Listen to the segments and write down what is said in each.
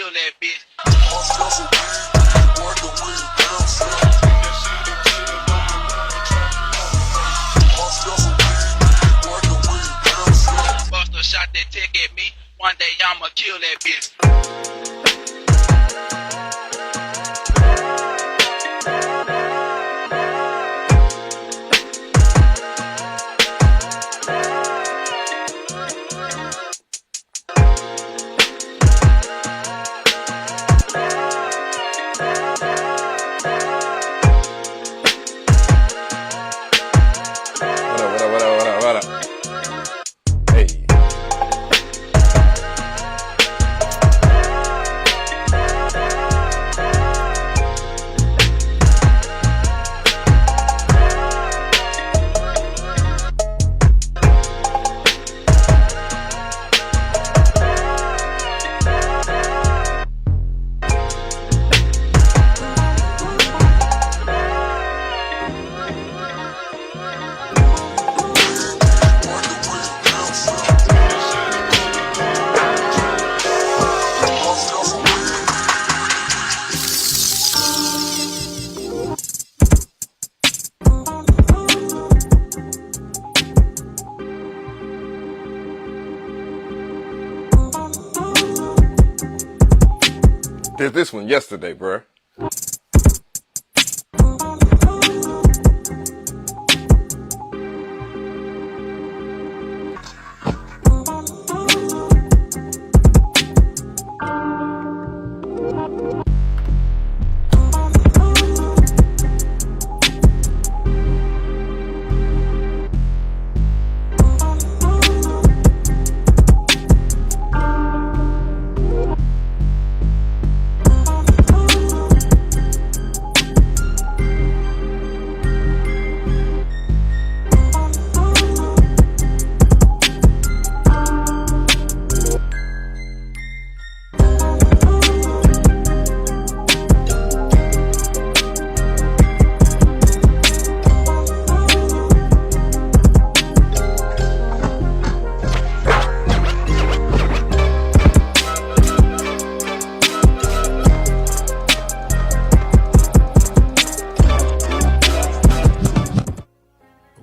kill that bitch. Bust a shot that tick at me. One day I'ma kill that bitch. Did this one yesterday, bruh.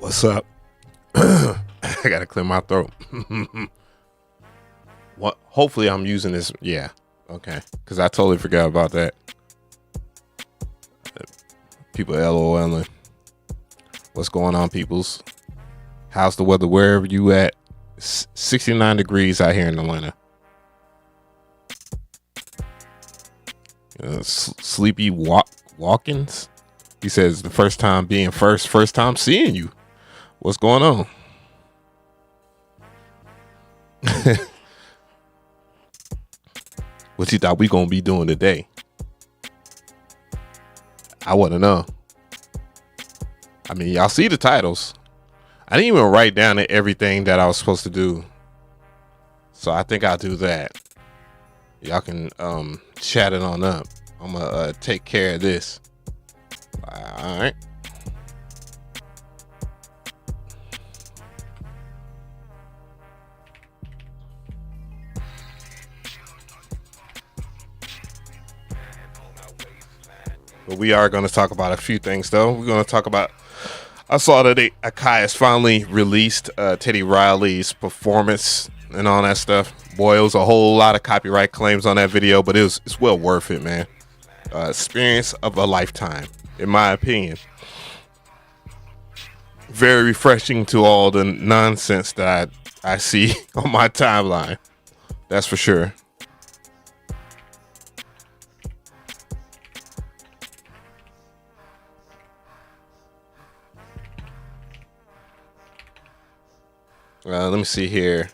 What's up? I gotta clear my throat. What? Hopefully I'm using this. Yeah. Okay. Because I totally forgot about that. People LOLing. What's going on, peoples? How's the weather wherever you at? 69 degrees out here in Atlanta. Sleepy Walkins. He says the first time being first time seeing you. What's going on? What you thought we gonna be doing today? I want to know. I mean, y'all see the titles. I didn't even write down everything that I was supposed to do. So I think I'll do that. Y'all can chat it on up. I'm gonna take care of this. All right. But we are going to talk about a few things, though. We're going to talk about, I saw that AKAI has finally released Teddy Riley's performance and all that stuff. Boy, it was a whole lot of copyright claims on that video, but it's well worth it, man. Experience of a lifetime, in my opinion. Very refreshing to all the nonsense that I see on my timeline. That's for sure. Let me see here.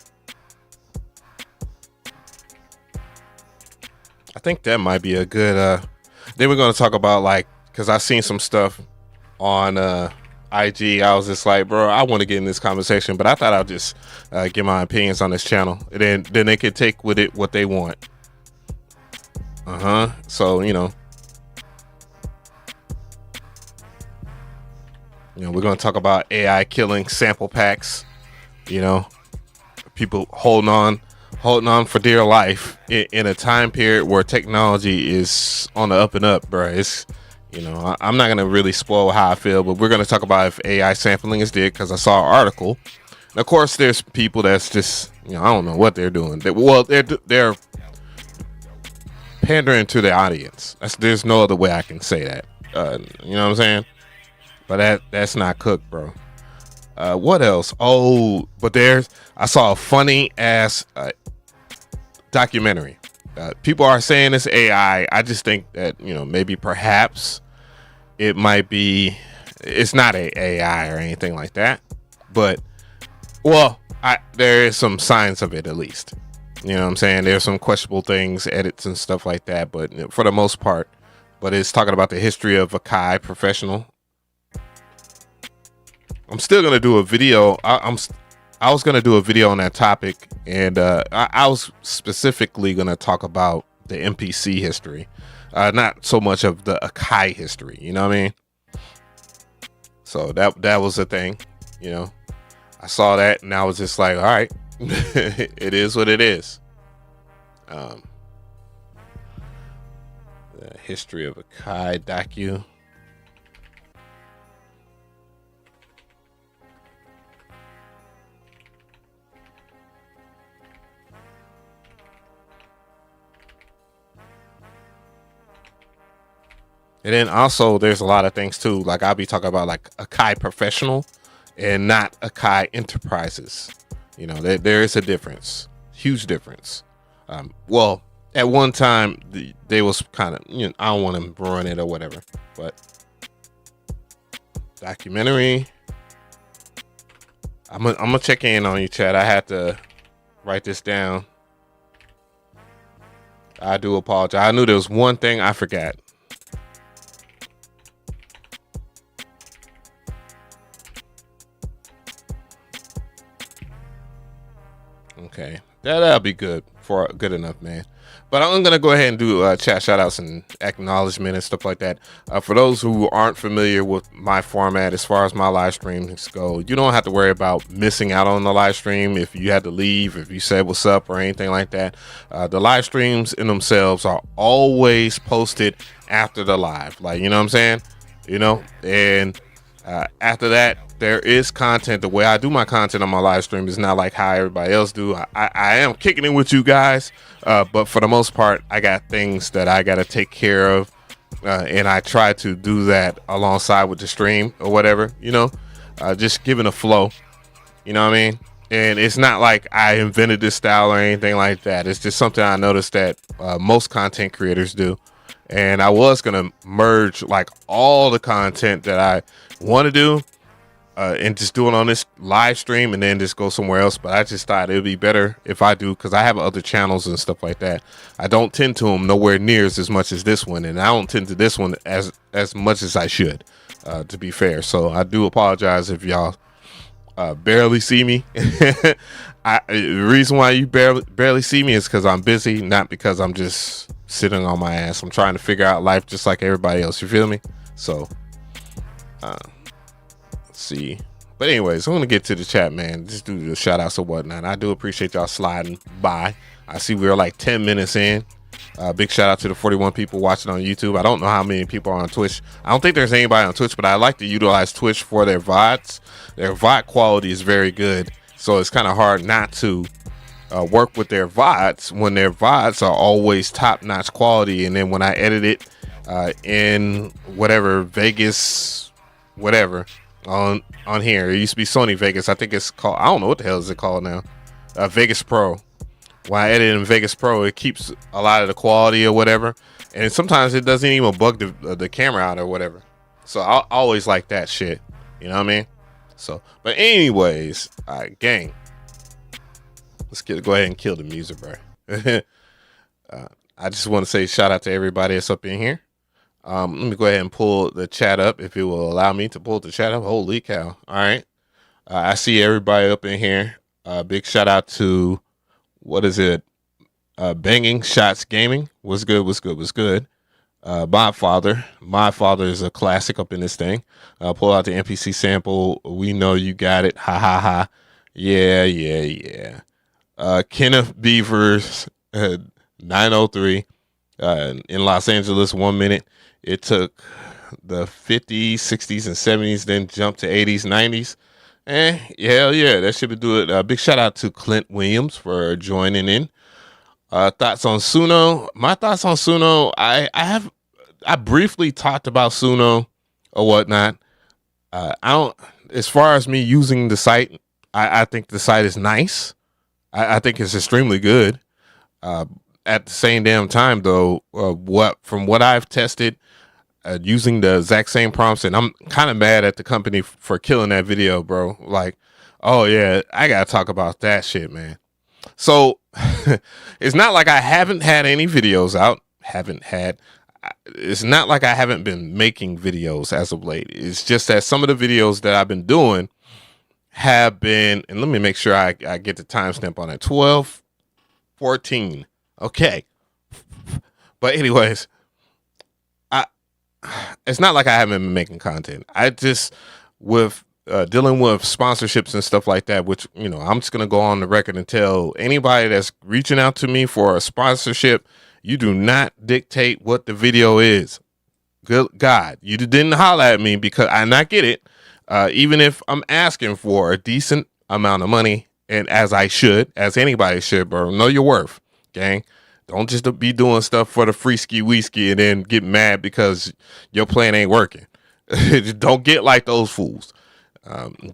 I think that might be a good then we're going to talk about, like, because I seen some stuff on IG. I was just like, bro, I want to get in this conversation, but I thought I'd just give my opinions on this channel, and then they could take with it what they want. So we're going to talk about AI killing sample packs. People holding holding on for dear life in a time period where technology is on the up and up, bro. It's, you know, I'm not gonna really spoil how I feel, but we're gonna talk about if AI sampling is dead because I saw an article. And of course, there's people that's just, you know, I don't know what they're doing. They're pandering to the audience. There's no other way I can say that. You know what I'm saying? But that's not cooked, bro. What else? Oh, but I saw a funny ass documentary. People are saying it's AI. I just think that, you know, maybe perhaps it might be. It's not a AI or anything like that. But well, there is some signs of it at least. You know what I'm saying? There's some questionable things, edits and stuff like that, but you know, for the most part. But it's talking about the history of AKAI Professional. I'm still gonna do a video. I was gonna do a video on that topic, and I was specifically gonna talk about the MPC history, not so much of the AKAI history. You know what I mean? So that was the thing. You know, I saw that, and I was just like, all right, it is what it is. The history of AKAI docu. And then also there's a lot of things too. Like I'll be talking about like AKAI Professional and not AKAI Enterprises. You know, there is a difference, huge difference. Well, at one time they was kind of, you know, I don't want to ruin it or whatever, but documentary. I'm gonna check in on you, Chad. I had to write this down. I do apologize. I knew there was one thing I forgot. Okay, that'll be good enough, man. But I'm gonna go ahead and do chat shout outs and acknowledgement and stuff like that. For those who aren't familiar with my format as far as my live streams go, you don't have to worry about missing out on the live stream if you had to leave, if you said what's up or anything like that. The live streams in themselves are always posted after the live, like, you know what I'm saying? You know, and after that, there is content. The way I do my content on my live stream is not like how everybody else do. I am kicking it with you guys, but for the most part, I got things that I got to take care of, and I try to do that alongside with the stream or whatever, you know, just giving a flow, you know what I mean? And it's not like I invented this style or anything like that. It's just something I noticed that most content creators do. And I was going to merge like all the content that I want to do and just do it on this live stream and then just go somewhere else. But I just thought it would be better if I do, because I have other channels and stuff like that. I don't tend to them nowhere near as much as this one. And I don't tend to this one as much as I should, to be fair. So I do apologize if y'all barely see me. The reason why you barely see me is because I'm busy, not because I'm just sitting on my ass. I'm trying to figure out life just like everybody else. You feel me? So let's see. But anyways, I'm gonna get to the chat, man. Just do the shout outs or whatnot. I do appreciate y'all sliding by. I see we're like 10 minutes in. Big shout out to the 41 people watching on YouTube. I don't know how many people are on Twitch. I don't think there's anybody on Twitch, but I like to utilize Twitch for their VODs. Their VOD quality is very good, so it's kind of hard not to work with their VODs when their VODs are always top-notch quality. And then when I edit it in whatever Vegas, whatever on here, it used to be Sony Vegas. I think it's called, I don't know what the hell is it called now, Vegas Pro. When I edit in Vegas Pro, it keeps a lot of the quality or whatever, and sometimes it doesn't even bug the camera out or whatever. So I always like that shit, you know what I mean? So, but anyways, all right, gang, let's go ahead and kill the music, bro. I just want to say shout out to everybody that's up in here. Let me go ahead and pull the chat up, if it will allow me to pull the chat up. Holy cow! All right, I see everybody up in here. Big shout out to, what is it? Banging Shots Gaming. What's good? My father is a classic up in this thing. Pull out the MPC sample. We know you got it. Ha ha ha. Yeah. Kenneth Beavers 903 in Los Angeles 1 minute. It took the 50s, 60s, and 70s, then jumped to 80s, 90s. Hell yeah, that should do it. Big shout out to Clint Williams for joining in. Thoughts on Suno? My thoughts on Suno, I briefly talked about Suno or whatnot. I don't, as far as me using the site, I think the site is nice. I think it's extremely good. At the same damn time, though, from what I've tested, using the exact same prompts, and I'm kind of mad at the company for killing that video, bro. Like, oh yeah, I gotta talk about that shit, man. So it's not like I haven't had any videos out. It's not like I haven't been making videos as of late. It's just that some of the videos that I've been doing have been, and let me make sure I get the timestamp on it. 12/14. Okay. But anyways, it's not like I haven't been making content. I just, with dealing with sponsorships and stuff like that, which, you know, I'm just going to go on the record and tell anybody that's reaching out to me for a sponsorship, you do not dictate what the video is. Good God, you didn't holler at me because I not get it. Even if I'm asking for a decent amount of money, and as anybody should, bro, know your worth, gang. Don't just be doing stuff for the free ski whiskey and then get mad because your plan ain't working. Don't get like those fools.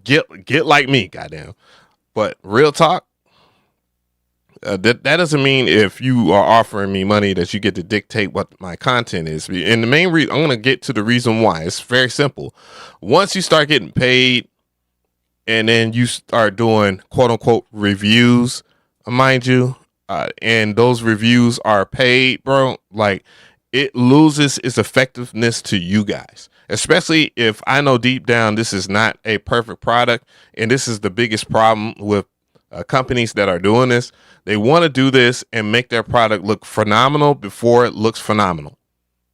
Get like me, goddamn. But real talk, that doesn't mean if you are offering me money that you get to dictate what my content is. And the main reason, I'm going to get to the reason why. It's very simple. Once you start getting paid and then you start doing quote unquote reviews, mind you, and those reviews are paid, bro, like, it loses its effectiveness to you guys, especially if I know deep down this is not a perfect product. And this is the biggest problem with companies that are doing this. They want to do this and make their product look phenomenal before it looks phenomenal.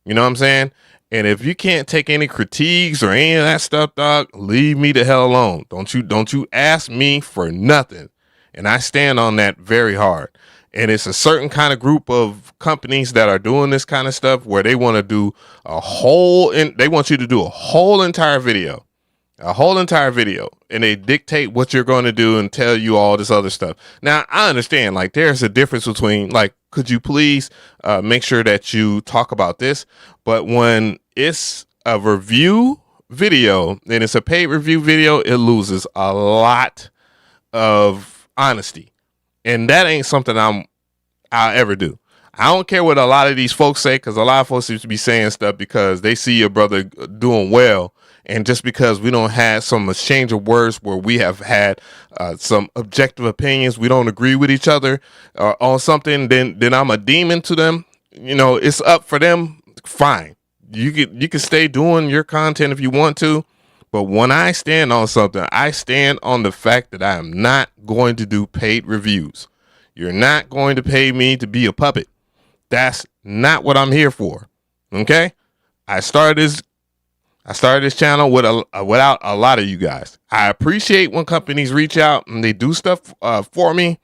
You know what I'm saying? And if you can't take any critiques or any of that stuff, dog, leave me the hell alone. Don't you ask me for nothing. And I stand on that very hard. And it's a certain kind of group of companies that are doing this kind of stuff where they want to do they want you to do a whole entire video, and they dictate what you're going to do and tell you all this other stuff. Now, I understand, like, there's a difference between, like, could you please make sure that you talk about this? But when it's a review video and it's a paid review video, it loses a lot of honesty. And that ain't something I'll ever do. I don't care what a lot of these folks say, because a lot of folks seem to be saying stuff because they see your brother doing well. And just because we don't have some exchange of words where we have had some objective opinions, we don't agree with each other on something, then I'm a demon to them. You know, it's up for them. Fine. You can stay doing your content if you want to. But when I stand on something, I stand on the fact that I am not going to do paid reviews. You're not going to pay me to be a puppet. That's not what I'm here for. Okay? I started this channel without a lot of you guys. I appreciate when companies reach out and they do stuff for me,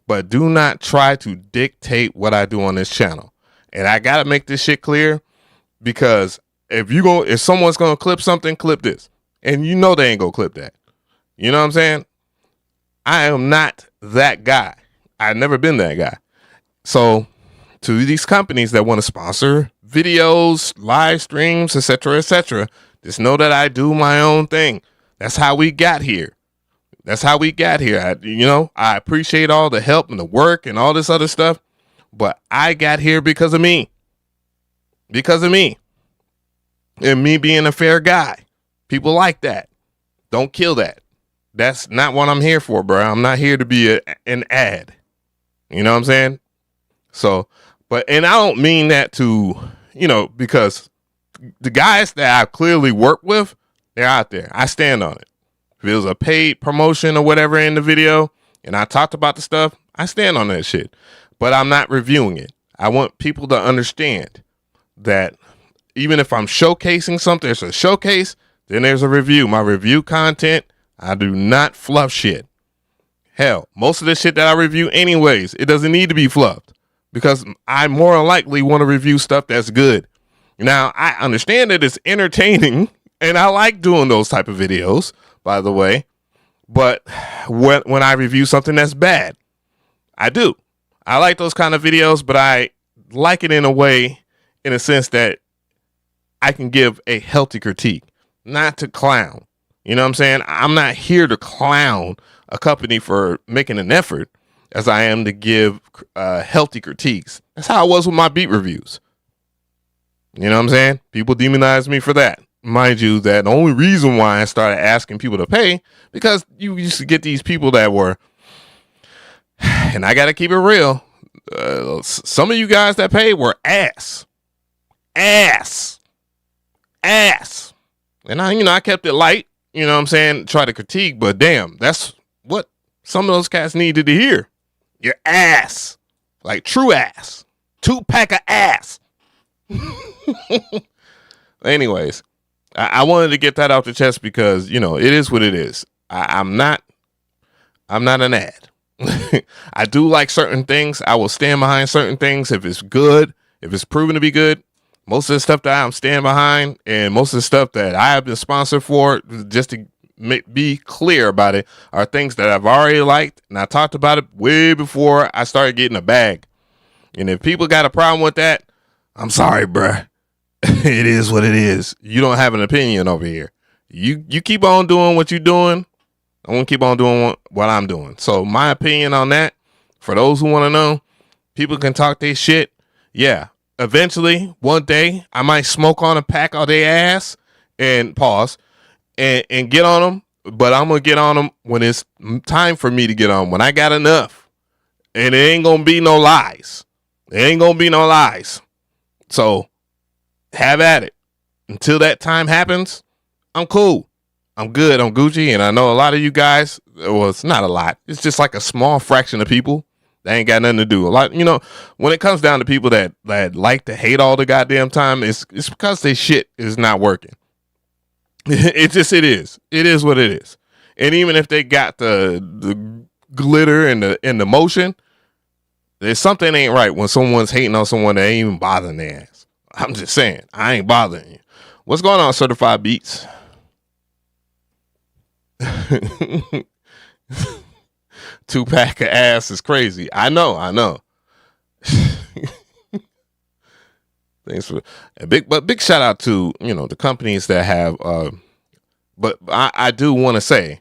but do not try to dictate what I do on this channel. And I got to make this shit clear, because if someone's going to clip something, clip this. And you know they ain't gonna clip that. You know what I'm saying? I am not that guy. I've never been that guy. So to these companies that want to sponsor videos, live streams, etc., just know that I do my own thing. That's how we got here. I appreciate all the help and the work and all this other stuff, but I got here because of me. And me being a fair guy. People like that. Don't kill that. That's not what I'm here for, bro. I'm not here to be an ad. You know what I'm saying? So, and I don't mean that to, because the guys that I clearly work with, they're out there. I stand on it. If it was a paid promotion or whatever in the video, and I talked about the stuff, I stand on that shit. But I'm not reviewing it. I want people to understand that even if I'm showcasing something, it's a showcase, then there's a review. My review content, I do not fluff shit. Hell, most of the shit that I review anyways, it doesn't need to be fluffed because I more than likely want to review stuff that's good. Now, I understand that it's entertaining and I like doing those type of videos, by the way. But when I review something that's bad, I do. I like those kind of videos, but I like it in a way, in a sense that I can give a healthy critique, not to clown. You know what I'm saying? I'm not here to clown a company for making an effort as I am to give healthy critiques. That's how I was with my beat reviews. You know what I'm saying? People demonize me for that. Mind you, that the only reason why I started asking people to pay, because you used to get these people that were, and I got to keep it real, some of you guys that paid were ass. And I kept it light, you know what I'm saying, try to critique, but damn, that's what some of those cats needed to hear. Your ass. Like true ass. 2-pack of ass. Anyways, I wanted to get that out the chest because, it is what it is. I'm not an ad. I do like certain things. I will stand behind certain things if it's good, if it's proven to be good. Most of the stuff that I'm standing behind and most of the stuff that I have been sponsored for, just to be clear about it, are things that I've already liked. And I talked about it way before I started getting a bag. And if people got a problem with that, I'm sorry, bruh. It is what it is. You don't have an opinion over here. You keep on doing what you're doing. I'm going to keep on doing what I'm doing. So my opinion on that, for those who want to know, people can talk their shit. Yeah. Eventually, one day, I might smoke on a pack of their ass and pause and get on them. But I'm going to get on them when it's time for me to get on. When I got enough. And it ain't going to be no lies. There ain't going to be no lies. So have at it. Until that time happens, I'm cool. I'm good. I'm Gucci. And I know a lot of you guys, well, it's not a lot. It's just like a small fraction of people that ain't got nothing to do. A lot, when it comes down to people that like to hate all the goddamn time, it's because their shit is not working. It is. It is what it is. And even if they got the glitter and the motion, there's something ain't right when someone's hating on someone that ain't even bothering their ass. I'm just saying, I ain't bothering you. What's going on, Certified Beats? 2-pack of ass is crazy. I know. Thanks for a big shout out to the companies that have. But I do want to say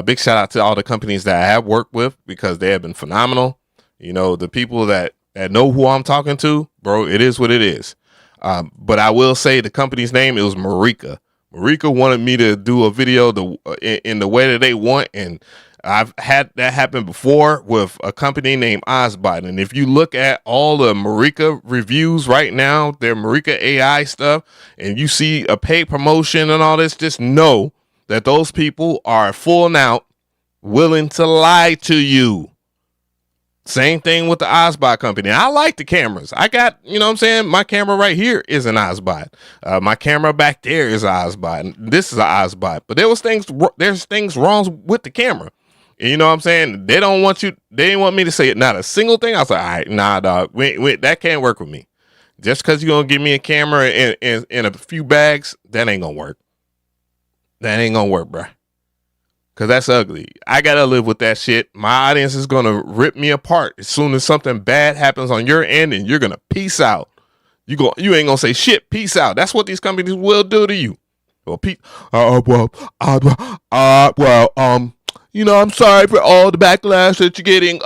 big shout out to all the companies that I have worked with because they have been phenomenal. The people that know who I'm talking to, bro. It is what it is. But I will say the company's name, it was Mcree. Mcree wanted me to do a video in the way that they want, and I've had that happen before with a company named Ozbot. And if you look at all the Mcree reviews right now, their Mcree AI stuff, and you see a paid promotion and all this, just know that those people are full and out willing to lie to you. Same thing with the Ozbot company. I like the cameras. I got, my camera right here is an Ozbot. My camera back there is an Ozbot. This is an Ozbot. But there's things wrong with the camera. And you know what I'm saying? They didn't want me to say it. Not a single thing. I was like, all right, nah, dog. Wait, that can't work with me. Just because you're going to give me a camera and a few bags, that ain't going to work. That ain't going to work, bruh. Because that's ugly. I got to live with that shit. My audience is going to rip me apart as soon as something bad happens on your end, and you're going to peace out. You ain't going to say shit. Peace out. That's what these companies will do to you. Well, I'm sorry for all the backlash that you're getting.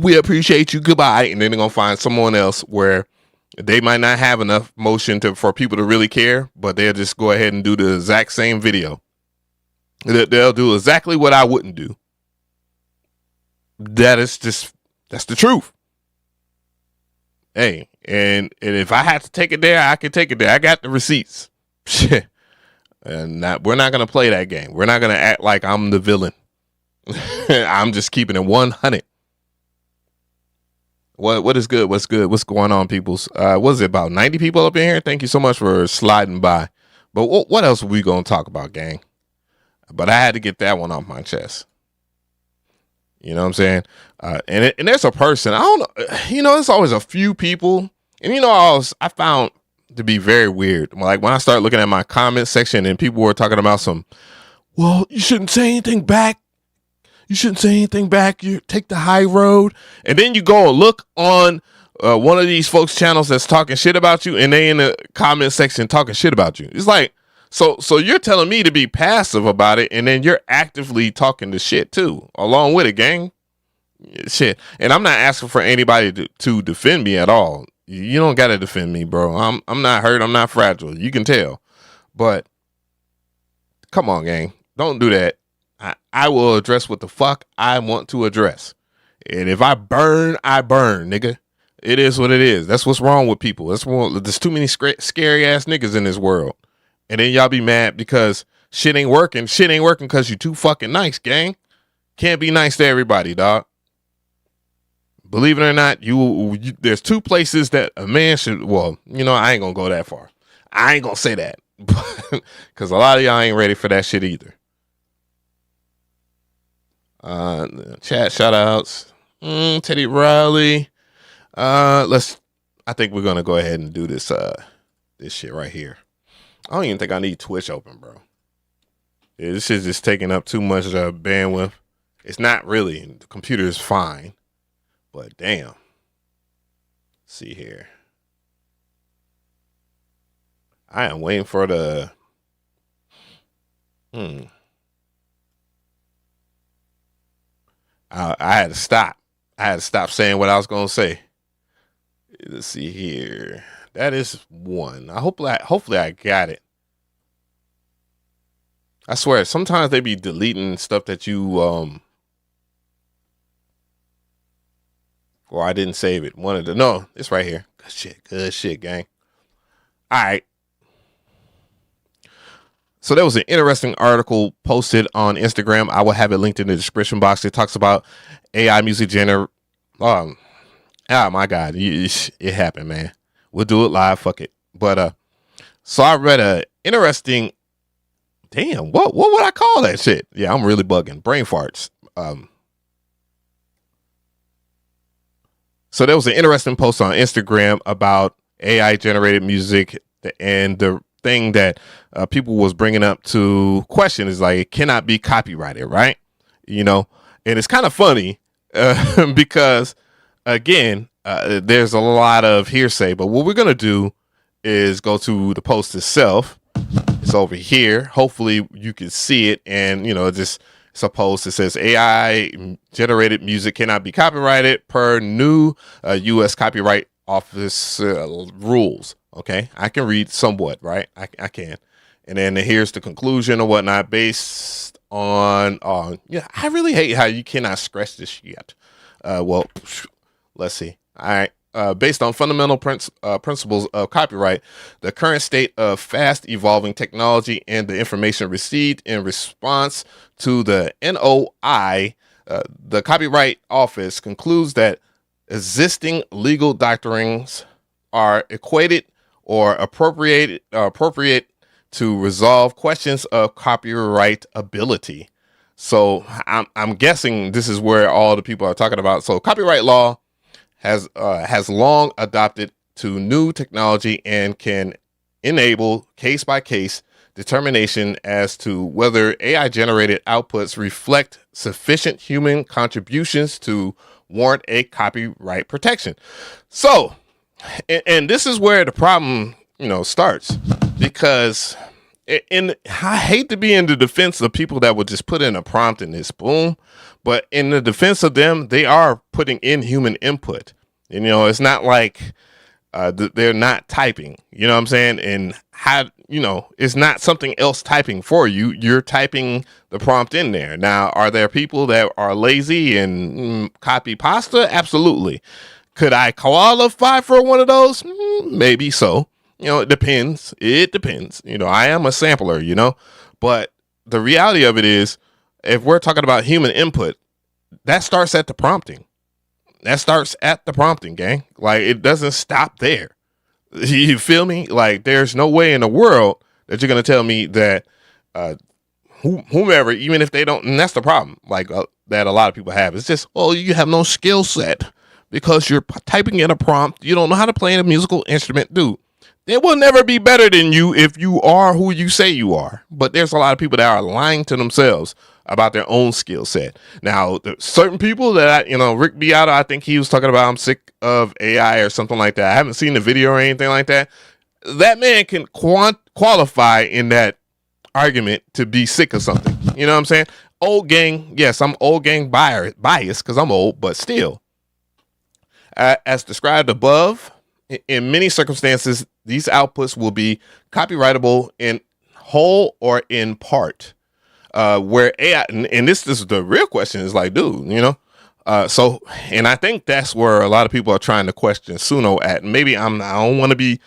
We appreciate you. Goodbye. And then they're going to find someone else where they might not have enough motion for people to really care, but they'll just go ahead and do the exact same video. They'll do exactly what I wouldn't do. That's the truth. Hey, and if I have to take it there, I can take it there. I got the receipts. Shit. And we're not going to play that game. We're not going to act like I'm the villain. I'm just keeping it 100. What is good? What's good? What's going on, peoples? What is it, about 90 people up in here? Thank you so much for sliding by. But what else are we going to talk about, gang? But I had to get that one off my chest. You know what I'm saying? And there's a person, I don't know, there's always a few people, and I found to be very weird. Like when I start looking at my comment section and people were talking about well, you shouldn't say anything back. You shouldn't say anything back. You take the high road. And then you go and look on one of these folks' channels that's talking shit about you, and they in the comment section talking shit about you. It's like, so you're telling me to be passive about it, and then you're actively talking the shit too, along with it, gang. Shit. And I'm not asking for anybody to defend me at all. You don't gotta defend me, bro. I'm not hurt. I'm not fragile. You can tell. But come on, gang. Don't do that. I will address what the fuck I want to address. And if I burn, I burn, nigga. It is what it is. That's what's wrong with people. There's too many scary ass niggas in this world. And then y'all be mad because shit ain't working. Shit ain't working because you too fucking nice, gang. Can't be nice to everybody, dog. Believe it or not, you there's two places that a man should, I ain't gonna go that far. I ain't gonna say that. Because a lot of y'all ain't ready for that shit either. Chat shout outs. Teddy Riley. I think we're gonna go ahead and do this shit right here. I don't even think I need Twitch open, bro. Yeah, this shit's just taking up too much bandwidth. It's not really. The computer is fine. But damn. Let's see here. I am waiting for the I had to stop. I had to stop saying what I was gonna say. Let's see here. That is one. Hopefully I got it. I swear, sometimes they be deleting stuff that you or I didn't save it. No, it's right here. Good shit, gang. All right. So there was an interesting article posted on Instagram. I will have it linked in the description box. It talks about AI music oh my God, it happened, man. We'll do it live. Fuck it. But so I read a interesting. Damn, what would I call that shit? Yeah, I'm really bugging. Brain farts. So there was an interesting post on Instagram about AI generated music, and the thing that people was bringing up to question is like, it cannot be copyrighted, right? And it's kind of funny because again, there's a lot of hearsay, but what we're going to do is go to the post itself. It's over here. Hopefully you can see it. And, it's a post that says AI generated music cannot be copyrighted per new U.S. Copyright Office rules. Okay. I can read somewhat, right? I can. And then here's the conclusion or whatnot based on, I really hate how you cannot scratch this shit. Let's see. All right. Based on fundamental principles of copyright, the current state of fast evolving technology and the information received in response to the NOI, the Copyright Office concludes that existing legal doctrines are equated or appropriate to resolve questions of copyrightability. So I'm guessing this is where all the people are talking about. So copyright law has long adopted to new technology and can enable case-by-case determination as to whether AI-generated outputs reflect sufficient human contributions to warrant a copyright protection. So, and this is where the problem, starts, because I hate to be in the defense of people that would just put in a prompt and it's boom, but in the defense of them, they are putting in human input. And, it's not like they're not typing, you know what I'm saying? And how, it's not something else typing for you. You're typing the prompt in there. Now, are there people that are lazy and copy pasta? Absolutely. Could I qualify for one of those? Maybe so. It depends. It depends. I am a sampler, but the reality of it is, if we're talking about human input, that starts at the prompting. Gang. Like, it doesn't stop there. You feel me? Like, there's no way in the world that you're going to tell me that whomever, even if they don't, and that's the problem, like that a lot of people have. It's just, well, you have no skill set because you're typing in a prompt. You don't know how to play a musical instrument, dude. They will never be better than you if you are who you say you are. But there's a lot of people that are lying to themselves about their own skill set. Now, certain people that, Rick Beato, I think he was talking about, I'm sick of AI or something like that. I haven't seen the video or anything like that. That man can qualify in that argument to be sick of something. You know what I'm saying? Old gang, yes, I'm old gang biased because I'm old, but still. As described above, in many circumstances, these outputs will be copyrightable in whole or in part. Where AI, and this is the real question, is like, dude, so, and I think that's where a lot of people are trying to question Suno at. Maybe I don't want to be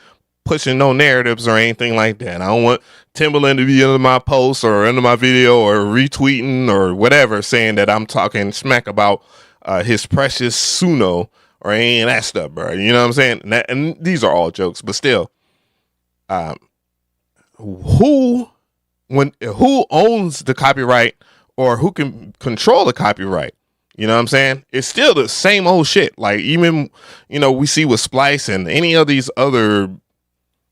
pushing no narratives or anything like that. I don't want Timbaland to be under my post or under my video or retweeting or whatever, saying that I'm talking smack about his precious Suno or any of that stuff, bro. You know what I'm saying? And these are all jokes, but still, who owns the copyright or who can control the copyright? You know what I'm saying? It's still the same old shit. Like, even, we see with Splice and any of these other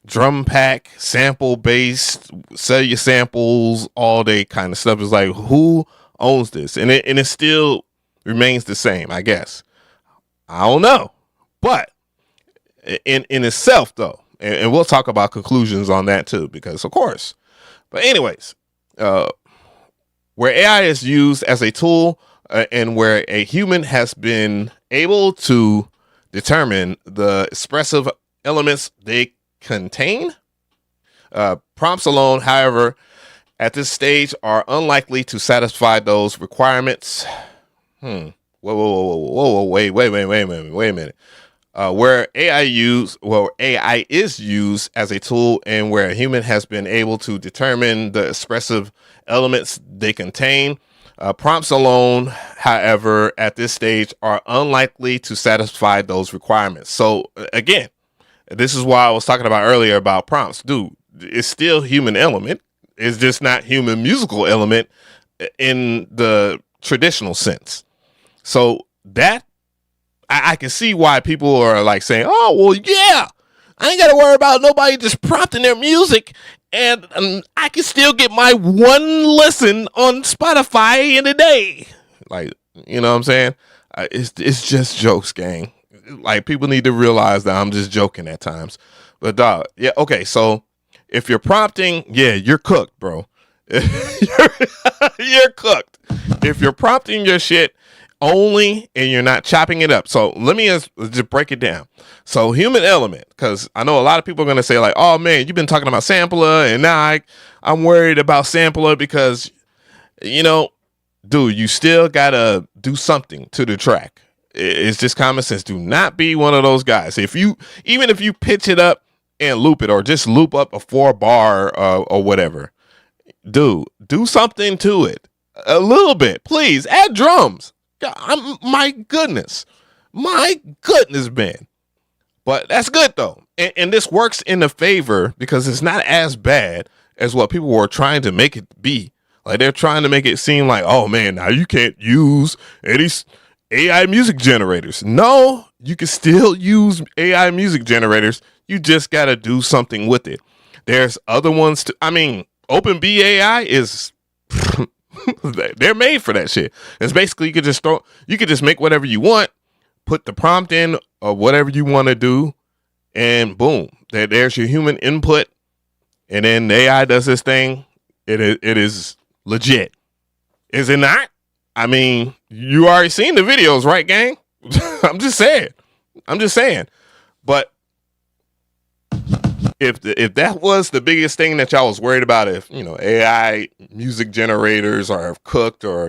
drum pack, sample based, sell your samples all day kind of stuff. Is like, who owns this? And it still remains the same, I guess. I don't know. But in itself, though, and we'll talk about conclusions on that too, because of course. But anyways, where AI is used as a tool and where a human has been able to determine the expressive elements they contain, prompts alone, however, at this stage are unlikely to satisfy those requirements. Whoa, wait a minute. Where AI is used as a tool and where a human has been able to determine the expressive elements they contain, prompts alone, however, at this stage are unlikely to satisfy those requirements. So again, this is why I was talking about earlier about prompts. Dude, it's still human element. It's just not human musical element in the traditional sense. So that I can see why people are like saying, oh, well, yeah, I ain't got to worry about nobody just prompting their music, and I can still get my one listen on Spotify in a day. Like, you know what I'm saying? It's just jokes, gang. Like, people need to realize that I'm just joking at times. But dog, yeah, okay, so if you're prompting, yeah, you're cooked, bro. You're cooked. If you're prompting your shit only and you're not chopping it up. So let me just break it down. So human element, because I know a lot of people are going to say like, oh man, you've been talking about sampler and now I'm worried about sampler because, dude, you still got to do something to the track. It's just common sense. Do not be one of those guys. Even if you pitch it up and loop it or just loop up a 4-bar or whatever, dude, do something to it a little bit, please. Add drums. My goodness, man. But that's good though, and this works in the favor because it's not as bad as what people were trying to make it be. Like, they're trying to make it seem like, oh man, now you can't use any AI music generators. No, you can still use AI music generators. You just got to do something with it. There's other ones too. I mean, OpenB AI is they're made for that shit. It's basically you could just make whatever you want, put the prompt in or whatever you want to do, and boom, there's your human input, and then the AI does this thing. It is legit, is it not? I mean, you already seen the videos, right, gang? I'm just saying. But if that was the biggest thing that y'all was worried about, if AI music generators are cooked or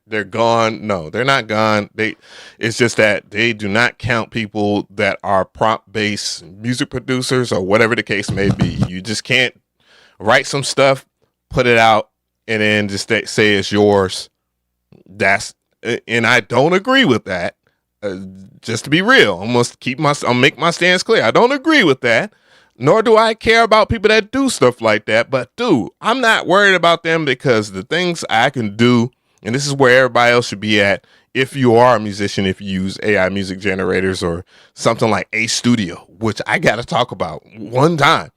they're gone, no, they're not gone. It's just that they do not count people that are prompt based music producers or whatever the case may be. You just can't write some stuff, put it out, and then just say it's yours. And I don't agree with that. Just to be real, I'm make my stance clear. I don't agree with that. Nor do I care about people that do stuff like that. But dude, I'm not worried about them because the things I can do, and this is where everybody else should be at. If you are a musician, if you use AI music generators or something like A Studio, which I got to talk about one time,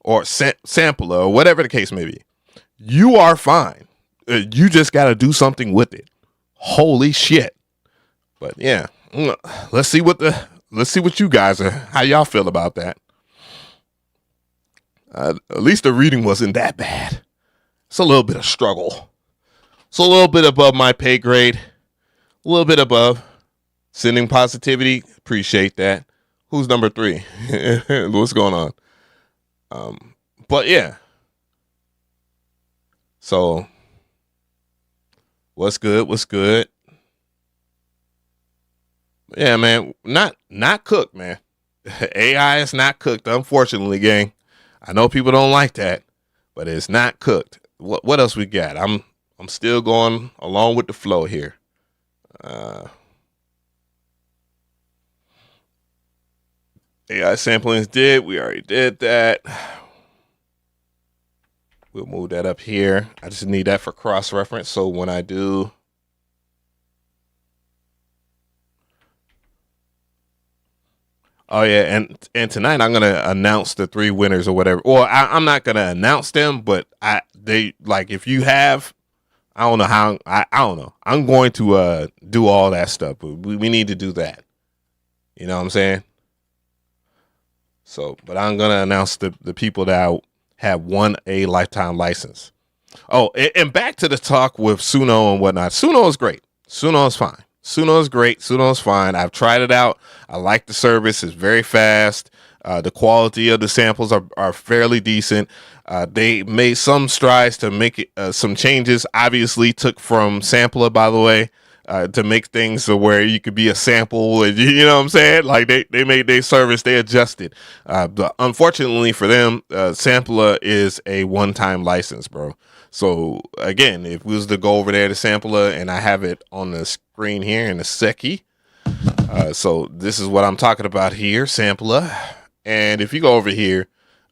or Sampler, or whatever the case may be, you are fine. You just got to do something with it. Holy shit. But yeah, let's see what you guys are, how y'all feel about that. At least the reading wasn't that bad. It's a little bit of struggle. It's a little bit above my pay grade. A little bit above. Sending positivity. Appreciate that. Who's number 3? What's going on? But yeah. So, what's good? What's good? Yeah, man. Not cooked, man. AI is not cooked, unfortunately, gang. I know people don't like that, but it's not cooked. What else we got? I'm still going along with the flow here. AI sampling is dead. We already did that. We'll move that up here. I just need that for cross-reference. So when I do... Oh yeah, and tonight I'm gonna announce the 3 winners or whatever. Well, I'm not gonna announce them, but they like if you have, I don't know how I don't know. I'm going to do all that stuff, but we need to do that. You know what I'm saying? So, but I'm gonna announce the people that have won a lifetime license. Oh, and back to the talk with Suno and whatnot. Suno is great. Suno is fine. Suno is great. Suno is fine. I've tried it out. I like the service. It's very fast. The quality of the samples are fairly decent. They made some strides to make it, some changes. Obviously, took from Sampler, by the way, to make things so where you could be a sample. And, you know what I'm saying? Like they made their service. They adjusted. But unfortunately for them, Sampler is a one-time license, bro. So again, if we was to go over there to Sampler, and I have it on the screen here in the Seki. So this is what I'm talking about here, Sampler. And if you go over here,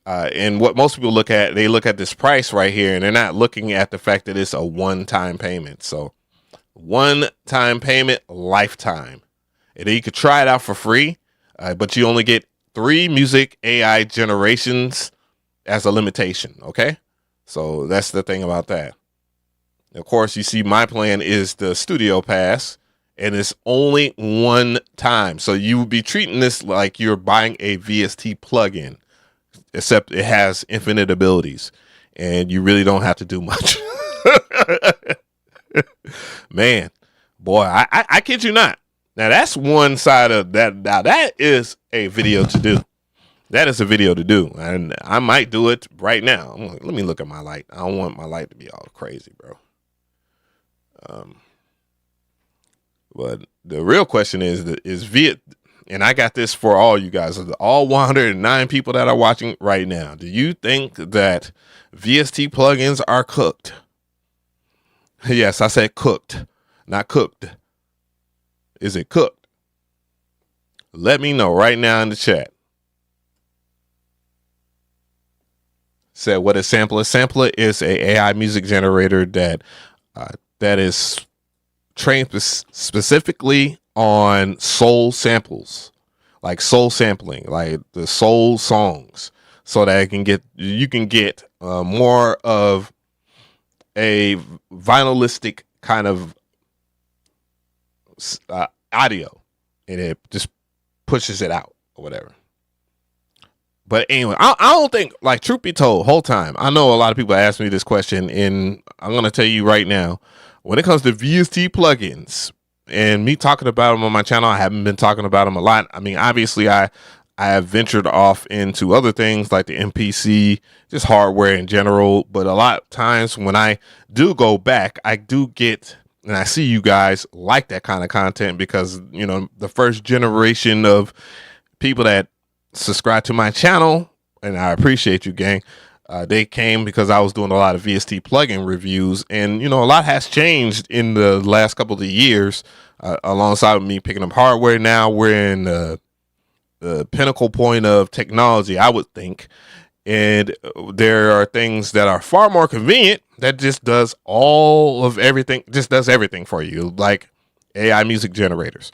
and what most people look at, they look at this price right here, and they're not looking at the fact that it's a one-time payment. So one-time payment, lifetime. And then you could try it out for free, but you only get 3 music AI generations as a limitation, okay? So that's the thing about that. Of course, you see my plan is the Studio Pass, and it's only one time. So you would be treating this like you're buying a VST plugin, except it has infinite abilities, and you really don't have to do much. Man, boy, I kid you not. Now, that's one side of that. Now, that is a video to do. That is a video to do, and I might do it right now. I'm like, let me look at my light. I don't want my light to be all crazy, bro. But the real question is and I got this for all you guys, all 109 people that are watching right now. Do you think that VST plugins are cooked? Yes, I said cooked, not cooked. Is it cooked? Let me know right now in the chat. Said, what is Sampler? Sampler is a AI music generator that is trained specifically on soul samples, like soul sampling, like the soul songs, so that you can get more of a vinylistic kind of audio, and it just pushes it out or whatever. But anyway, I don't think, like, truth be told, whole time, I know a lot of people ask me this question, and I'm going to tell you right now, when it comes to VST plugins, and me talking about them on my channel, I haven't been talking about them a lot. I mean, obviously, I have ventured off into other things like the MPC, just hardware in general. But a lot of times when I do go back, I do get, and I see you guys like that kind of content because, you know, the first generation of people that subscribe to my channel, and I appreciate you, gang. They came because I was doing a lot of VST plugin reviews, and you know, a lot has changed in the last couple of years. Alongside of me picking up hardware, now we're in the pinnacle point of technology, I would think. And there are things that are far more convenient that just does all of everything, just does everything for you, like AI music generators.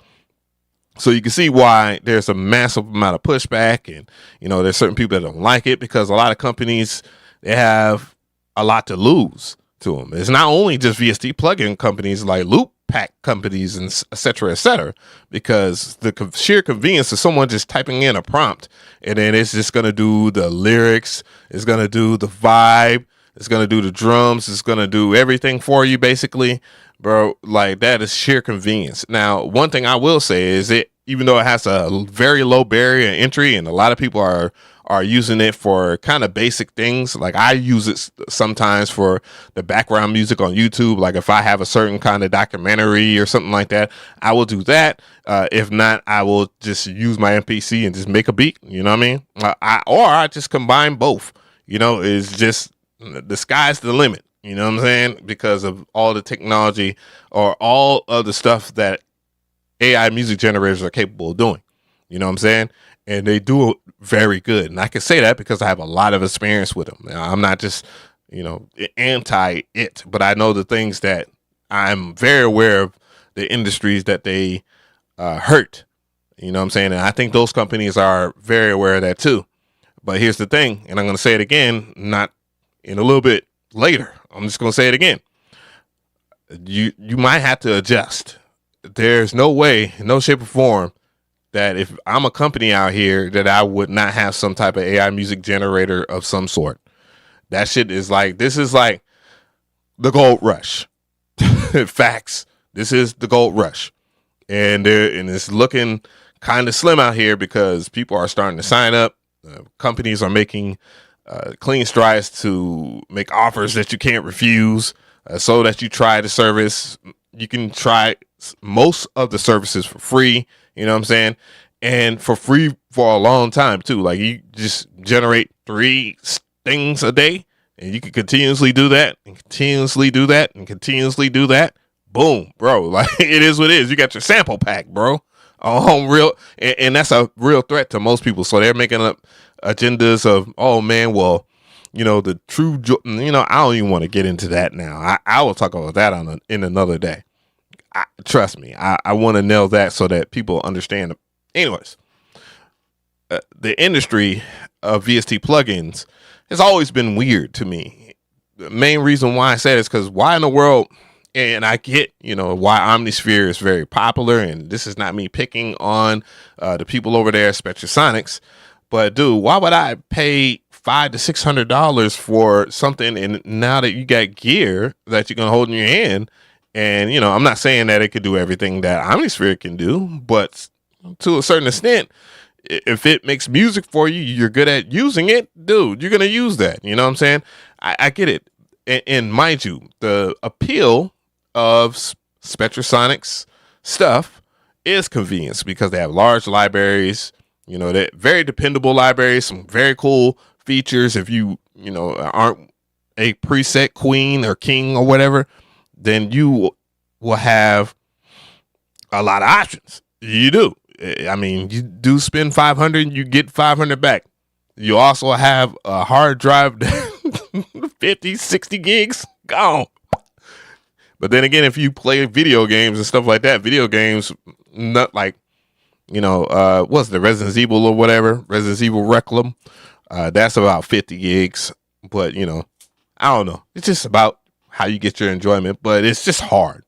So you can see why there's a massive amount of pushback, and there's certain people that don't like it because a lot of companies, they have a lot to lose to them. It's not only just VST plugin companies like Loop Pack companies and et cetera, because the sheer convenience of someone just typing in a prompt and then it's just going to do the lyrics, it's going to do the vibe, it's going to do the drums, it's going to do everything for you basically, bro. Like, that is sheer convenience. Now, one thing I will say is even though it has a very low barrier to entry and a lot of people are using it for kind of basic things. Like, I use it sometimes for the background music on YouTube. Like, if I have a certain kind of documentary or something like that, I will do that. If not, I will just use my MPC and just make a beat. You know what I mean? I just combine both. It's just the sky's the limit. You know what I'm saying? Because of all the technology or all of the stuff that AI music generators are capable of doing. You know what I'm saying? And they do it very good. And I can say that because I have a lot of experience with them. Now, I'm not just, anti it, but I know the things that I'm very aware of, the industries that they hurt. You know what I'm saying? And I think those companies are very aware of that too. But here's the thing, and I'm going to say it again, not in a little bit later. I'm just going to say it again. You might have to adjust. There's no way, no shape or form, that if I'm a company out here that I would not have some type of AI music generator of some sort. That shit is like, this is like the gold rush. Facts. This is the gold rush. And it's looking kind of slim out here because people are starting to sign up. Companies are making clean strides to make offers that you can't refuse, so that you try the service. You can try most of the services for free. You know what I'm saying? And for free for a long time too. Like, you just generate 3 things a day and you can continuously do that and continuously do that and continuously do that. Boom, bro. Like, it is what it is. You got your sample pack, bro. Real. And that's a real threat to most people. So they're making up agendas of, oh man, well, the true, I don't even want to get into that now. I will talk about that in another day. Trust me, I want to nail that so that people understand. Anyways, the industry of VST plugins has always been weird to me. The main reason why I said it is because why in the world, and I get, why Omnisphere is very popular, and this is not me picking on the people over there at Spectrasonics, but dude, why would I pay $500 to $600 for something, and now that you got gear that you can hold in your hand? And, I'm not saying that it could do everything that Omnisphere can do, but to a certain extent, if it makes music for you, you're good at using it, dude, you're going to use that. You know what I'm saying? I get it. And mind you, the appeal of Spectrasonics stuff is convenience because they have large libraries, they're very dependable libraries, some very cool features. If you, aren't a preset queen or king or whatever, then you will have a lot of options. You do. I mean, you do spend 500, you get 500 back. You also have a hard drive, 50, 60 gigs gone. But then again, if you play video games and stuff like that, video games, not like, what's the Resident Evil or whatever, Resident Evil Requiem, that's about 50 gigs. But, I don't know. It's just about how you get your enjoyment, but it's just hard.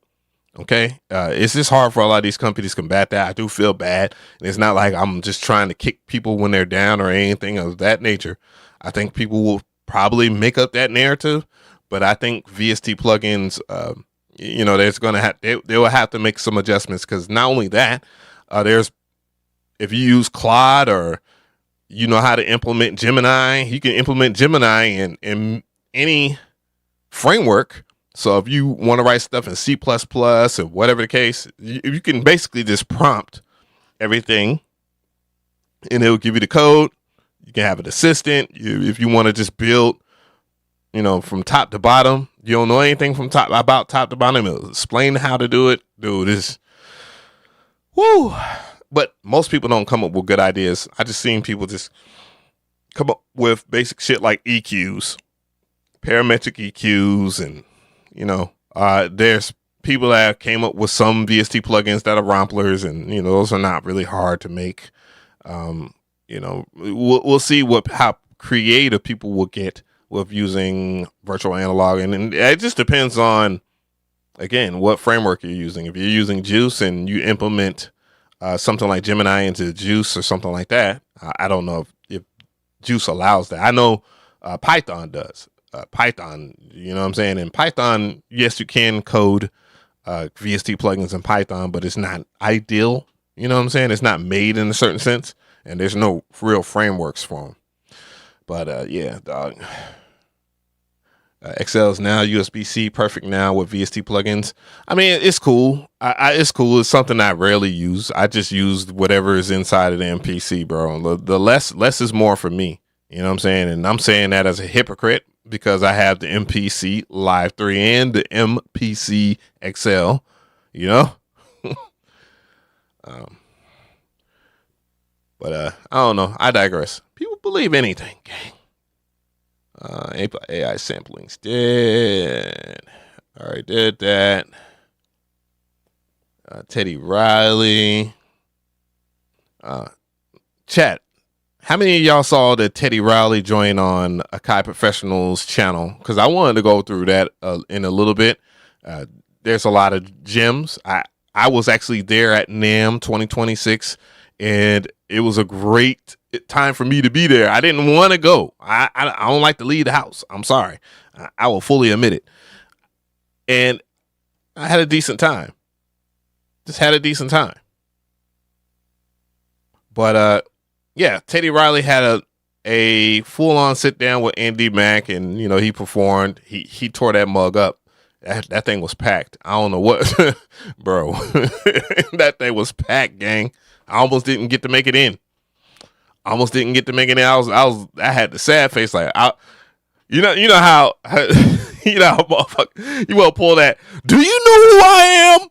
Okay. It's just hard for a lot of these companies to combat that. I do feel bad. And it's not like I'm just trying to kick people when they're down or anything of that nature. I think people will probably make up that narrative, but I think VST plugins, there's going to have, they will have to make some adjustments because not only that, if you use Claude or you know how to implement Gemini, you can implement Gemini in any framework. So if you want to write stuff in C++ or whatever the case, you can basically just prompt everything and it'll give you the code. You can have an assistant. If you want to just build, from top to bottom, you don't know anything about top to bottom, it'll explain how to do it. Dude, but most people don't come up with good ideas. I just seen people just come up with basic shit like EQs, parametric EQs, and there's people that came up with some VST plugins that are romplers, and those are not really hard to make. We'll see how creative people will get with using virtual analog, and it just depends on, again, what framework you're using. If you're using Juice and you implement something like Gemini into Juice or something like that, I don't know if Juice allows that. I know Python does. Python, you know what I'm saying? In Python, yes, you can code VST plugins in Python, but it's not ideal. You know what I'm saying? It's not made in a certain sense, and there's no real frameworks for them. But yeah, dog. XL is now USB-C perfect now with VST plugins. I mean, it's cool. It's cool. It's something I rarely use. I just use whatever is inside of the MPC, bro. The less is more for me. You know what I'm saying? And I'm saying that as a hypocrite because I have the MPC Live 3 and the MPC XL. You know? But I don't know. I digress. People believe anything, gang. AI sampling's dead. All right, did that. Teddy Riley. Chat. How many of y'all saw the Teddy Riley join on Akai Professional's channel? Because I wanted to go through that in a little bit. There's a lot of gems. I was actually there at NAMM 2026, and it was a great time for me to be there. I didn't want to go. I don't like to leave the house. I'm sorry. I will fully admit it. And I had a decent time. Just had a decent time. But yeah, Teddy Riley had a full-on sit-down with Andy Mack, and he performed. He tore that mug up. That thing was packed. I don't know what, bro. That thing was packed, gang. I almost didn't get to make it in. I had the sad face, like, you know how motherfucker, you will pull that. Do you know who I am?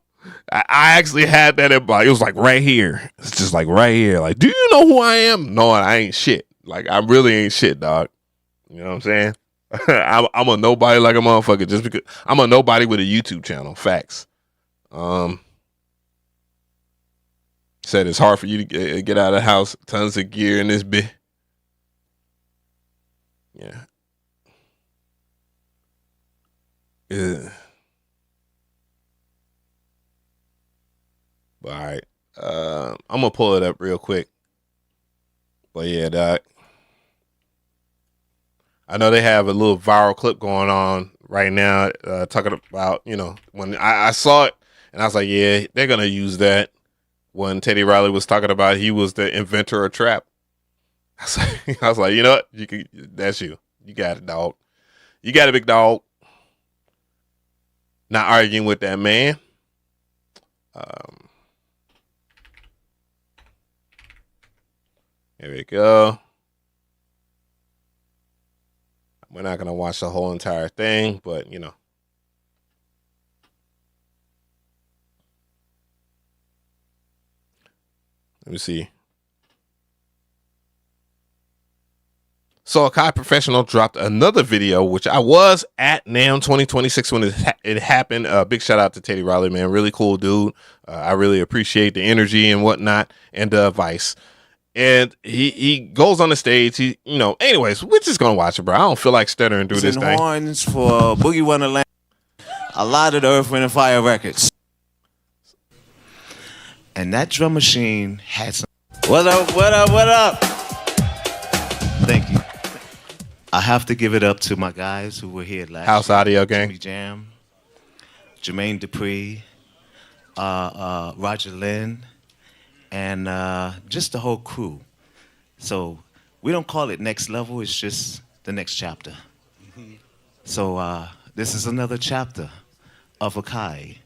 I actually had that in my, it was like right here. It's just like right here. Like, do you know who I am? No, I ain't shit. Like, I really ain't shit, dog. You know what I'm saying? I'm a nobody like a motherfucker just because I'm a nobody with a YouTube channel. Facts. Said it's hard for you to get out of the house. Tons of gear in this bit. Yeah. All right. I'm gonna pull it up real quick. But yeah, doc. I know they have a little viral clip going on right now, talking about, when I saw it and I was like, yeah, they're gonna use that. When Teddy Riley was talking about he was the inventor of trap. I was like, you know what? That's you. You got it, dog. You got it, big dog. Not arguing with that man. Here we go. We're not going to watch the whole entire thing, but, Let me see. So Akai Professional dropped another video, which I was at NAMM 2026 when it happened. Big shout out to Teddy Riley, man. Really cool dude. I really appreciate the energy and whatnot and the advice. And he goes on the stage. Anyways, we're just going to watch it, bro. I don't feel like stuttering through this thing. Horns for Boogie Wonderland. A lot of the Earth, Wind & Fire records. And that drum machine had some. What up, what up, what up? Thank you. I have to give it up to my guys who were here last House year. Audio Gang. Jimmy Jam, Jermaine Dupree, Roger Lynn, and just the whole crew. So we don't call it next level, it's just the next chapter. So this is another chapter of Akai,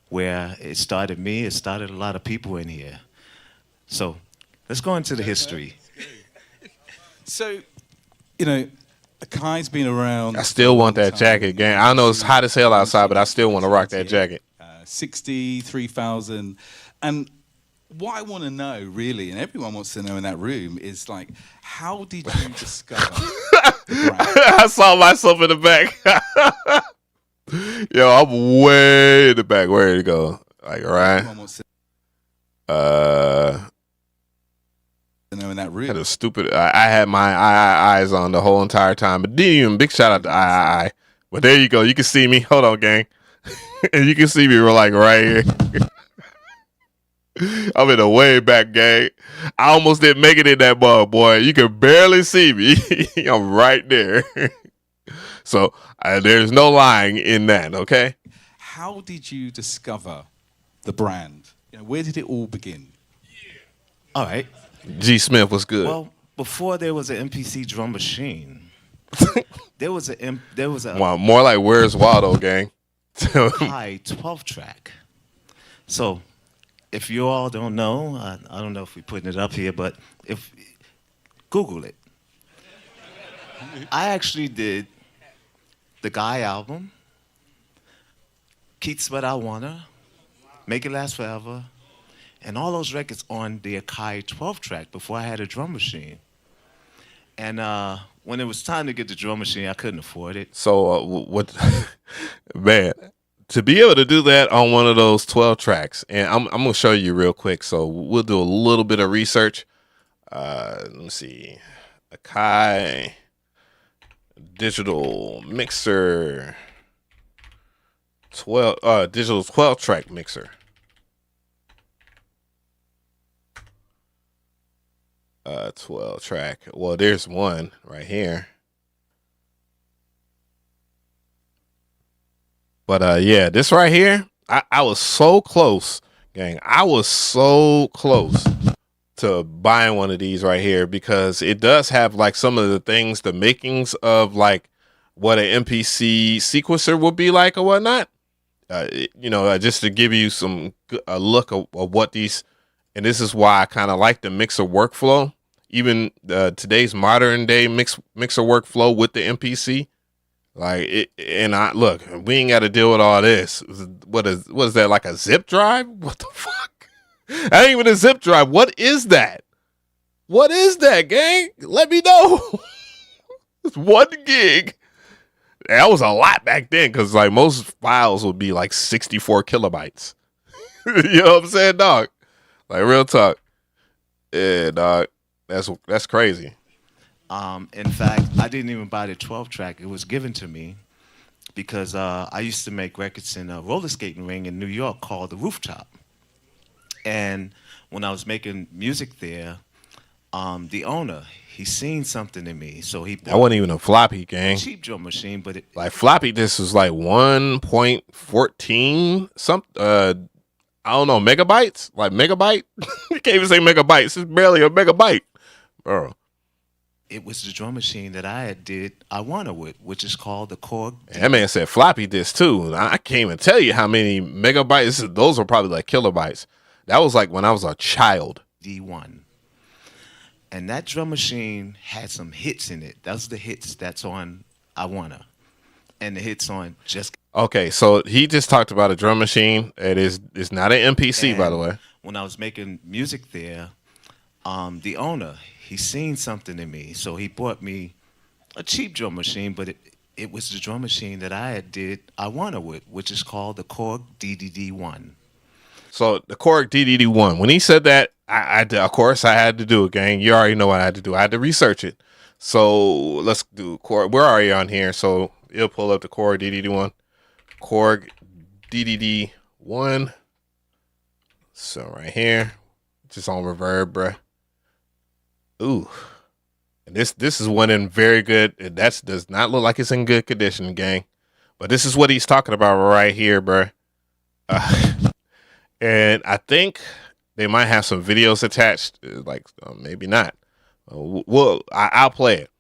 where it started me, it started a lot of people in here. So let's go into the history. So, Akai's been around. I still want that jacket, gang. I know it's hot as hell outside, but I still want to rock that jacket. 63,000. And what I want to know, really, and everyone wants to know in that room, is like, how did you discover the brand? I saw myself in the back. Yo, I'm way in the back. Where to go? Like, right? Everyone wants to know in that room. Had a stupid. I had my eyes on the whole entire time. But damn, big shout out to I. But there you go. You can see me. Hold on, gang. And you can see me. We're like right here. I'm in the way back, gang. I almost didn't make it in that ball, boy. You can barely see me. I'm right there. So there's no lying in that, okay? How did you discover the brand? You know, where did it all begin? All right. G. Smith was good. Well, before there was an MPC drum machine, there was a Well, more like Where's Waldo, gang. high 12 track. So, if you all don't know, I don't know if we're putting it up here, but if Google it. I actually did the Guy album, Keats But I Wanna, Make It Last Forever, and all those records on the Akai 12 track before I had a drum machine. And when it was time to get the drum machine, I couldn't afford it. So, what, man, to be able to do that on one of those 12 tracks, and I'm going to show you real quick. So, we'll do a little bit of research. Let's see. Akai digital mixer 12 digital 12 track mixer. 12 track. Well, there's one right here. But yeah, this right here, I was so close, gang. I was so close to buying one of these right here because it does have like some of the things, the makings of like what an MPC sequencer would be like or whatnot. Just to give you a look of what these, and this is why I kind of like the mixer workflow, even today's modern day mixer workflow with the MPC. Like it, and I look, we ain't got to deal with all this. What is that, like a zip drive? What the fuck? That ain't even a zip drive. What is that? What is that, gang? Let me know. It's 1 gig. That was a lot back then, because like most files would be like 64 kilobytes. You know what I'm saying, dog? Like real talk. Yeah, dog. That's crazy. In fact, I didn't even buy the 12 track. It was given to me because I used to make records in a roller skating ring in New York called The Rooftop. And when I was making music there, the owner, he seen something in me, so he bought that wasn't even a floppy, gang. cheap drum machine, but like floppy disk was like 1.14 I don't know, megabytes, like megabyte. You can't even say megabytes. It's barely a megabyte, bro. it was the drum machine that I wanted with, which is called the Korg. That man said floppy disk too. I can't even tell you how many megabytes. Those are probably like kilobytes. That was like when I was a child. D1. And that drum machine had some hits in it. That's the hits that's on I Wanna. And the hits on Just. Okay, so he just talked about a drum machine. It's not an MPC, by the way. When I was making music there, the owner, he seen something in me. So he bought me a cheap drum machine, but it was the drum machine that I Wanna with, which is called the Korg DDD1. So the Korg DDD1. When he said that, I of course I had to do it, gang. You already know what I had to do. I had to research it. So let's do Korg. We're already on here, so it'll pull up the Korg DDD1. Korg DDD1. So right here, just on reverb, bruh. Ooh, and this is one in very good. That does not look like it's in good condition, gang. But this is what he's talking about right here, bruh. And I think they might have some videos attached, like maybe not. Well, I'll play it.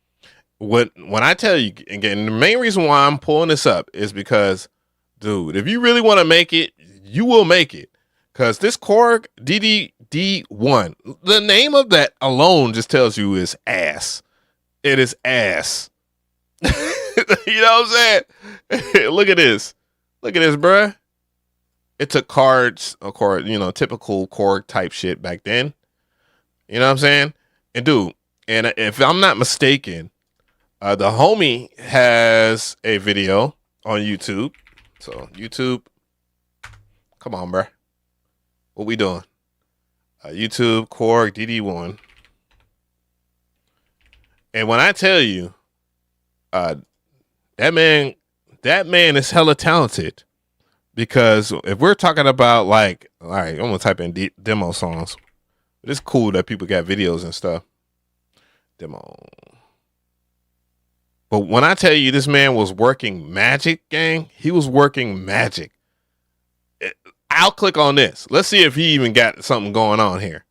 When I tell you, again, the main reason why I'm pulling this up is because, dude, if you really want to make it, you will make it. Because this Korg DDD1, the name of that alone just tells you is ass. It is ass. You know what I'm saying? Look at this. Look at this, bruh. it took cards, of course, typical Korg type shit back then. You know what I'm saying? And dude, and if I'm not mistaken, the homie has a video on YouTube. So YouTube, come on, bruh. What we doing? YouTube Korg DD1. And when I tell you, that man is hella talented. Because if we're talking about like, all right, I'm gonna type in demo songs. It's cool that people got videos and stuff. Demo. But when I tell you this man was working magic, gang, he was working magic. I'll click on this. Let's see if he even got something going on here.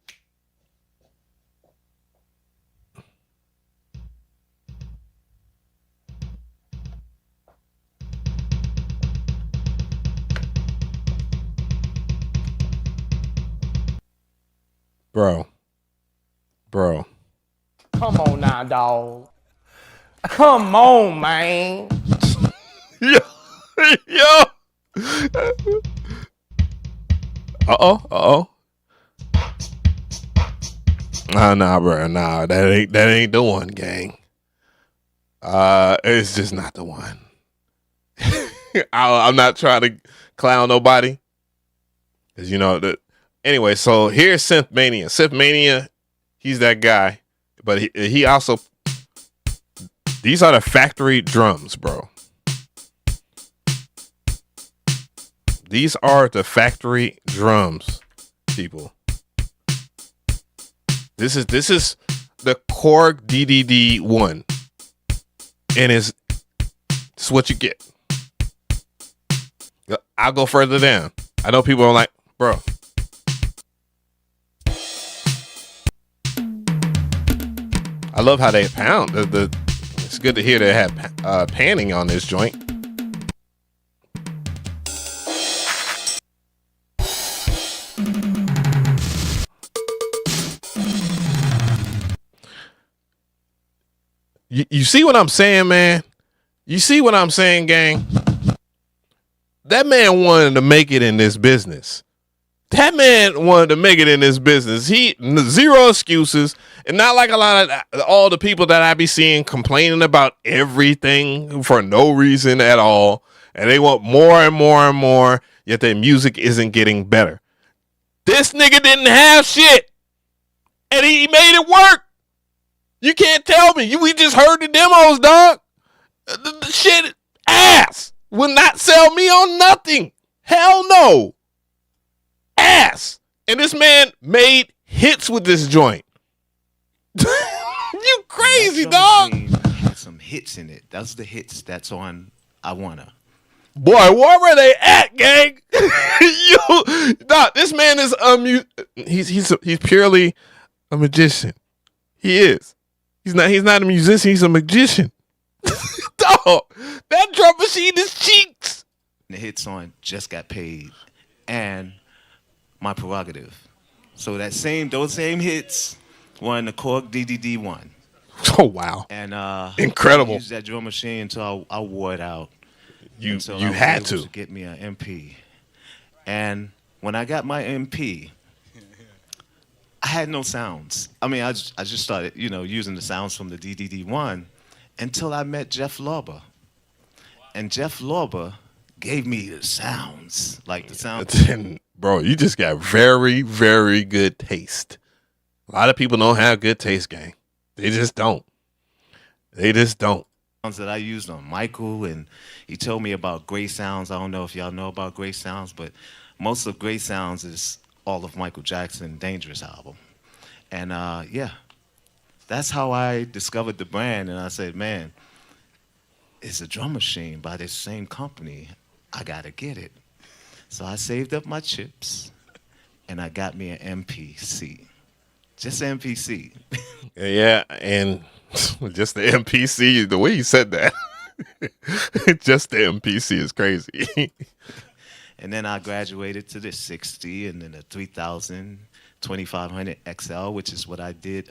Bro. Come on now, dog. Come on, man. Yo. Uh-oh. Nah, bro. Nah, that ain't the one, gang. It's just not the one. I'm not trying to clown nobody. Cause anyway, so here's Synthmania. Synthmania, he's that guy. But he also, these are the factory drums, bro. These are the factory drums, people. This is the Korg DDD1. And it's what you get. I'll go further down. I know people are like, bro. I love how they pound. It's good to hear they have panning on this joint. You see what I'm saying, man? You see what I'm saying, gang? That man wanted to make it in this business. That man wanted to make it in this business. He zero excuses, and not like a lot of all the people that I be seeing complaining about everything for no reason at all, and they want more and more and more. Yet their music isn't getting better. This nigga didn't have shit, and he made it work. You can't tell me. We just heard the demos, dog. The shit ass will not sell me on nothing. Hell no. Ass. And this man made hits with this joint. You crazy, dog. Had some hits in it. That's the hits that's on I Wanna. Boy, where were they at, gang? Dog, this man is he's purely a magician. He is. He's not a musician, he's a magician. Dog, that drum machine is cheeks. The hits on Just Got Paid and My Prerogative. So those same hits were in the Korg DDD1. Oh wow! And incredible. I used that drum machine until I wore it out. You I had was able to get me an MP. And when I got my MP, I had no sounds. I mean, I just started, using the sounds from the DDD1 until I met Jeff Lorber. And Jeff Lorber gave me the sounds, like the sound. Bro, you just got very, very good taste. A lot of people don't have good taste, gang. They just don't. Sounds that I used on Michael, and he told me about Great Sounds. I don't know if y'all know about Great Sounds, but most of Great Sounds is all of Michael Jackson Dangerous album. And that's how I discovered the brand. And I said, man, it's a drum machine by this same company. I gotta get it. So I saved up my chips and I got me an MPC. Just an MPC. Yeah, and just the MPC, the way you said that. Just the MPC is crazy. And then I graduated to the 60 and then the 3000, 2500 XL, which is what I did.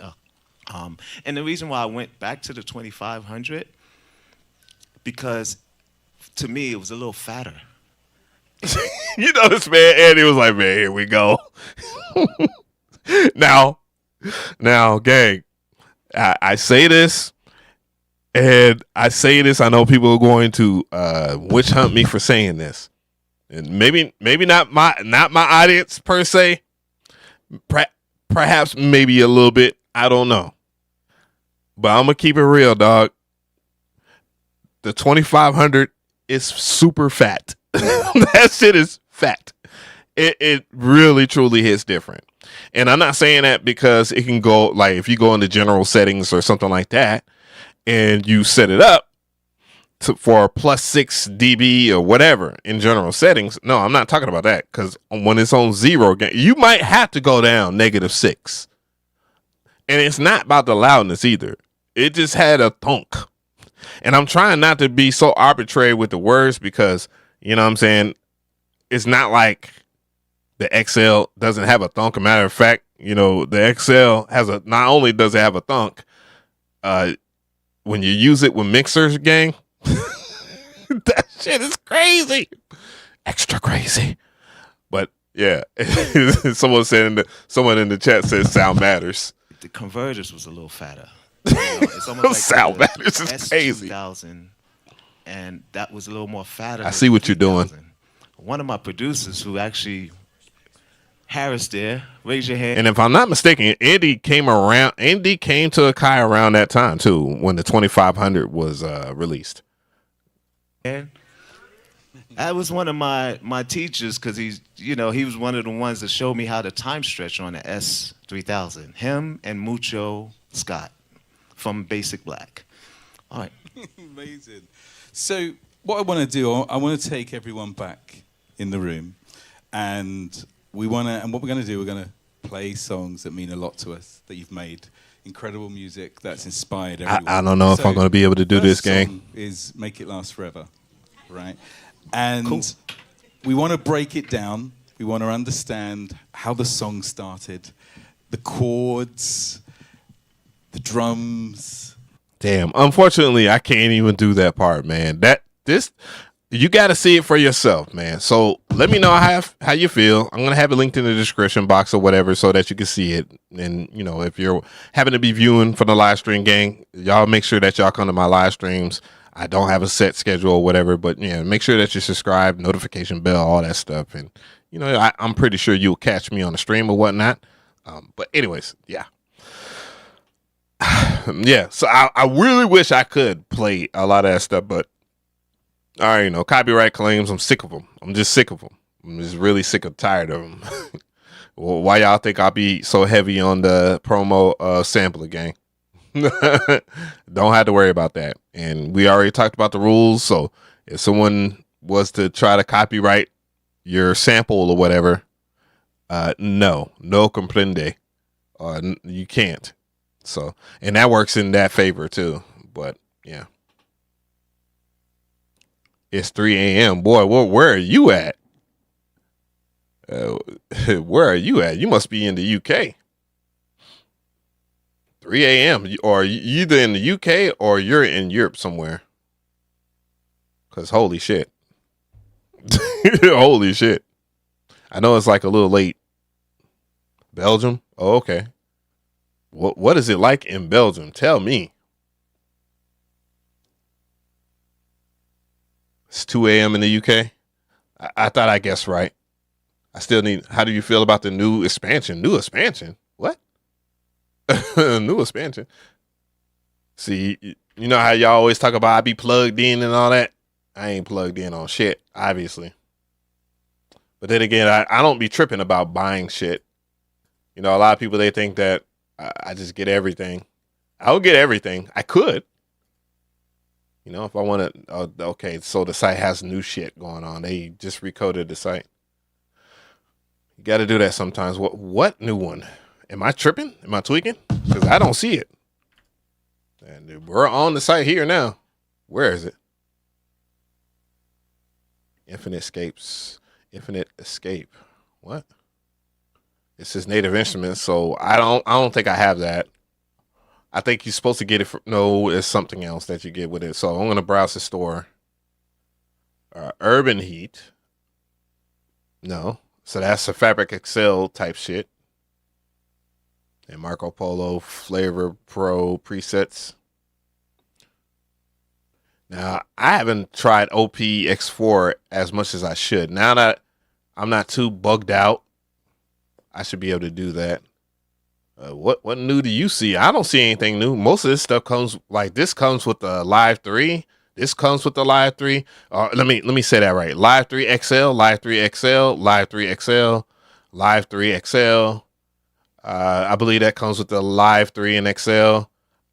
And the reason why I went back to the 2500, because to me it was a little fatter. You know this man, Andy was like, man, here we go. now, gang, I say this, and I say this. I know people are going to witch hunt me for saying this, and maybe not my audience per se. Perhaps maybe a little bit. I don't know, but I'm gonna keep it real, dog. The 2500 is super fat. That shit is fat. It really truly hits different. And I'm not saying that because it can go, like, if you go into general settings or something like that and you set it up for plus 6 dB or whatever in general settings. No, I'm not talking about that, because when it's on 0, you might have to go down -6. And it's not about the loudness either. It just had a thunk. And I'm trying not to be so arbitrary with the words, because, you know what I'm saying, it's not like the XL doesn't have a thunk. A matter of fact, you know, the XL has not only does it have a thunk, when you use it with mixers, gang, that shit is crazy. Extra crazy. But yeah, someone in the chat says sound matters. The converters was a little fatter. You know, it's almost like sound matters is crazy. S2000, and that was a little more fatter. I see what you're doing. One of my producers who actually, Harris there, raise your hand. And if I'm not mistaken, Andy came to Akai around that time too, when the 2500 was released. And that was one of my teachers, because he was one of the ones that showed me how to time stretch on the S3000. Him and Mucho Scott from Basic Black. All right. Amazing. So what I want to do, I want to take everyone back in the room, and what we're going to do, we're going to play songs that mean a lot to us, that you've made. Incredible music that's inspired everyone. I don't know if I'm going to be able to do this, gang. Is Make It Last Forever, right? And cool. We want to break it down. We want to understand how the song started, the chords, the drums. Damn. Unfortunately, I can't even do that part, man. You got to see it for yourself, man. So let me know how you feel. I'm going to have it linked in the description box or whatever so that you can see it. And, you know, if you're having to be viewing for the live stream, gang, y'all make sure that y'all come to my live streams. I don't have a set schedule or whatever, but, yeah, make sure that you subscribe, notification bell, all that stuff. And, you know, I'm pretty sure you'll catch me on the stream or whatnot. But anyways, yeah. Yeah, so I really wish I could play a lot of that stuff, but I already know copyright claims. I'm sick of them. I'm just sick of them. I'm just really sick and tired of them. Well, why y'all think I'll be so heavy on the promo sampler, gang? Don't have to worry about that. And we already talked about the rules. So if someone was to try to copyright your sample or whatever, no comprende. You can't. So, and that works in that favor too. But yeah. It's 3 a.m. Boy, where are you at? Where are you at? You must be in the UK. 3 a.m. Or you either in the UK or you're in Europe somewhere. Because holy shit. Holy shit. I know it's like a little late. Belgium? Oh, okay. What is it like in Belgium? Tell me. It's 2 a.m. in the UK. I thought I guessed right. I still need. How do you feel about the new expansion? New expansion? What? New expansion? See, you know how y'all always talk about I be plugged in and all that? I ain't plugged in on shit, obviously. But then again, I don't be tripping about buying shit. You know, a lot of people, they think that I just get everything. I'll get everything. I could. You know, if I want to, okay, so the site has new shit going on. They just recoded the site. You got to do that sometimes. What new one? Am I tripping? Am I tweaking? Because I don't see it. And we're on the site here now. Where is it? Infinite Escape. What? It says Native Instruments, so I don't think I have that. I think you're supposed to get it no, it's something else that you get with it. So I'm gonna browse the store. Urban Heat. No. So that's a Fabric Excel type shit. And Marco Polo Flavor Pro presets. Now, I haven't tried OPX4 as much as I should. Now that I'm not too bugged out, I should be able to do that. What new do you see? I don't see anything new. Most of this stuff comes like this comes with the Live 3. This comes with the Live 3. Let me say that right. Live 3 XL, Live 3 XL, Live 3 XL, Live 3 XL. I believe that comes with the Live 3 and XL.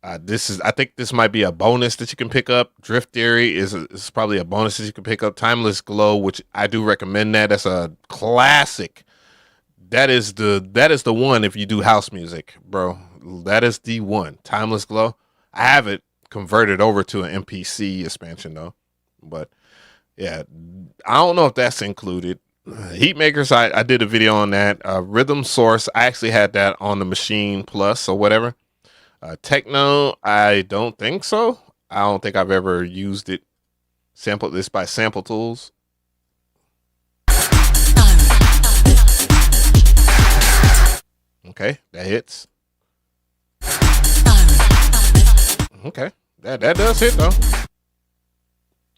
I think this might be a bonus that you can pick up. Drift Theory is probably a bonus that you can pick up. Timeless Glow, which I do recommend that. That's a classic. That is the one if you do house music, bro. That is the one. Timeless Glow. I have it converted over to an MPC expansion though. But yeah, I don't know if that's included. Heatmakers, I did a video on that. Rhythm Source, I actually had that on the Machine Plus or whatever. Techno, I don't think so. I don't think I've ever used it. Sample this by Sample Tools. Okay, that hits. Okay, that does hit though.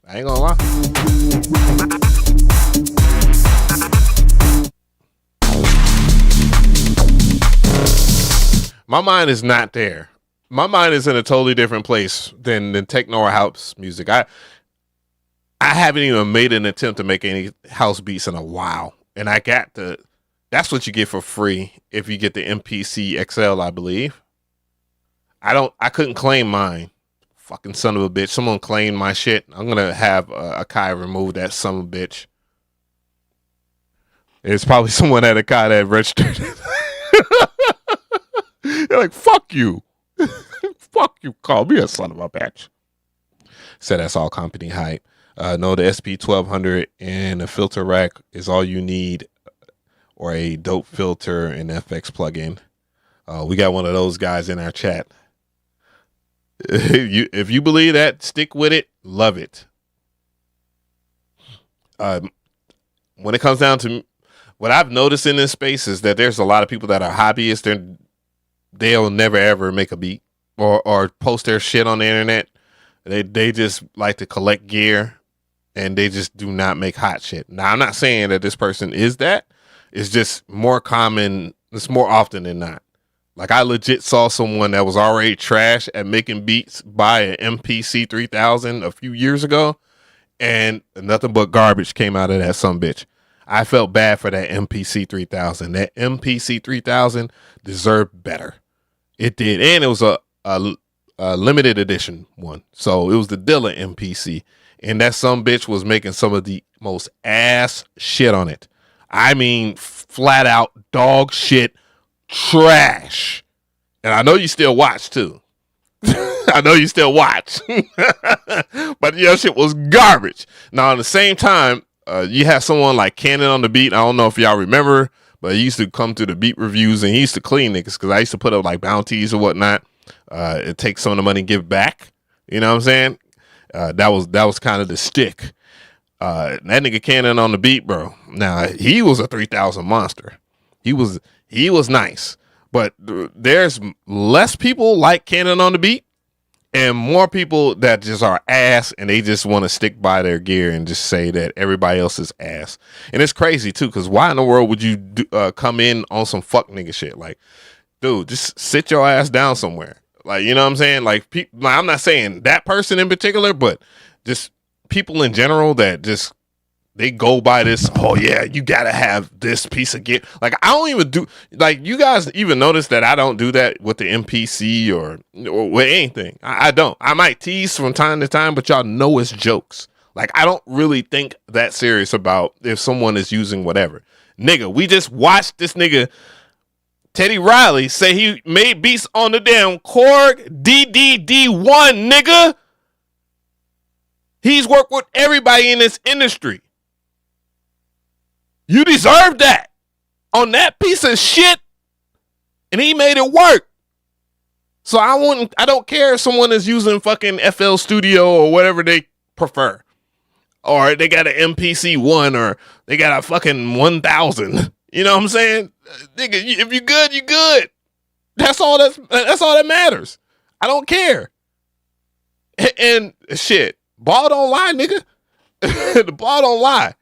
I ain't gonna lie. My mind is not there. My mind is in a totally different place than techno or house music. I haven't even made an attempt to make any house beats in a while, and I got the. That's what you get for free if you get the MPC XL, I believe. I couldn't claim mine. Fucking son of a bitch. Someone claimed my shit. I'm gonna have Akai remove that son of a bitch. It's probably someone at Akai that registered. They're like, fuck you. Fuck you. Call me a son of a bitch. Said that's all company hype. No, the SP1200 and a filter rack is all you need, or a dope filter and FX plugin. We got one of those guys in our chat. If you believe that, stick with it. Love it. When it comes down to what I've noticed in this space is that there's a lot of people that are hobbyists. They'll never ever make a beat or post their shit on the internet. They just like to collect gear, and they just do not make hot shit. Now, I'm not saying that this person is that. It's just more common. It's more often than not. Like, I legit saw someone that was already trash at making beats buy an MPC 3000 a few years ago, and nothing but garbage came out of that sumbitch. I felt bad for that MPC 3000. That MPC 3000 deserved better. It did, and it was a limited edition one. So it was the Dilla MPC, and that sumbitch was making some of the most ass shit on it. I mean, flat out dog shit trash. And I know you still watch too. I know you still watch. But your shit was garbage. Now, at the same time, you have someone like Cannon on the beat. I don't know if y'all remember, but he used to come to the beat reviews and he used to clean niggas because I used to put up like bounties or whatnot. It takes some of the money and give it back. You know what I'm saying? That was kind of the stick. That nigga Cannon on the beat, bro. Now, he was a 3000 monster. He was nice. But there's less people like Cannon on the beat and more people that just are ass and they just want to stick by their gear and just say that everybody else is ass. And it's crazy too, because why in the world would you come in on some fuck nigga shit? Like, dude, just sit your ass down somewhere. Like, you know what I'm saying? Like, I'm not saying that person in particular, but just people in general that just, they go by this, oh yeah, you gotta have this piece of gear. Like, I don't even do, like, you guys even notice that I don't do that with the MPC or with anything. I don't. I might tease from time to time, but y'all know it's jokes. Like, I don't really think that serious about if someone is using whatever. Nigga, we just watched this nigga, Teddy Riley, say he made beats on the damn Korg DDD1, nigga. He's worked with everybody in this industry. You deserve that on that piece of shit, and he made it work. So I don't care if someone is using fucking FL Studio or whatever they prefer. or they got an MPC 1, or they got a fucking 1000. You know what I'm saying? Nigga, if you good, you good. That's all that matters. I don't care. And shit, ball don't lie, nigga. The ball don't lie.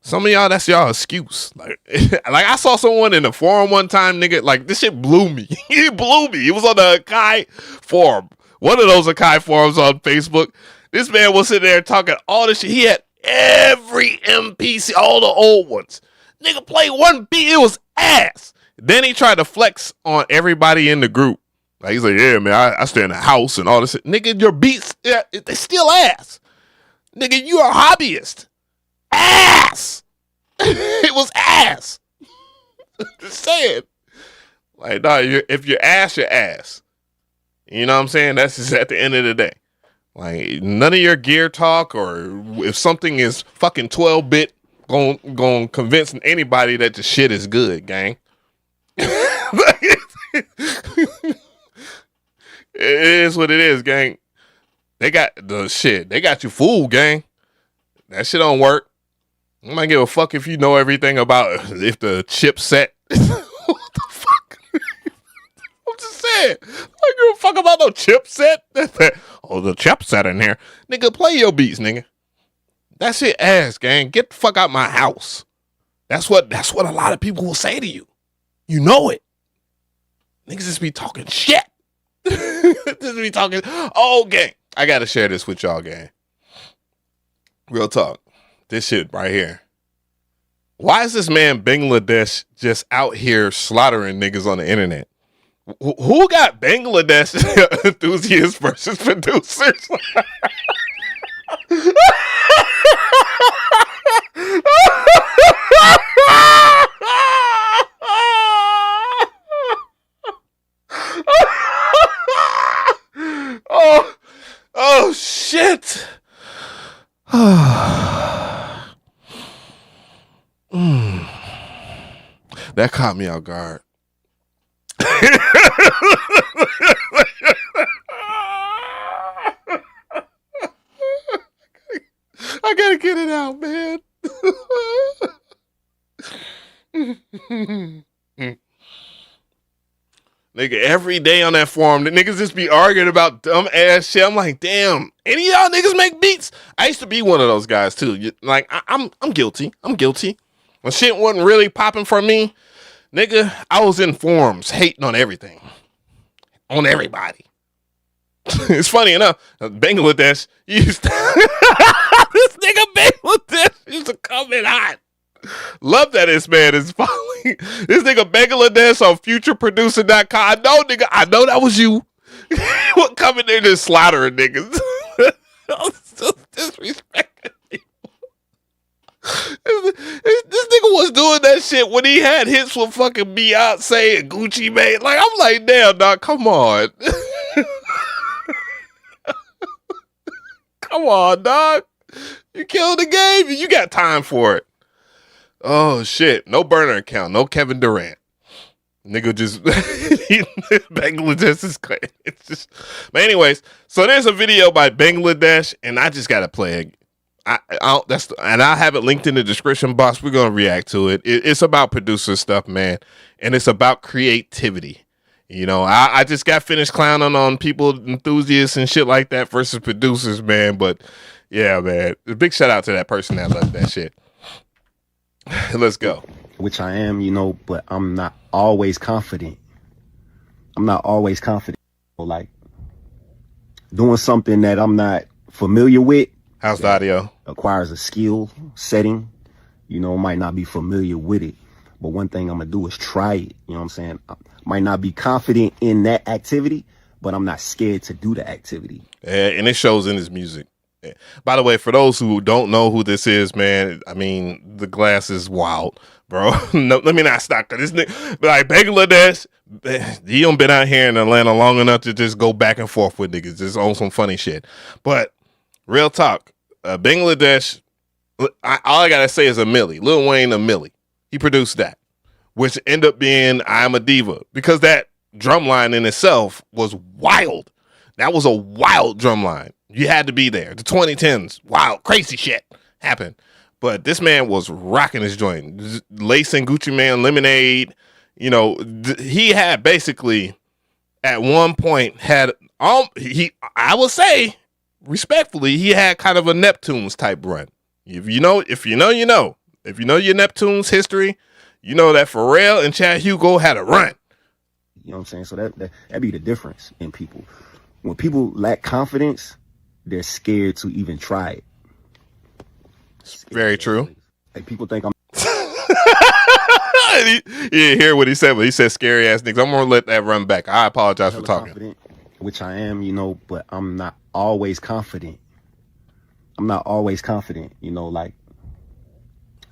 Some of y'all, that's y'all excuse. Like I saw someone in the forum one time, nigga. Like, this shit blew me. It blew me. It was on the Akai forum. One of those Akai forums on Facebook. This man was sitting there talking all this shit. He had every MPC, all the old ones. Nigga play one beat. It was ass. Then he tried to flex on everybody in the group. Like, he's like, yeah, man, I stay in the house and all this shit. Nigga, your beats, they still ass. Nigga, you are a hobbyist. Ass. It was ass. Just saying. Like, no, if you're ass, you're ass. You know what I'm saying? That's just at the end of the day. Like, none of your gear talk, or if something is fucking 12-bit, gonna convince anybody that the shit is good, gang. It is what it is, gang. They got the shit. They got you fooled, gang. That shit don't work. I might give a fuck if you know everything about if the chipset. What the fuck? I'm just saying. I don't give a fuck about no chipset. Oh, the chipset in here. Nigga, play your beats, nigga. That shit ass, gang. Get the fuck out my house. That's what a lot of people will say to you. You know it. Niggas just be talking shit. Just be talking. Oh, gang. I gotta share this with y'all, gang. Real talk. This shit right here. Why is this man Bangladesh just out here slaughtering niggas on the internet? Who got Bangladesh enthusiasts versus producers? Oh shit. That caught me off guard. I gotta get it out, man. Nigga, every day on that forum, the niggas just be arguing about dumb ass shit. I'm like, damn, any of y'all niggas make beats? I used to be one of those guys too. Like, I'm guilty. I'm guilty. When shit wasn't really popping for me, nigga, I was in forums hating on everything. On everybody. It's funny enough, Bangladesh used to this nigga Bangladesh used to come in hot. Love that this man is following this nigga Bangladesh on futureproducer.com. I know, nigga, I know that was you. What coming there just slaughtering niggas? Disrespecting people. This nigga was doing that shit when he had hits with fucking Beyonce and Gucci Mane. Like, I'm like, damn, dog, come on. Come on, dog. You killed the game. You got time for it. Oh, shit. No burner account. No Kevin Durant. Nigga just... Bangladesh is crazy. It's just... But anyways, so there's a video by Bangladesh, and I just got to play it. And I have it linked in the description box. We're going to react to it. It's about producer stuff, man. And it's about creativity. You know, I just got finished clowning on people, enthusiasts and shit like that versus producers, man. But yeah, man, a big shout out to that person that loved that shit. Let's go. Which I am, you know, but I'm not always confident. I'm not always confident. Like, doing something that I'm not familiar with. How's the audio? Acquires a skill setting. You know, might not be familiar with it. But one thing I'm going to do is try it. You know what I'm saying? I might not be confident in that activity, but I'm not scared to do the activity. Yeah, and it shows in his music. Yeah. By the way, for those who don't know who this is, man, I mean, the glass is wild, bro. No, let me not stop. This nigga, like Bangladesh, he don't been out here in Atlanta long enough to just go back and forth with niggas, just on some funny shit. But real talk, Bangladesh, all I got to say is a Millie. Lil Wayne, a Millie. He produced that, which ended up being I'm a Diva, because that drum line in itself was wild. That was a wild drum line. You had to be there. The 2010s, wow, crazy shit happened. But this man was rocking his joint, lacing Gucci Man Lemonade. You know, he had basically at one point had I will say respectfully, he had kind of a Neptunes type run. If you know, you know. If you know your Neptunes history, you know that Pharrell and Chad Hugo had a run. You know what I'm saying? So that be the difference in people. When people lack confidence, they're scared to even try it. Very true. Like people think I'm. You didn't hear what he said, but he said scary ass niggas. I'm gonna let that run back. I apologize for talking. Confident, which I am, you know, but I'm not always confident. You know, like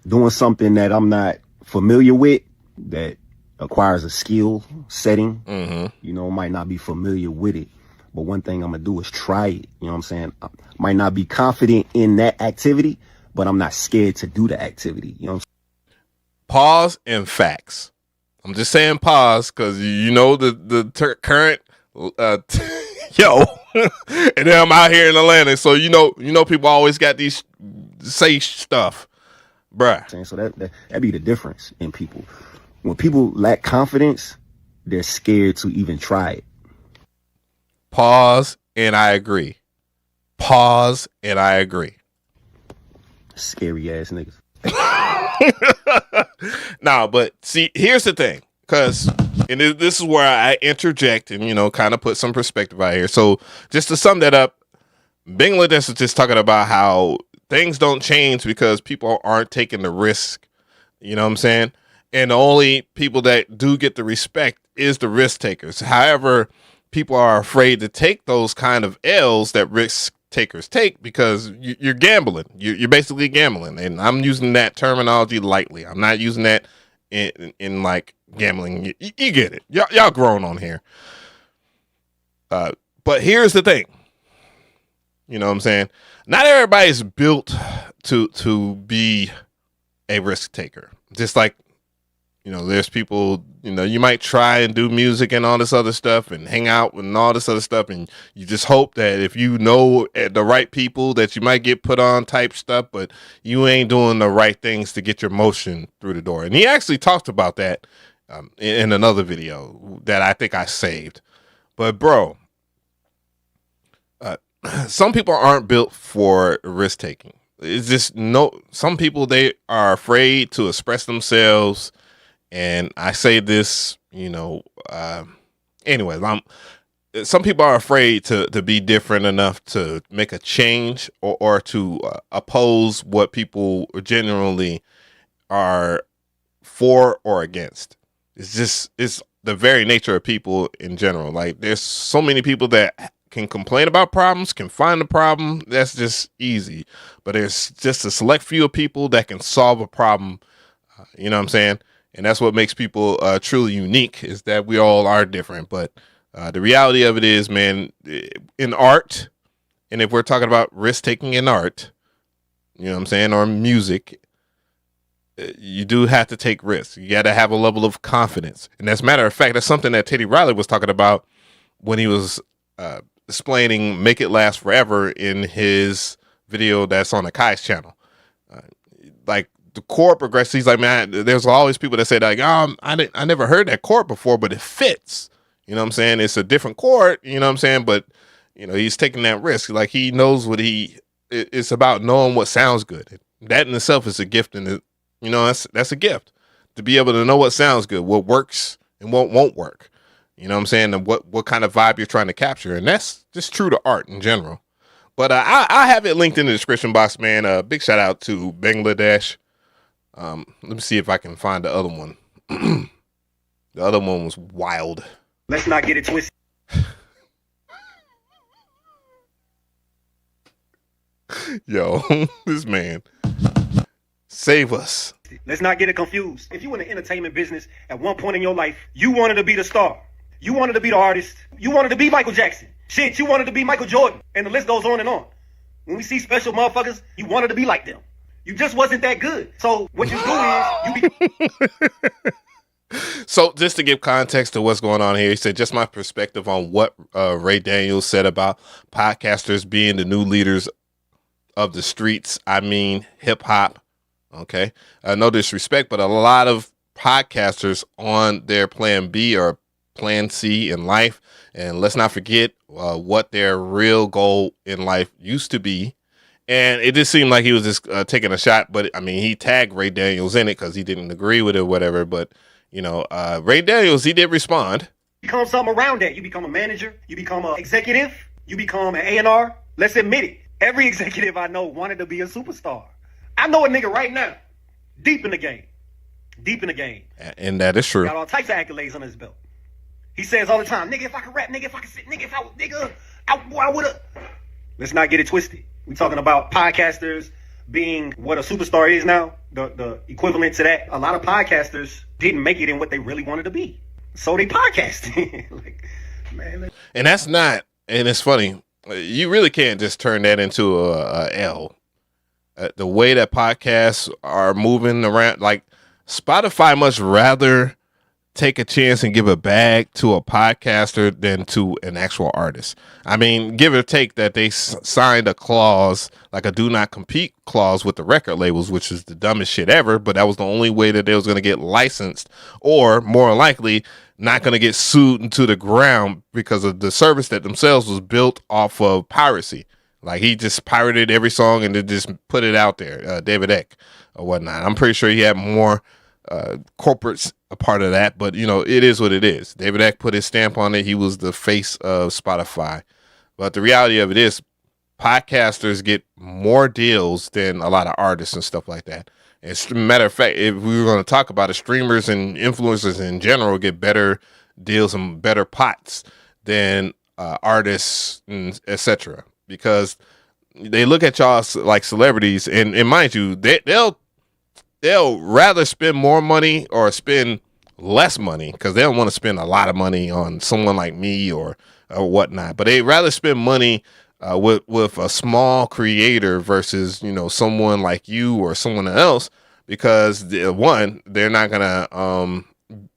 doing something that I'm not familiar with that acquires a skill setting. You know, might not be familiar with it. But one thing I'm gonna do is try it. You know what I'm saying? I might not be confident in that activity, but I'm not scared to do the activity. You know what I'm saying? Pause and facts. I'm just saying pause because you know the current yo, and then I'm out here in Atlanta, so you know people always got these say stuff, bruh. So that be the difference in people. When people lack confidence, they're scared to even try it. Pause and I agree. Pause and I agree. Scary ass niggas. Nah, but see, here's the thing, and this is where I interject and, you know, kind of put some perspective out here. So just to sum that up, Bangladesh is just talking about how things don't change because people aren't taking the risk. You know what I'm saying? And the only people that do get the respect is the risk takers. However, people are afraid to take those kind of L's that risk takers take because you're gambling. You're basically gambling, and I'm using that terminology lightly. I'm not using that in like gambling. You get it. Y'all grown on here. But here's the thing. You know what I'm saying? Not everybody's built to be a risk taker. Just like, you know, there's people, you know, you might try and do music and all this other stuff and hang out and all this other stuff. And you just hope that if you know the right people that you might get put on type stuff, but you ain't doing the right things to get your motion through the door. And he actually talked about that in another video that I think I saved. But bro, some people aren't built for risk taking. It's just some people, they are afraid to express themselves. And I say this, you know, anyways, some people are afraid to be different enough to make a change or to oppose what people generally are for or against. It's the very nature of people in general. Like, there's so many people that can complain about problems, can find a problem. That's just easy. But there's just a select few of people that can solve a problem. You know what I'm saying? And that's what makes people truly unique, is that we all are different. But the reality of it is, man, in art, and if we're talking about risk taking in art, you know what I'm saying, or music, you do have to take risks. You got to have a level of confidence. And as a matter of fact, that's something that Teddy Riley was talking about when he was explaining Make It Last Forever in his video that's on Akai's channel. Like, the chord progression, he's like, man, there's always people that say, like, I never heard that chord before, but it fits. You know what I'm saying? It's a different chord, you know what I'm saying? But, you know, he's taking that risk. Like, he knows it's about knowing what sounds good. That in itself is a gift, and you know, that's a gift, to be able to know what sounds good, what works and what won't work. You know what I'm saying? And what kind of vibe you're trying to capture. And that's just true to art in general. But I have it linked in the description box, man. Big shout out to Bangladesh. Let me see if I can find the other one. The other one was wild. Let's not get it twisted. Yo, this man. Save us. Let's not get it confused. If you were in the entertainment business at one point in your life, you wanted to be the star. You wanted to be the artist. You wanted to be Michael Jackson. Shit, you wanted to be Michael Jordan. And the list goes on and on. When we see special motherfuckers, you wanted to be like them. You just wasn't that good. So what you do is So just to give context to what's going on here, he said, just my perspective on what Ray Daniels said about podcasters being the new leaders of the streets. I mean, hip hop. Okay. No disrespect, but a lot of podcasters on their plan B or plan C in life. And let's not forget what their real goal in life used to be. And it just seemed like he was just taking a shot. But I mean, he tagged Ray Daniels in it because he didn't agree with it or whatever. But, you know, Ray Daniels, he did respond. Become something around that. You become a manager. You become an executive. You become an A&R. Let's admit it. Every executive I know wanted to be a superstar. I know a nigga right now, deep in the game. Deep in the game. And that is true. Got all types of accolades under his belt. He says all the time, nigga, if I could rap, nigga, if I could sit, nigga, if I was, nigga, I would've. Let's not get it twisted. We talking about podcasters being what a superstar is now, the equivalent to that. A lot of podcasters didn't make it in what they really wanted to be. So they podcasting. Like, man. And that's not, and it's funny, you really can't just turn that into a L. The way that podcasts are moving around, like Spotify much rather take a chance and give a bag to a podcaster than to an actual artist. I mean, give or take that they signed a clause, like a do not compete clause with the record labels, which is the dumbest shit ever, but that was the only way that they was going to get licensed, or more likely not going to get sued into the ground because of the service that themselves was built off of piracy. Like he just pirated every song and then just put it out there, David Eck or whatnot. I'm pretty sure he had more corporates a part of that, but you know, it is what it is. David Eck put his stamp on it. He was the face of Spotify. But the reality of it is podcasters get more deals than a lot of artists and stuff like that. As a matter of fact, if we were going to talk about it, streamers and influencers in general get better deals and better pots than artists, etc. Because they look at y'all like celebrities, and mind you, they'll rather spend more money or spend less money because they don't want to spend a lot of money on someone like me or whatnot. But they'd rather spend money with a small creator versus, you know, someone like you or someone else, because one, they're not gonna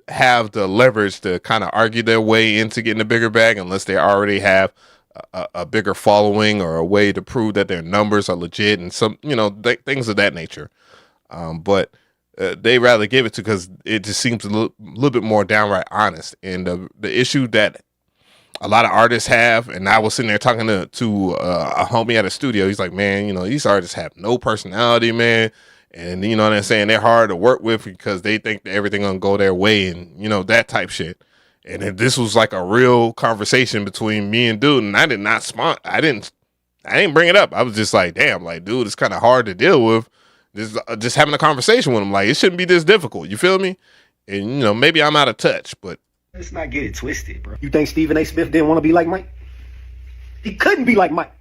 have the leverage to kind of argue their way into getting a bigger bag unless they already have a bigger following or a way to prove that their numbers are legit and some, you know, things of that nature. But they rather give it to, because it just seems a little bit more downright honest. And the issue that a lot of artists have, and I was sitting there talking to a homie at a studio. He's like, man, you know, these artists have no personality, man. And you know what I'm saying? They're hard to work with because they think that everything gonna go their way and, you know, that type shit. And this was like a real conversation between me and dude. And I did not I didn't bring it up. I was just like, damn, like, dude, it's kind of hard to deal with. Just having a conversation with him, like, it shouldn't be this difficult. You feel me? And, you know, maybe I'm out of touch, but let's not get it twisted, bro. You think Stephen A. Smith didn't want to be like Mike? He couldn't be like Mike.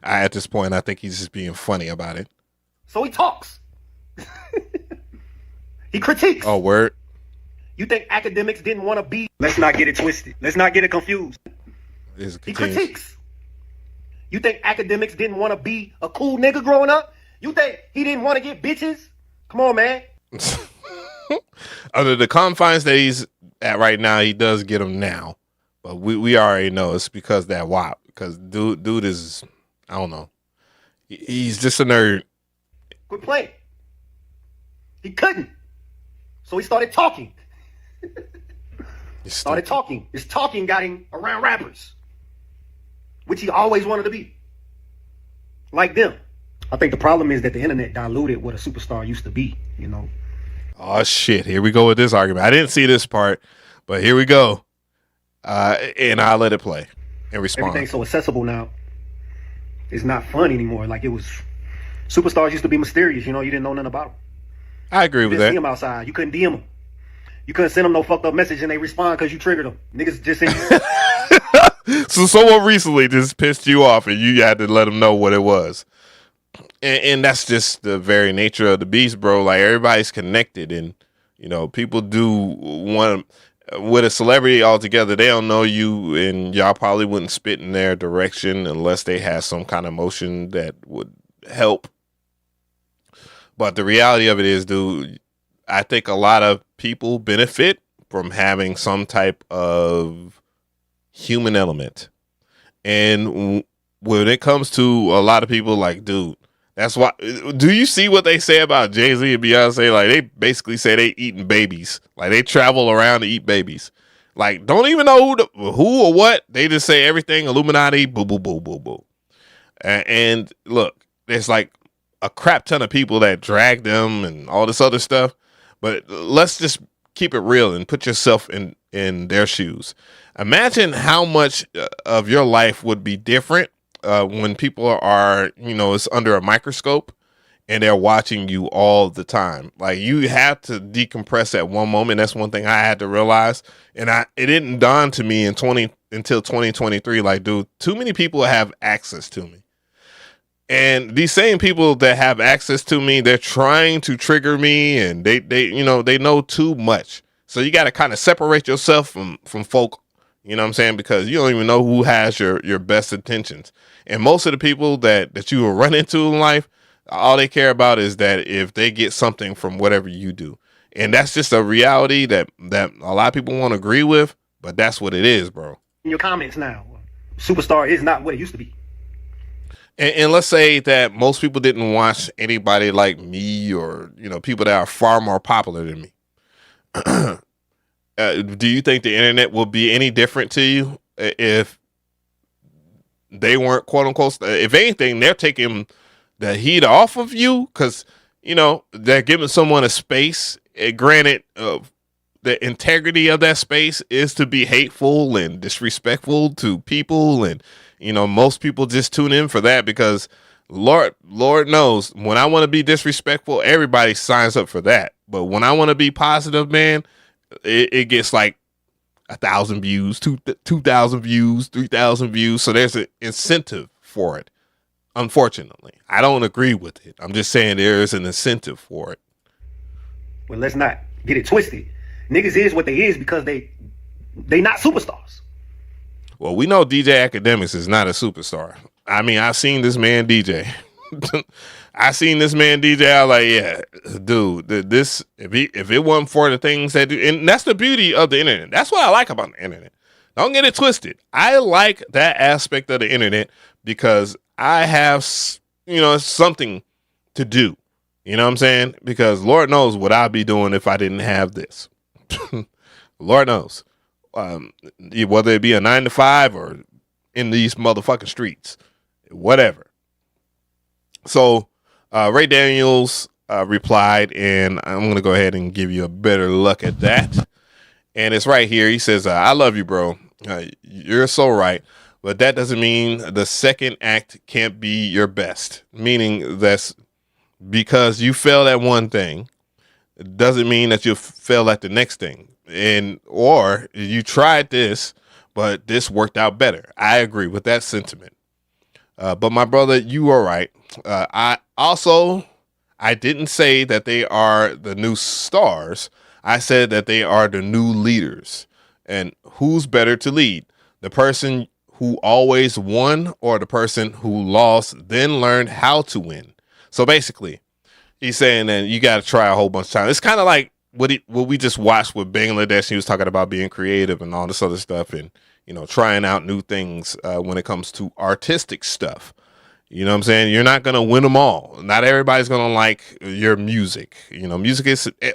At this point, I think he's just being funny about it. So he talks. He critiques. Oh, word. You think academics didn't want to be? Let's not get it twisted. Let's not get it confused. He critiques. You think academics didn't want to be a cool nigga growing up? You think he didn't want to get bitches? Come on, man. Under the confines that he's at right now, he does get them now. But we already know it's because that WAP. Because dude is, I don't know. He's just a nerd. Quit playing. He couldn't. So he started talking. His talking got him around rappers, which he always wanted to be. Like them. I think the problem is that the internet diluted what a superstar used to be, you know. Oh, shit. Here we go with this argument. I didn't see this part, but here we go. And I'll let it play and respond. Everything's so accessible now. It's not fun anymore. Like it was. Superstars used to be mysterious, you know. You didn't know nothing about them. I agree with that. You didn't see them outside. You couldn't DM them. You couldn't send them no fucked up message and they respond because you triggered them. Niggas just ain't. So someone recently just pissed you off and you had to let them know what it was. And that's just the very nature of the beast, bro. Like, everybody's connected, and, you know, people do want, with a celebrity altogether, they don't know you, and y'all probably wouldn't spit in their direction unless they had some kind of emotion that would help. But the reality of it is, dude, I think a lot of people benefit from having some type of human element. And when it comes to a lot of people, like, dude, that's why. Do you see what they say about Jay-Z and Beyonce? Like, they basically say they eating babies. Like, they travel around to eat babies. Like, don't even know who or what. They just say everything Illuminati, boo, boo, boo, boo, boo. And look, there's like a crap ton of people that drag them and all this other stuff. But let's just keep it real and put yourself in their shoes. Imagine how much of your life would be different when people are, it's under a microscope and they're watching you all the time. Like, you have to decompress at one moment. That's one thing I had to realize. And it didn't dawn to me until 2023. Like, dude, too many people have access to me. And these same people that have access to me, they're trying to trigger me, and they know too much. So you got to kind of separate yourself from folk, you know what I'm saying? Because you don't even know who has your best intentions. And most of the people that you will run into in life, all they care about is that if they get something from whatever you do. And that's just a reality that a lot of people won't agree with, but that's what it is, bro. In your comments now, superstar is not what it used to be. And let's say that most people didn't watch anybody like me or, people that are far more popular than me. Do you think the internet will be any different to you if they weren't, quote unquote, if anything, they're taking the heat off of you because, they're giving someone a space. Granted, the integrity of that space is to be hateful and disrespectful to people. And, most people just tune in for that because Lord knows when I want to be disrespectful, everybody signs up for that. But when I want to be positive, man, it gets like 1,000 views, 2,000 views, 3,000 views. So there's an incentive for it. Unfortunately, I don't agree with it. I'm just saying there is an incentive for it. Well, let's not get it twisted. Niggas is what they is because they not superstars. Well, we know DJ Academics is not a superstar. I mean, I've seen this man DJ. I was like, yeah, dude, this if it wasn't for the things that do, and that's the beauty of the internet. That's what I like about the internet. Don't get it twisted. I like that aspect of the internet because I have, something to do. You know what I'm saying? Because Lord knows what I'd be doing if I didn't have this. Lord knows. Whether it be a 9 to 5 or in these motherfucking streets, whatever. So Ray Daniels replied, and I'm going to go ahead and give you a better look at that. And it's right here. He says, I love you, bro. You're so right. But that doesn't mean the second act can't be your best. Meaning that's because you failed at one thing, it doesn't mean that you'll fail at the next thing. Or you tried this, but this worked out better. I agree with that sentiment. But my brother, you are right. I didn't say that they are the new stars. I said that they are the new leaders. And who's better to lead? The person who always won or the person who lost, then learned how to win? So basically, he's saying that you got to try a whole bunch of times. It's kind of like what we just watched with Bangladesh. He was talking about being creative and all this other stuff and, trying out new things when it comes to artistic stuff. You know what I'm saying? You're not going to win them all. Not everybody's going to like your music.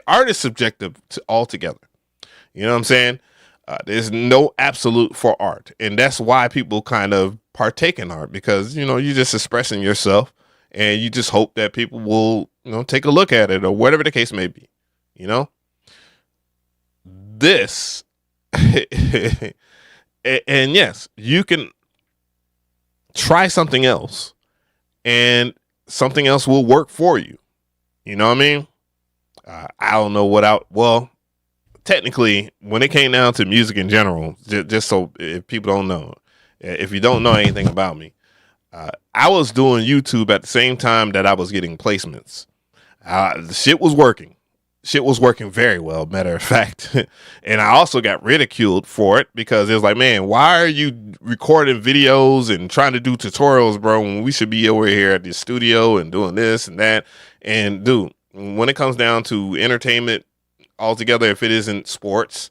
Art is subjective altogether. You know what I'm saying? There's no absolute for art. And that's why people kind of partake in art because, you're just expressing yourself and you just hope that people will, take a look at it or whatever the case may be. This, and yes, you can try something else and something else will work for you. You know what I mean? I don't know technically, when it came down to music in general, just so if people don't know, if you don't know anything about me, I was doing YouTube at the same time that I was getting placements. The shit was working. Shit was working very well, matter of fact. And I also got ridiculed for it because it was like, man, why are you recording videos and trying to do tutorials, bro, when we should be over here at the studio and doing this and that? And dude, when it comes down to entertainment, altogether, if it isn't sports,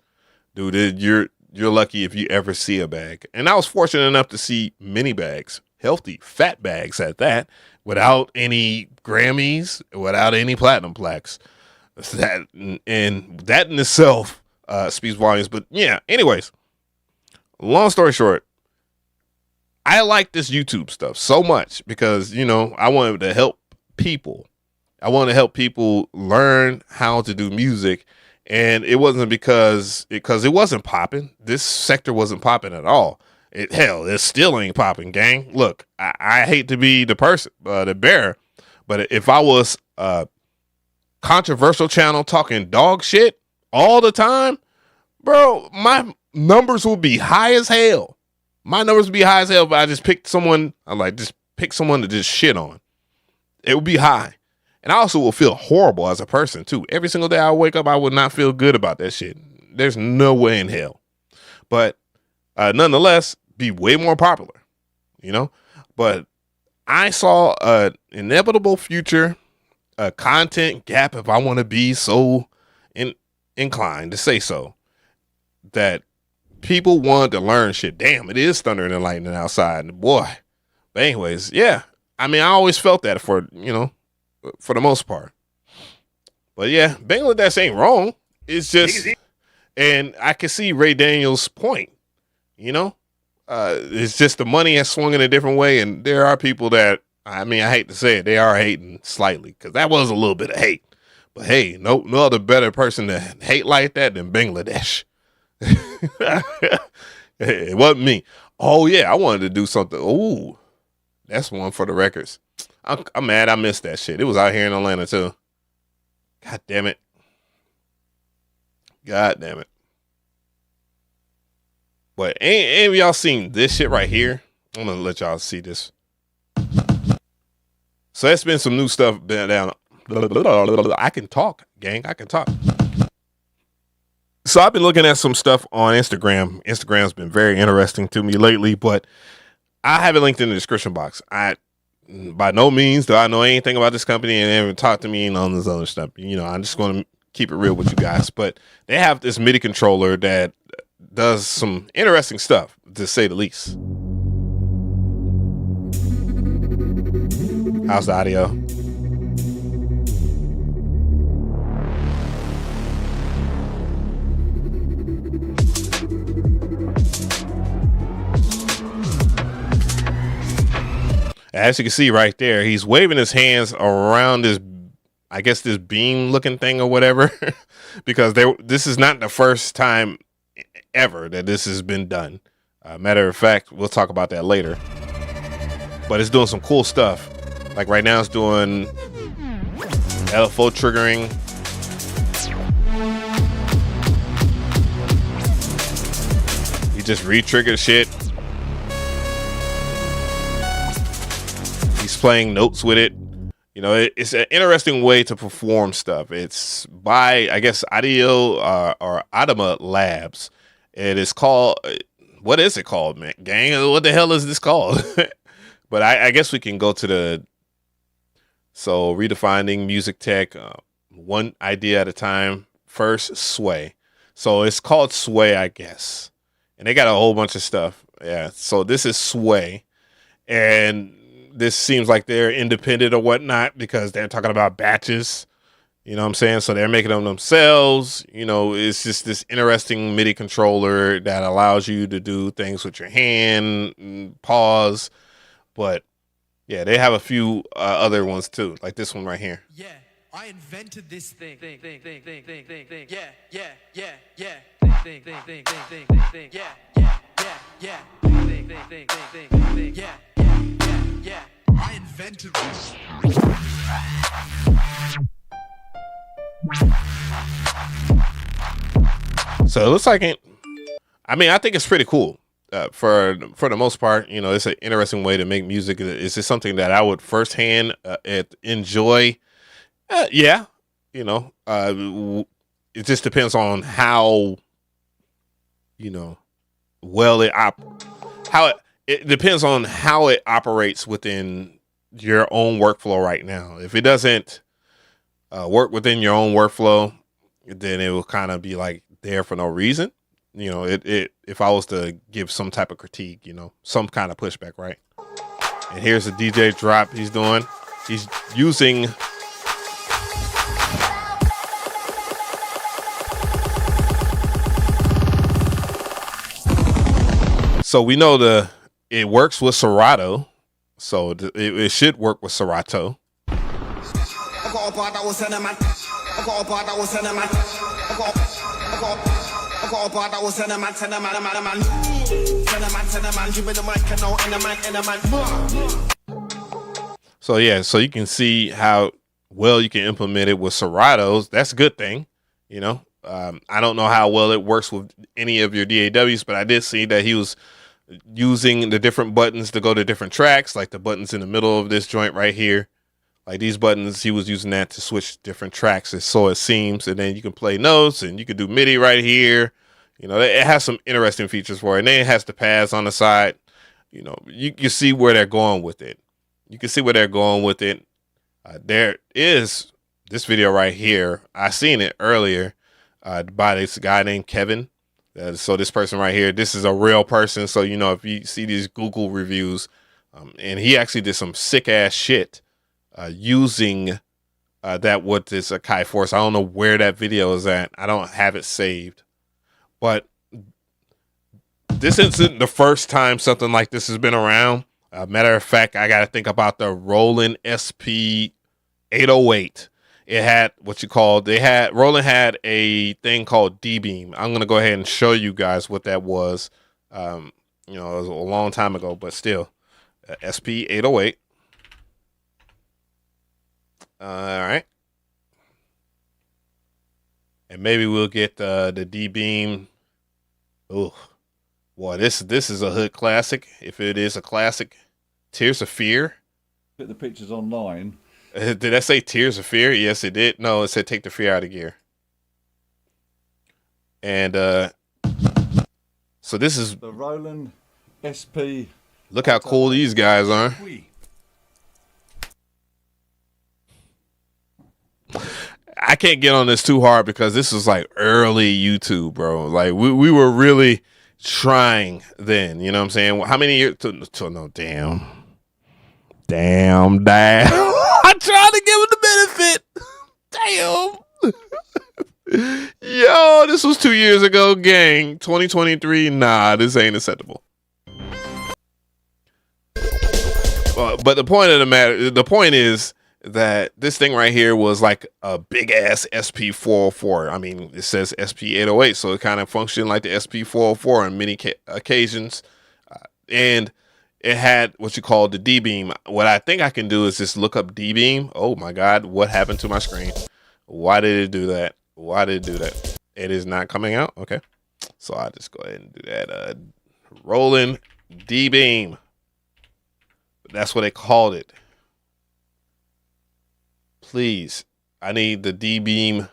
dude, you're lucky if you ever see a bag. And I was fortunate enough to see many bags, healthy, fat bags at that, without any Grammys, without any platinum plaques. That and that in itself speaks volumes. But yeah, anyways, long story short, I like this YouTube stuff so much because, you know, I wanted to help people. I want to help people learn how to do music. And it wasn't because it wasn't popping. This sector wasn't popping at all. It still ain't popping, gang. Look, I hate to be the person, the bearer, but if I was a controversial channel talking dog shit all the time, bro, my numbers would be high as hell. My numbers would be high as hell if I just picked someone. Just pick someone to just shit on. It would be high. And I also will feel horrible as a person too. Every single day I wake up, I would not feel good about that shit. There's no way in hell. But nonetheless, be way more popular, you know? But I saw an inevitable future, a content gap, if I want to be so inclined to say so, that people wanted to learn shit. Damn, it is thundering and lightning outside. Boy. But anyways, yeah. I mean, I always felt that for the most part. But yeah, Bangladesh ain't wrong. It's just, and I can see Ray Daniels' point, you know? It's just the money has swung in a different way, and there are people that, I mean, I hate to say it, they are hating slightly, because that was a little bit of hate. But hey, no other better person to hate like that than Bangladesh. It wasn't me. Oh yeah, I wanted to do something. Ooh, that's one for the records. I'm mad I missed that shit. It was out here in Atlanta too. God damn it. God damn it. But ain't y'all seen this shit right here? I'm gonna let y'all see this. So that's been some new stuff down. I can talk, gang. I can talk. So I've been looking at some stuff on Instagram. Instagram's been very interesting to me lately, but I have it linked in the description box. By no means do I know anything about this company and they haven't talked to me and all this other stuff. You know, I'm just going to keep it real with you guys. But they have this MIDI controller that does some interesting stuff, to say the least. How's the audio? As you can see right there, he's waving his hands around this, I guess, this beam looking thing or whatever, because this is not the first time ever that this has been done. Matter of fact, we'll talk about that later. But it's doing some cool stuff. Like right now it's doing LFO triggering. He just re-triggered shit. Playing notes with it. You know, it's an interesting way to perform stuff. It's by, I guess, Audio or Adama Labs. It is called, what is it called, man? Gang, what the hell is this called? But I guess we can go to redefining music tech, one idea at a time. First, Sway. So it's called Sway, I guess. And they got a whole bunch of stuff. Yeah, so this is Sway. And this seems like they're independent or whatnot because they're talking about batches. You know what I'm saying? So they're making them themselves. You know, it's just this interesting MIDI controller that allows you to do things with your hand, pause. But yeah, they have a few other ones too, like this one right here. Yeah, I invented this thing. Yeah. Yeah, I invented this. So it looks like it. I mean, I think it's pretty cool. For the most part, you know, it's an interesting way to make music. It's just something that I would firsthand enjoy. Yeah, you know, it just depends on how, you know, well it depends on how it operates within your own workflow right now. If it doesn't work within your own workflow, then it will kind of be like there for no reason. You know, it if I was to give some type of critique, you know, some kind of pushback, right? And here's a DJ drop he's doing. He's using so we know it works with Serato, so it should work with Serato. So yeah, so you can see how well you can implement it with Seratos. That's a good thing, you know. I don't know how well it works with any of your DAWs, but I did see that he was using the different buttons to go to different tracks, like the buttons in the middle of this joint right here. Like these buttons, he was using that to switch different tracks, so it seems. And then you can play notes, and you can do MIDI right here. You know, it has some interesting features for it. And then it has the pads on the side. You know, you see where they're going with it. You can see where they're going with it. There is this video right here. I seen it earlier by this guy named Kevin. So this person right here, this is a real person. So, you know, if you see these Google reviews, and he actually did some sick ass shit using that with this Akai Force. I don't know where that video is at. I don't have it saved. But this isn't the first time something like this has been around. Matter of fact, I got to think about the Roland SP 808. It had Roland had a thing called D-Beam. I'm going to go ahead and show you guys what that was. You know, it was a long time ago, but still, SP 808. All right. And maybe we'll get the D-Beam. Oh, boy, this is a hood classic. If it is a classic, Tears of Fear. Put the pictures online. Did I say Tears of Fear? Yes, it did. No, it said Take the Fear Out of Gear. And so this is the Roland SP. Look how cool these guys are. I can't get on this too hard because this is like early YouTube, bro. Like we were really trying then, you know what I'm saying? How many years no, damn. I'm trying to give him the benefit. Damn. Yo, this was 2 years ago, gang. 2023. Nah, this ain't acceptable. But the point is that this thing right here was like a big ass SP404. I mean, it says SP808, so it kind of functioned like the SP404 on many occasions. And it had what you call the D-Beam. What I think I can do is just look up D-Beam. Oh my God, what happened to my screen? Why did it do that? It is not coming out. Okay. So I'll just go ahead and do that. Roland D-Beam. That's what they called it. Please, I need the D-Beam.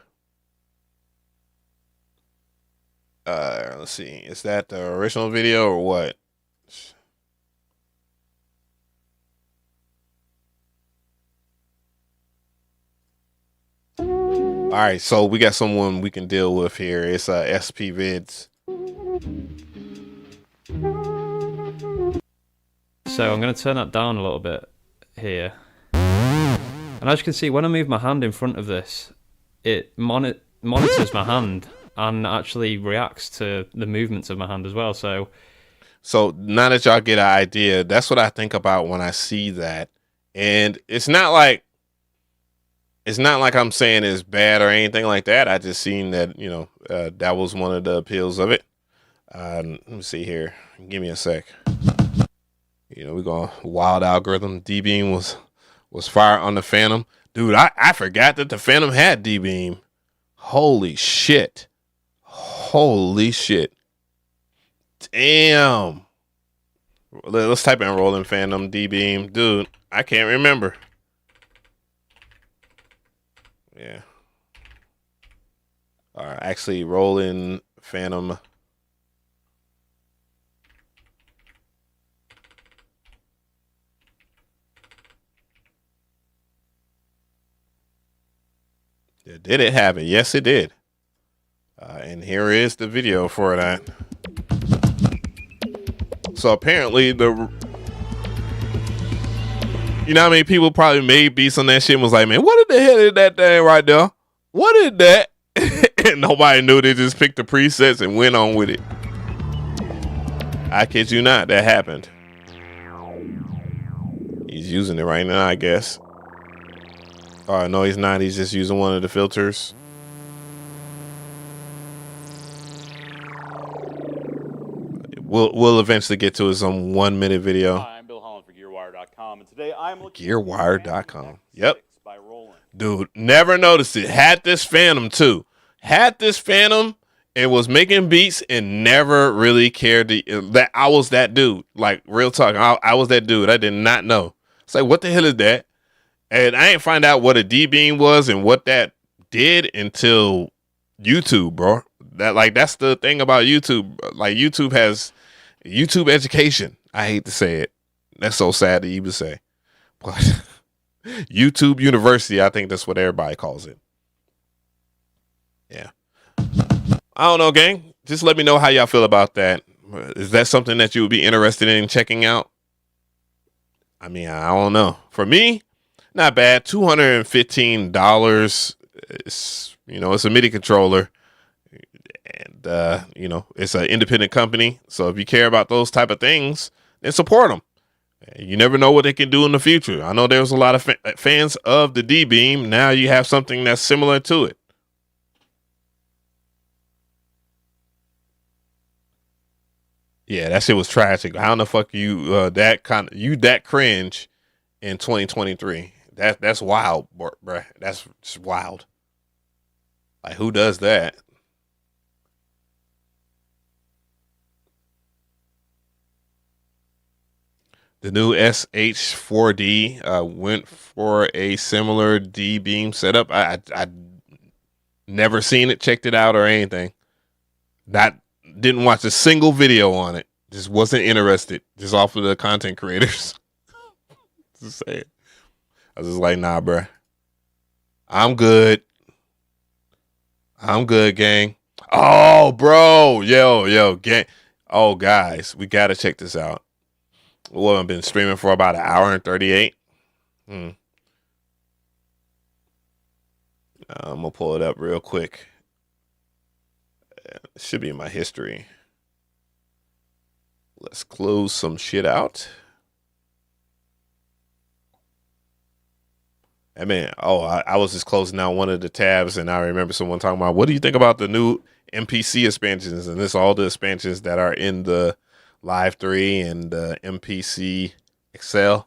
Let's see. Is that the original video or what? All right, so we got someone we can deal with here. It's SP Vids. So I'm going to turn that down a little bit here. And as you can see, when I move my hand in front of this, it monitors my hand and actually reacts to the movements of my hand as well. So now that y'all get an idea, that's what I think about when I see that. And it's not like I'm saying it's bad or anything like that. I just seen that, you know, that was one of the appeals of it. Let me see here. Give me a sec. You know, we're going wild algorithm. D-Beam was fire on the Phantom. Dude, I forgot that the Phantom had D-Beam. Holy shit. Damn. Let's type in Roland Phantom D-Beam. Dude, I can't remember. Yeah. All right, actually, Roland Phantom. Did it have it? Yes, it did. And here is the video for that. So apparently you know how many people probably made beats on that shit and was like, man, what the hell is that thing right there? What is that? And nobody knew. They just picked the presets and went on with it. I kid you not, that happened. He's using it right now, I guess. Oh, no, he's not. He's just using one of the filters. We'll eventually get to some 1 minute video. Hi, I'm Bill Holland for GearWire.com, and today I'm looking GearWire.com. Yep. by Roland. Dude, never noticed it. Had this Phantom too. Had this Phantom and was making beats and never really cared that I was that dude. Like, real talk. I was that dude. I did not know. It's like, what the hell is that? And I didn't find out what a D-beam was and what that did until YouTube, bro. That's the thing about YouTube. Like, YouTube has YouTube education. I hate to say it. That's so sad to even say. But YouTube University, I think that's what everybody calls it. Yeah. I don't know, gang. Just let me know how y'all feel about that. Is that something that you would be interested in checking out? I mean, I don't know. For me, not bad. $215. It's, it's a MIDI controller. And, it's an independent company. So if you care about those type of things, then support them. You never know what they can do in the future. I know there's a lot of fans of the D-Beam. Now you have something that's similar to it. Yeah, that shit was tragic. How in the fuck you that cringe in 2023? That's wild, bruh. That's just wild. Like, who does that? The new SH4D went for a similar D-Beam setup. I never seen it, checked it out or anything. Didn't watch a single video on it. Just wasn't interested. Just off of the content creators. Just say it. I was just like, nah, bruh. I'm good. I'm good, gang. Oh, bro. Yo, gang. Oh, guys, we got to check this out. Well, I've been streaming for about an hour and 38. I'm going to pull it up real quick. It should be in my history. Let's close some shit out. I mean, I was just closing out one of the tabs, and I remember someone talking about, what do you think about the new MPC expansions? And this all the expansions that are in the Live 3 and MPC Excel.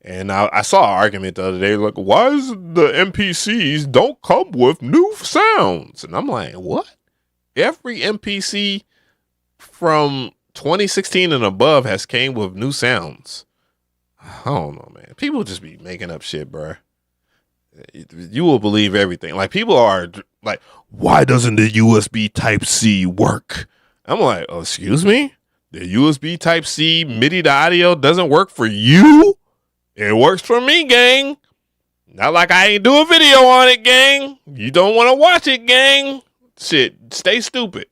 And I saw an argument the other day, like, why is the MPCs don't come with new sounds? And I'm like, what? Every MPC from 2016 and above has came with new sounds. I don't know, man. People just be making up shit, bruh. You will believe everything. Like, people are like, why doesn't the USB Type-C work? I'm like, oh, excuse me? The USB Type-C MIDI to audio doesn't work for you? It works for me, gang. Not like I ain't do a video on it, gang. You don't want to watch it, gang. Shit, stay stupid.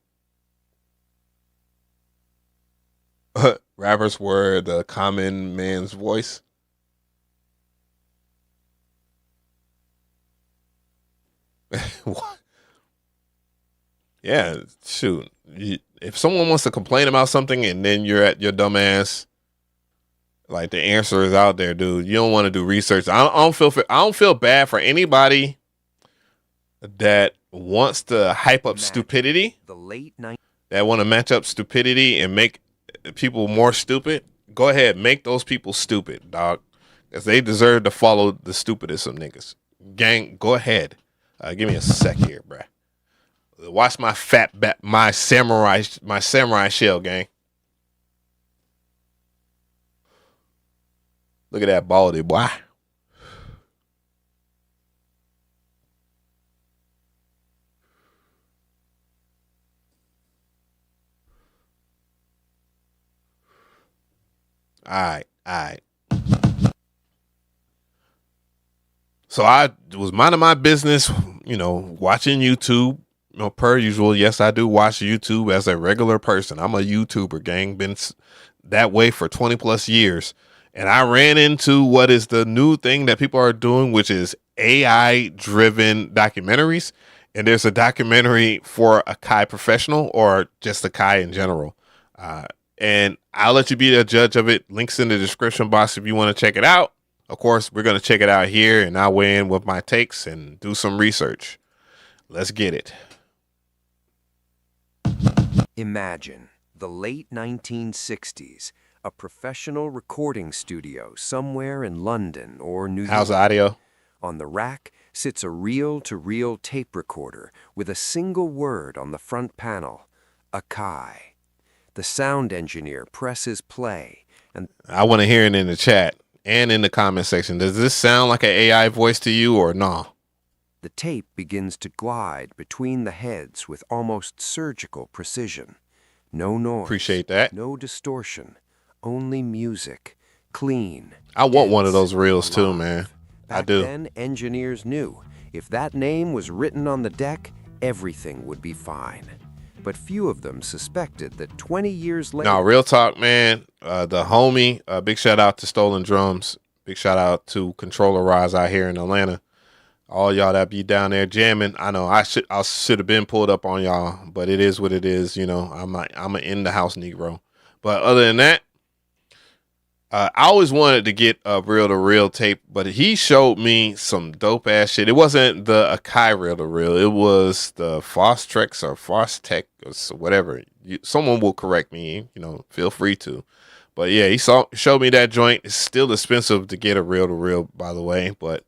Rappers were the common man's voice. What? Yeah, shoot. If someone wants to complain about something and then you're at your dumb ass, like, the answer is out there, dude. You don't want to do research. I don't feel bad for anybody that wants to hype up stupidity. That want to match up stupidity and make people more stupid. Go ahead, make those people stupid, dog, because they deserve to follow the stupidest of niggas. Gang, go ahead. Give me a sec here, bruh. Watch my my samurai shell, gang. Look at that baldy boy. All right. So I was minding my business, watching YouTube, per usual, yes, I do watch YouTube as a regular person. I'm a YouTuber, gang. Been that way for 20 plus years. And I ran into what is the new thing that people are doing, which is AI driven documentaries. And there's a documentary for Akai Professional or just Akai in general. And I'll let you be the judge of it. Links in the description box if you want to check it out. Of course, we're going to check it out here, and I'll weigh in with my takes and do some research. Let's get it. Imagine the late 1960s, a professional recording studio somewhere in London or New York. How's the audio? On the rack sits a reel-to-reel tape recorder with a single word on the front panel, Akai. The sound engineer presses play, and I want to hear it in the chat and in the comment section. Does this sound like an AI voice to you or no? the tape begins to glide between the heads with almost surgical precision. No noise. Appreciate that. No distortion. Only music. Clean. I want one of those reels too, man. I do. Back then, engineers knew if that name was written on the deck, everything would be fine. But few of them suspected that 20 years later... No, real talk, man. The homie, big shout out to Stolen Drums. Big shout out to Controller Rise out here in Atlanta. All y'all that be down there jamming. I know I should have been pulled up on y'all, but it is what it is. You know, I'm an in the house Negro. But other than that, I always wanted to get a reel-to-reel tape, but he showed me some dope-ass shit. It wasn't the Akai reel-to-reel. It was the Fostrex or Fostech or whatever. Someone will correct me. You know, feel free to. But yeah, he showed me that joint. It's still expensive to get a reel-to-reel, by the way. But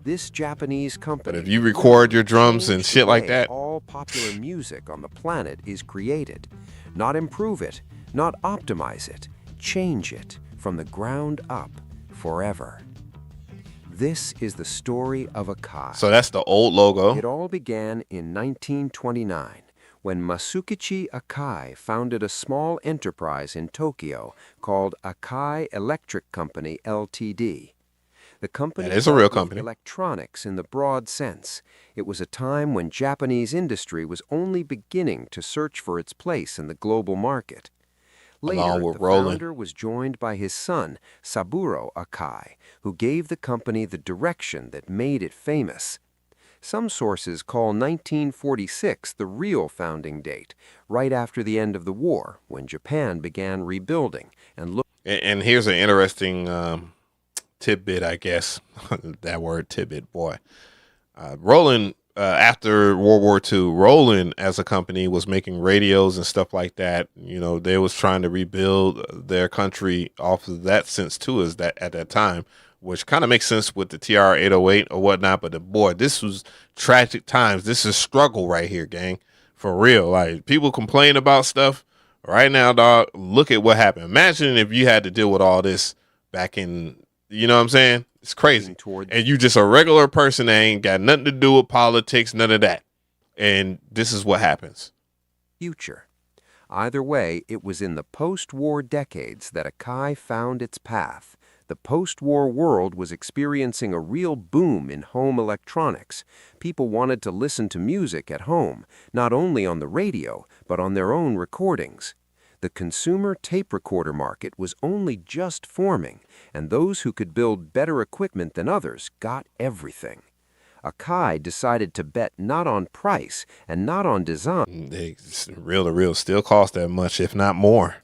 this Japanese company... But if you record your drums and shit like that... all popular music on the planet is created. Not improve it. Not optimize it. Change it. From the ground up, forever. This is the story of Akai. So that's the old logo. It all began in 1929 when Masukichi Akai founded a small enterprise in Tokyo called Akai Electric Company Ltd. The company that is a real company. Electronics in the broad sense. It was a time when Japanese industry was only beginning to search for its place in the global market. Later, the founder was joined by his son, Saburo Akai, who gave the company the direction that made it famous. Some sources call 1946 the real founding date, right after the end of the war, when Japan began rebuilding. And here's an interesting tidbit, I guess. That word tidbit, boy. Roland... after World War II, Roland as a company was making radios and stuff like that. You know, they was trying to rebuild their country off of that sense too, as that at that time, which kind of makes sense with the TR-808 or whatnot. But boy, this was tragic times. This is struggle right here, gang, for real. Like people complain about stuff right now, dog. Look at what happened. Imagine if you had to deal with all this back in, you know what I'm saying? It's crazy. And you just a regular person that ain't got nothing to do with politics, none of that. And this is what happens. Future. Either way, it was in the post-war decades that Akai found its path. The post-war world was experiencing a real boom in home electronics. People wanted to listen to music at home, not only on the radio, but on their own recordings. The consumer tape recorder market was only just forming, and those who could build better equipment than others got everything. Akai decided to bet not on price and not on design. Reel-to-reel still cost that much, if not more.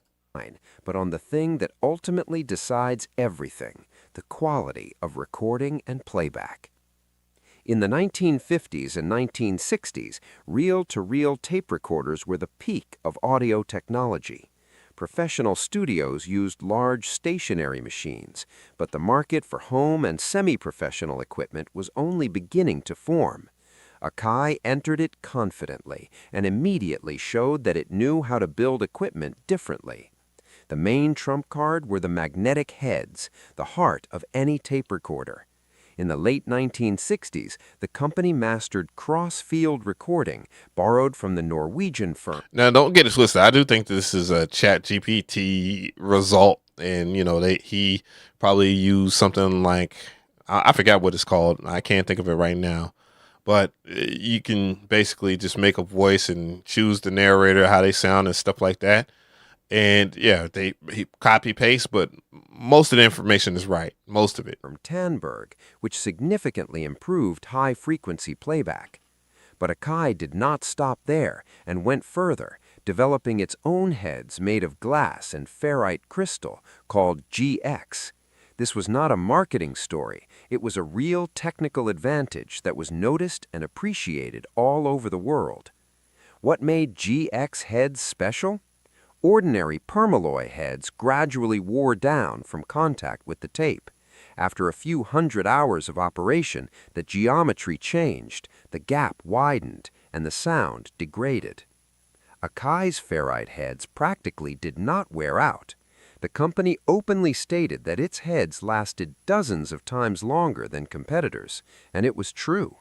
But on the thing that ultimately decides everything, the quality of recording and playback. In the 1950s and 1960s, reel-to-reel tape recorders were the peak of audio technology. Professional studios used large stationary machines, but the market for home and semi-professional equipment was only beginning to form. Akai entered it confidently and immediately showed that it knew how to build equipment differently. The main trump card were the magnetic heads, the heart of any tape recorder. In the late 1960s, the company mastered cross-field recording, borrowed from the Norwegian firm. Now, don't get it twisted. I do think this is a Chatgpt result, and you know he probably used something like I forgot what it's called. I can't think of it right now, but you can basically just make a voice and choose the narrator, how they sound and stuff like that. And yeah, he copy paste, but most of the information is right. Most of it. From Tandberg, which significantly improved high-frequency playback. But Akai did not stop there and went further, developing its own heads made of glass and ferrite crystal called GX. This was not a marketing story. It was a real technical advantage that was noticed and appreciated all over the world. What made GX heads special? Ordinary permalloy heads gradually wore down from contact with the tape. After a few hundred hours of operation, the geometry changed, the gap widened, and the sound degraded. Akai's ferrite heads practically did not wear out. The company openly stated that its heads lasted dozens of times longer than competitors, and it was true.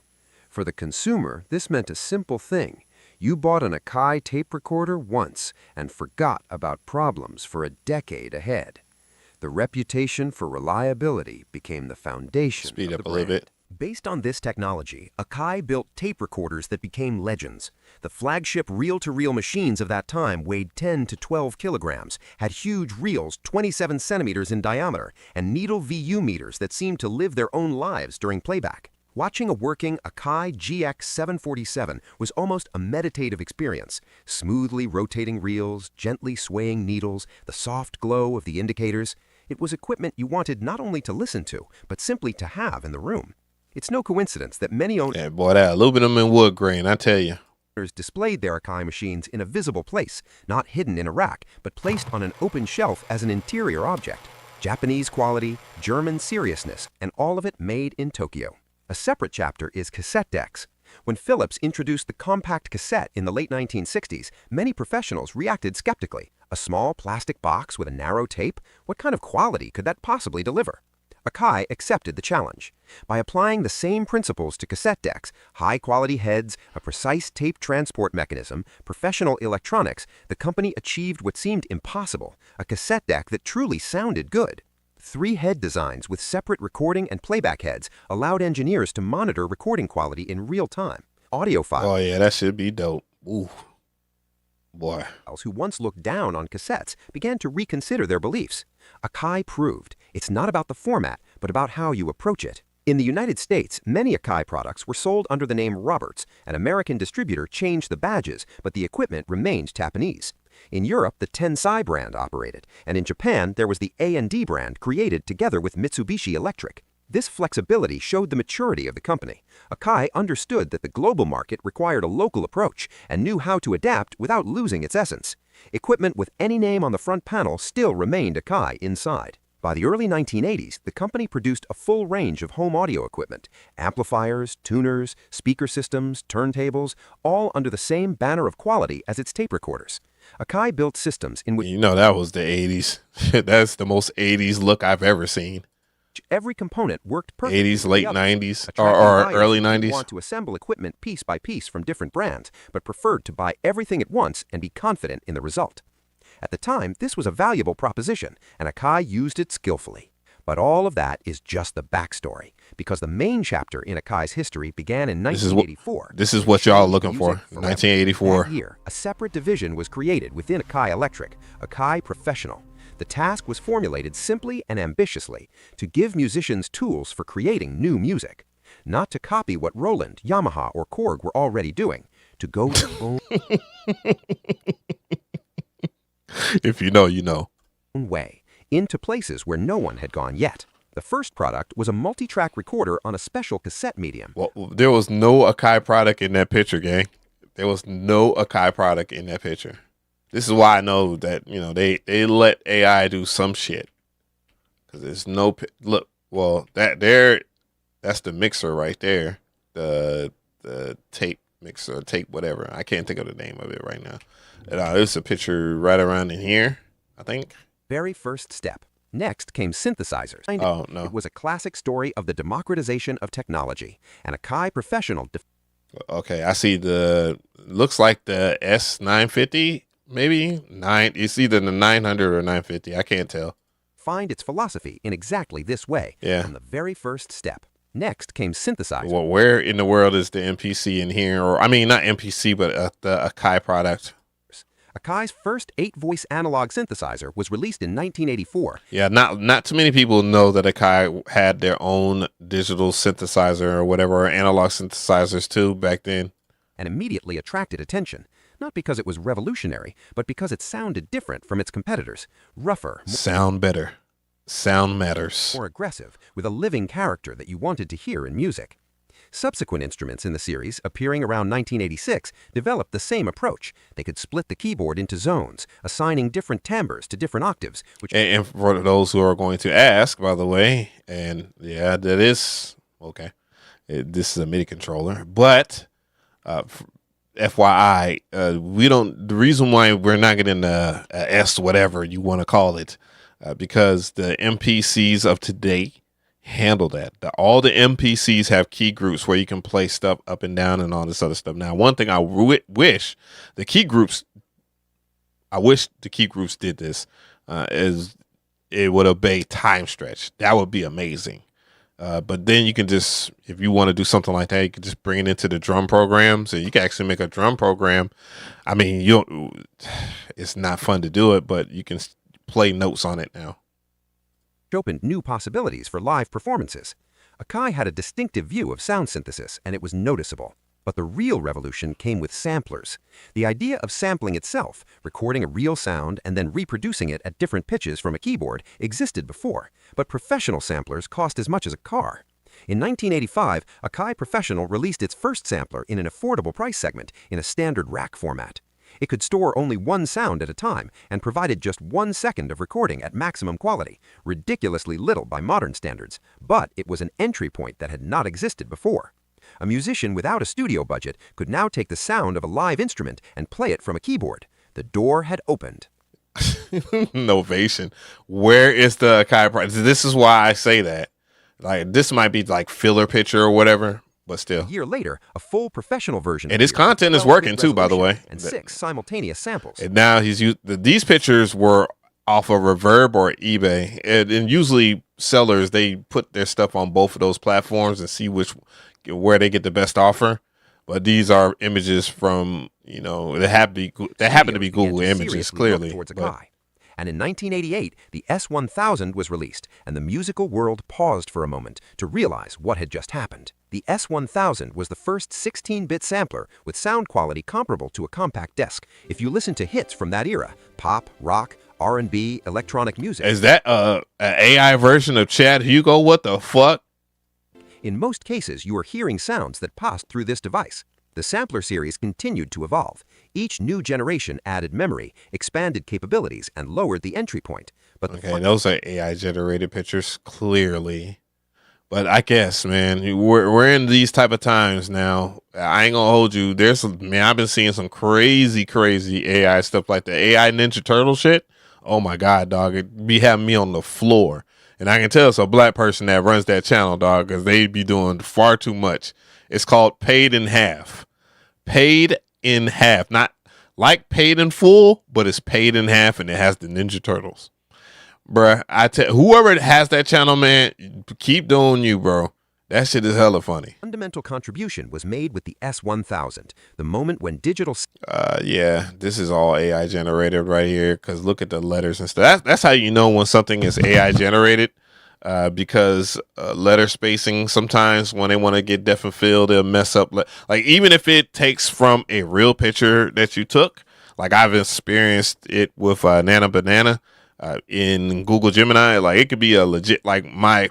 For the consumer, this meant a simple thing. You bought an Akai tape recorder once and forgot about problems for a decade ahead. The reputation for reliability became the foundation Speed of up the a little brand. bit. Based on this technology, Akai built tape recorders that became legends. The flagship reel-to-reel machines of that time weighed 10 to 12 kilograms, had huge reels 27 centimeters in diameter, and needle VU meters that seemed to live their own lives during playback. Watching a working Akai GX 747 was almost a meditative experience. Smoothly rotating reels, gently swaying needles, the soft glow of the indicators. It was equipment you wanted not only to listen to, but simply to have in the room. It's no coincidence that many owners Yeah, boy, that aluminum and wood grain, I tell you. displayed their Akai machines in a visible place, not hidden in a rack, but placed on an open shelf as an interior object. Japanese quality, German seriousness, and all of it made in Tokyo. A separate chapter is cassette decks. When Philips introduced the compact cassette in the late 1960s, many professionals reacted skeptically. A small plastic box with a narrow tape? What kind of quality could that possibly deliver? Akai accepted the challenge. By applying the same principles to cassette decks, high-quality heads, a precise tape transport mechanism, professional electronics, the company achieved what seemed impossible, a cassette deck that truly sounded good. 3 head designs with separate recording and playback heads allowed engineers to monitor recording quality in real time. Audiophiles Oh yeah, that should be dope. Ooh, boy. who once looked down on cassettes began to reconsider their beliefs. Akai proved it's not about the format, but about how you approach it. In the United States, many Akai products were sold under the name Roberts. An American distributor changed the badges, but the equipment remained Japanese. In Europe, the Tensai brand operated, and in Japan, there was the A&D brand created together with Mitsubishi Electric. This flexibility showed the maturity of the company. Akai understood that the global market required a local approach and knew how to adapt without losing its essence. Equipment with any name on the front panel still remained Akai inside. By the early 1980s, the company produced a full range of home audio equipment, amplifiers, tuners, speaker systems, turntables, all under the same banner of quality as its tape recorders. Akai built systems in which You know, that was the 80s. That's the most 80s look I've ever seen. every component worked perfectly. 80s, late 90s, Attracting or buyers early who didn't 90s. want to assemble equipment piece by piece from different brands, but preferred to buy everything at once and be confident in the result. At the time, this was a valuable proposition, and Akai used it skillfully. But all of that is just the backstory, because the main chapter in Akai's history began in 1984. This is what y'all looking for. Music forever. 1984. That year, a separate division was created within Akai Electric, Akai Professional. The task was formulated simply and ambitiously to give musicians tools for creating new music, not to copy what Roland, Yamaha, or Korg were already doing, to go their own If you know, you know. way, into places where no one had gone yet. The first product was a multi-track recorder on a special cassette medium. Well, there was no Akai product in that picture, gang. There was no Akai product in that picture. This is why I know that, you know, they let AI do some shit. Because there's no... Look, well, that's the mixer right there. The tape mixer, tape whatever. I can't think of the name of it right now. There's a picture right around in here, I think. Very first step. Next came synthesizers. Oh, no. It was a classic story of the democratization of technology. An Akai Professional Okay, I see looks like the S950, maybe? It's either the 900 or 950. I can't tell. defined its philosophy in exactly this way Yeah. from the very first step. Next came synthesizers. Well, where in the world is the MPC in here? Or I mean, not MPC, but the Akai product. Akai's first 8-voice analog synthesizer was released in 1984. Yeah, not too many people know that Akai had their own digital synthesizer or whatever, or analog synthesizers too back then. And immediately attracted attention, not because it was revolutionary, but because it sounded different from its competitors. Rougher. Sound better. Sound matters. More aggressive, with a living character that you wanted to hear in music. Subsequent instruments in the series, appearing around 1986, developed the same approach. They could split the keyboard into zones, assigning different timbres to different octaves. And for those who are going to ask, by the way, and yeah, that is, okay, this is a MIDI controller, but FYI, the reason why we're not getting a S, whatever you want to call it, because the MPCs of today handle that. All the MPCs have key groups where you can play stuff up and down and all this other stuff. Now, one thing I wish the key groups did this, is it would obey time stretch. That would be amazing. But then you can just, if you want to do something like that, you can just bring it into the drum program. So you can actually make a drum program. I mean, it's not fun to do it, but you can play notes on it now. Opened new possibilities for live performances. Akai had a distinctive view of sound synthesis, and it was noticeable. But the real revolution came with samplers. The idea of sampling itself, recording a real sound and then reproducing it at different pitches from a keyboard, existed before, but professional samplers cost as much as a car. In 1985, Akai Professional released its first sampler in an affordable price segment in a standard rack format. It could store only one sound at a time and provided just 1 second of recording at maximum quality, ridiculously little by modern standards, but it was an entry point that had not existed before. A musician without a studio budget could now take the sound of a live instrument and play it from a keyboard. The door had opened. Novation. Where is the Akai price? This is why I say that. Like, this might be like filler picture or whatever. But still, a year later, a full professional version. And his content is working too, by the way. And 6 simultaneous samples. And now he's used these pictures were off of Reverb or eBay, and usually sellers, they put their stuff on both of those platforms and see where they get the best offer. But these are images from, they happen to be Google images, clearly. And in 1988, the S1000 was released, and the musical world paused for a moment to realize what had just happened. The S1000 was the first 16-bit sampler with sound quality comparable to a compact disc. If you listen to hits from that era, pop, rock, R&B, electronic music... Is that an AI version of Chad Hugo? What the fuck? In most cases, you are hearing sounds that passed through this device. The sampler series continued to evolve. Each new generation added memory, expanded capabilities, and lowered the entry point. But okay, those are AI-generated pictures, clearly. But I guess, man, we're in these type of times now. I ain't gonna hold you. I've been seeing some crazy AI stuff like the AI Ninja Turtle shit. Oh my God, dog, it be having me on the floor. And I can tell it's a black person that runs that channel, dog, because they be doing far too much. It's called Paid in Half. Paid in Half. Not like Paid in Full, but it's Paid in Half, and it has the Ninja Turtles. Bruh, whoever has that channel, man, keep doing you, bro. That shit is hella funny. Fundamental contribution was made with the S1000, the moment when digital... Yeah, this is all AI generated right here, because look at the letters and stuff. That's how you know when something is AI generated, because letter spacing, sometimes when they want to get depth and fill, they'll mess up. Like, even if it takes from a real picture that you took, like I've experienced it with Nana Banana in Google Gemini, like it could be a legit, like my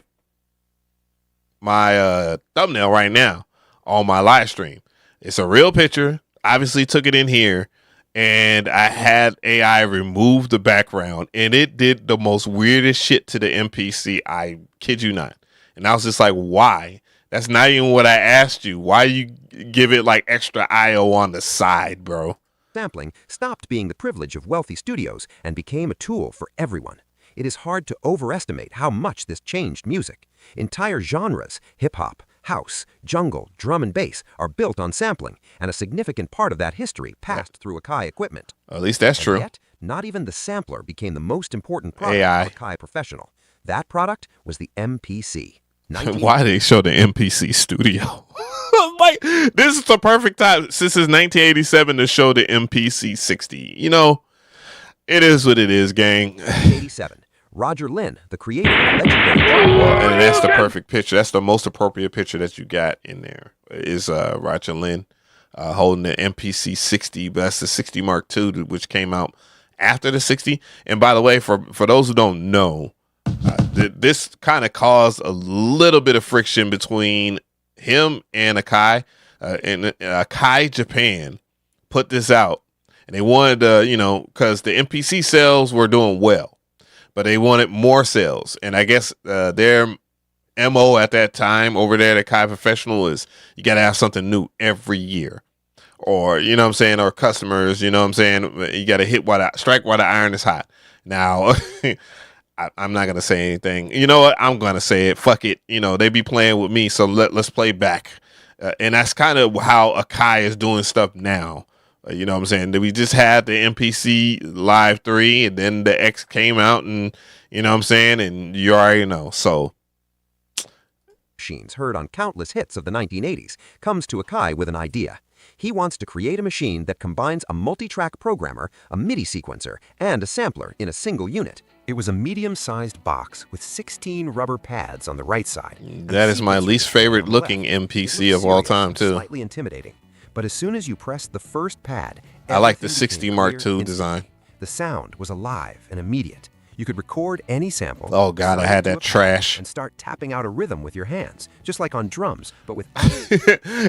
thumbnail right now on my live stream. It's a real picture. Obviously took it in here, and I had AI remove the background, and it did the most weirdest shit to the MPC. I kid you not. And I was just like, why? That's not even what I asked you. Why you give it like extra IO on the side, bro? Sampling stopped being the privilege of wealthy studios and became a tool for everyone. It is hard to overestimate how much this changed music. Entire genres, hip-hop, house, jungle, drum and bass, are built on sampling, and a significant part of that history passed through Akai equipment. At least that's true. Yet, not even the sampler became the most important product of Akai Professional. That product was the MPC. Why they show the MPC studio? Like, this is the perfect time since it's 1987 to show the MPC 60. You know, it is what it is, gang. 1987. Roger Lynn, the creator of legendary. Well, and that's the perfect picture. That's the most appropriate picture that you got in there. Is Roger Lynn holding the MPC 60, but that's the 60 Mark II, which came out after the 60. And by the way, for those who don't know, this kind of caused a little bit of friction between him and Akai. And Akai Japan put this out, and they wanted to, because the MPC sales were doing well, but they wanted more sales. And I guess their MO at that time over there at Akai Professional is you got to have something new every year. Or, you know what I'm saying, or customers, you know what I'm saying, you got to strike while the iron is hot. Now, I'm not going to say anything. You know what? I'm going to say it. Fuck it. They be playing with me, so let's play back. And that's kind of how Akai is doing stuff now. You know what I'm saying? We just had the MPC Live 3, and then the X came out, and you know what I'm saying? And you already know. So, machines heard on countless hits of the 1980s comes to Akai with an idea. He wants to create a machine that combines a multi-track programmer, a MIDI sequencer, and a sampler in a single unit. It was a medium-sized box with 16 rubber pads on the right side. That is my least favorite looking MPC of all time, too. Slightly intimidating. But as soon as you pressed the first pad, I like the 60 Mark II design. The sound was alive and immediate. You could record any sample. Oh God, I had that trash. And start tapping out a rhythm with your hands, just like on drums, but with.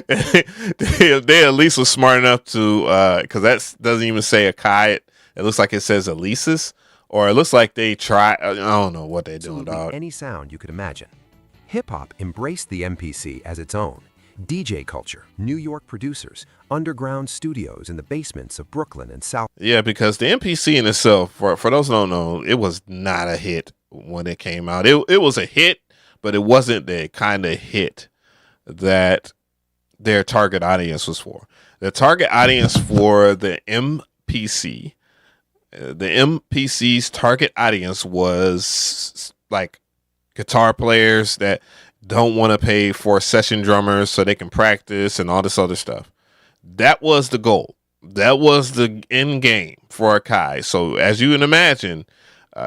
They at least was smart enough to, because that doesn't even say Akai. It looks like it says Alesis, or it looks like they try. I don't know what they're doing, dog. Any sound you could imagine. Hip hop embraced the MPC as its own. DJ culture, New York producers, underground studios in the basements of Brooklyn and South. Yeah, because the MPC in itself, for those who don't know, it was not a hit when it came out. It was a hit, but it wasn't the kind of hit that their target audience was for. The target audience for the MPC's target audience was like guitar players that don't want to pay for session drummers so they can practice and all this other stuff. That was the goal. That was the end game for Akai. So as you can imagine,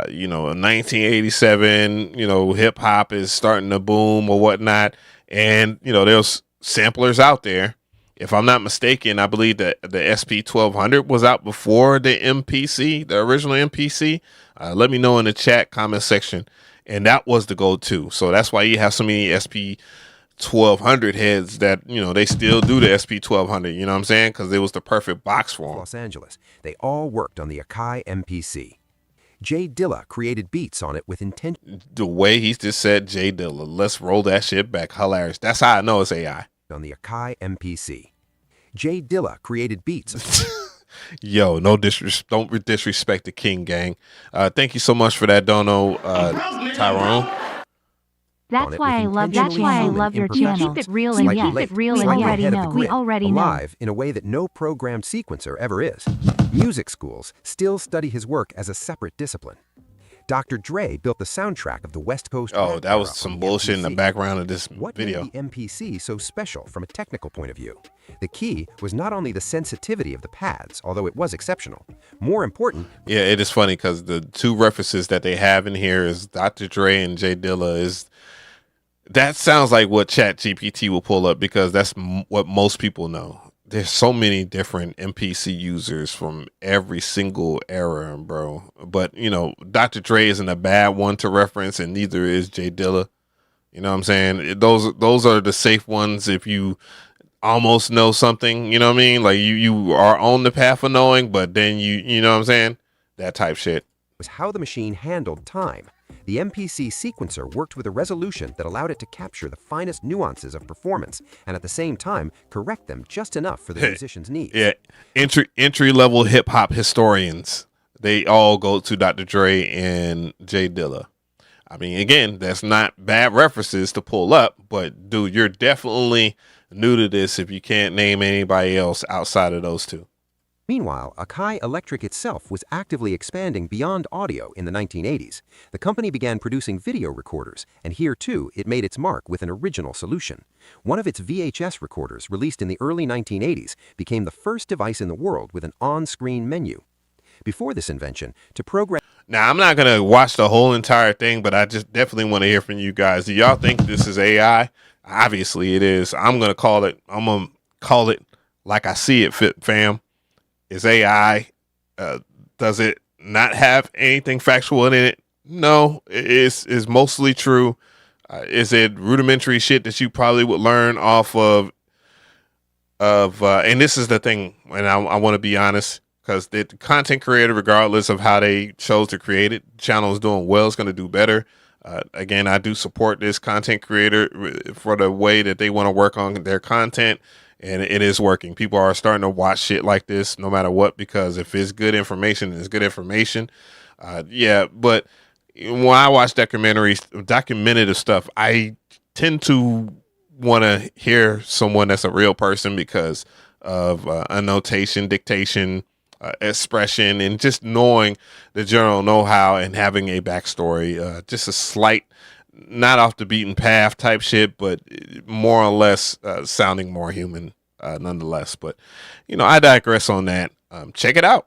in 1987, hip hop is starting to boom or whatnot. And, there's samplers out there. If I'm not mistaken, I believe that the SP1200 was out before the MPC, the original MPC. Let me know in the chat comment section. And that was the goal too. So that's why you have so many SP1200 heads that, they still do the SP1200. You know what I'm saying? Because it was the perfect box for them. Los Angeles. They all worked on the Akai MPC. Jay Dilla created beats on it with intention. The way he just said Jay Dilla. Let's roll that shit back. Hilarious. That's how I know it's AI. On the Akai MPC. Jay Dilla created beats. Yo, don't disrespect the king, gang. Thank you so much for that, Dono, Tyrone. That's why I love your channel. Keep it real and we already know. Alive in a way that no programmed sequencer ever is. Music schools still study his work as a separate discipline. Dr. Dre built the soundtrack of the West Coast. Oh, that was some bullshit in the background of this video. What made the MPC so special from a technical point of view? The key was not only the sensitivity of the pads, although it was exceptional. More important... Yeah, it is funny because the two references that they have in here is Dr. Dre and Jay Dilla. That sounds like what Chatgpt will pull up because that's what most people know. There's so many different MPC users from every single era, bro. But, Dr. Dre isn't a bad one to reference, and neither is Jay Dilla. You know what I'm saying? Those are the safe ones if you almost know something, you know what I mean? Like you are on the path of knowing, but then you know what I'm saying? That type shit. Was how the machine handled time. The MPC sequencer worked with a resolution that allowed it to capture the finest nuances of performance and at the same time correct them just enough for the musician's needs. Yeah, entry-level hip-hop historians, they all go to Dr. Dre and Jay Dilla. I mean, again, that's not bad references to pull up, but dude, you're definitely new to this if you can't name anybody else outside of those two. Meanwhile, Akai Electric itself was actively expanding beyond audio in the 1980s. The company began producing video recorders, and here too it made its mark with an original solution. One of its VHS recorders, released in the early 1980s, became the first device in the world with an on-screen menu. Before this invention, to program... Now, I'm not going to watch the whole entire thing, but I just definitely want to hear from you guys. Do y'all think this is AI? Obviously it is. I'm going to call it like I see it, fam. It's AI. Does it not have anything factual in it? No, it's mostly true. Is it rudimentary shit that you probably would learn off of, and this is the thing, and I want to be honest, because the content creator, regardless of how they chose to create it, the channel is doing well, it's going to do better. Again, I do support this content creator for the way that they want to work on their content, and it is working. People are starting to watch shit like this no matter what, because if it's good information, it's good information. Yeah, but when I watch documentative stuff, I tend to want to hear someone that's a real person because of annotation, dictation, expression, and just knowing the general know-how and having a backstory. Just a slight, not off the beaten path type shit, but more or less sounding more human nonetheless. But, you know, I digress on that. Check it out.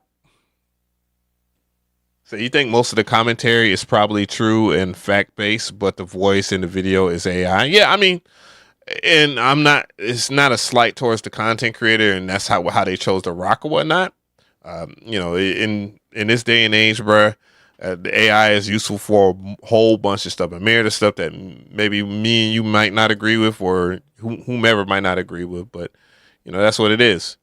So you think most of the commentary is probably true and fact-based, but the voice in the video is AI? Yeah, I mean, and it's not a slight towards the content creator, and that's how they chose to rock or whatnot. You know, in this day and age, bruh, the AI is useful for a whole bunch of stuff. A myriad of stuff that maybe me and you might not agree with, or whomever might not agree with, but, you know, that's what it is.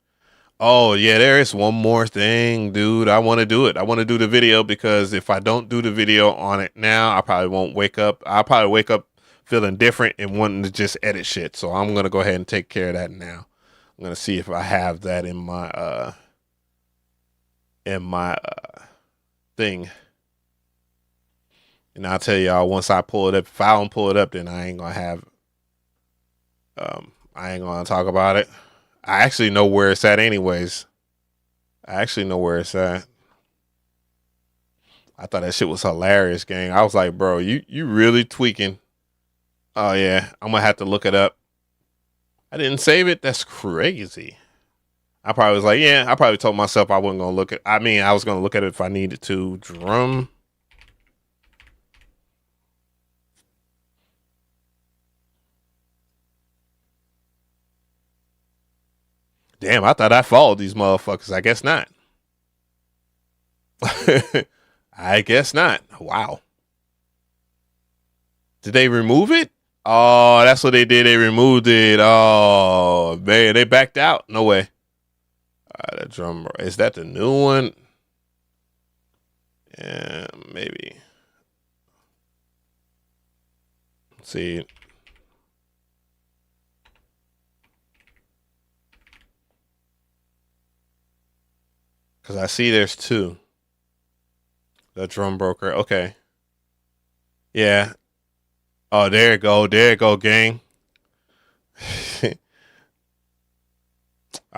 Oh, yeah, there is one more thing, dude. I want to do it. I want to do the video, because if I don't do the video on it now, I probably won't wake up. I'll probably wake up feeling different and wanting to just edit shit. So I'm going to go ahead and take care of that now. I'm going to see if I have that in my thing. And I'll tell y'all once I pull it up. If I don't pull it up, then I ain't going to have, I ain't going to talk about it. I actually know where it's at anyways. I actually know where it's at. I thought that shit was hilarious, gang. I was like, bro, you really tweaking. Oh, yeah. I'm going to have to look it up. I didn't save it. That's crazy. I probably was like, yeah, I probably told myself I wasn't going to look at, I mean, I was going to look at it if I needed to. Drum. Damn, I thought I followed these motherfuckers. I guess not. I guess not. Wow. Did they remove it? Oh, that's what they did. They removed it. Oh, man, they backed out. No way. The drum, is that the new one? Yeah, maybe. Let's see. Because I see there's two. The drum broker. Okay. Yeah. Oh, there you go. There you go, gang. All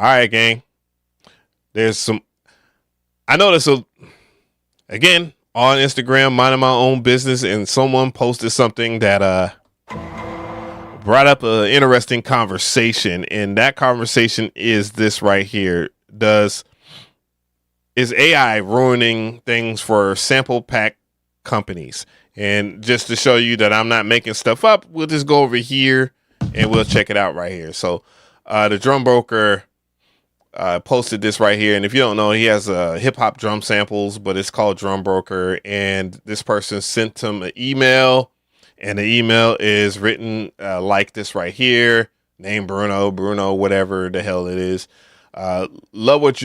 right, gang. There's some. I noticed, again, on Instagram, minding my own business, and someone posted something that brought up an interesting conversation. And that conversation is this right here. Is AI ruining things for sample pack companies? And just to show you that I'm not making stuff up, we'll just go over here and we'll check it out right here. So the drum broker posted this right here. And if you don't know, he has hip hop drum samples, but it's called Drum Broker. And this person sent him an email, and the email is written like this right here. Name Bruno, whatever the hell it is. Love what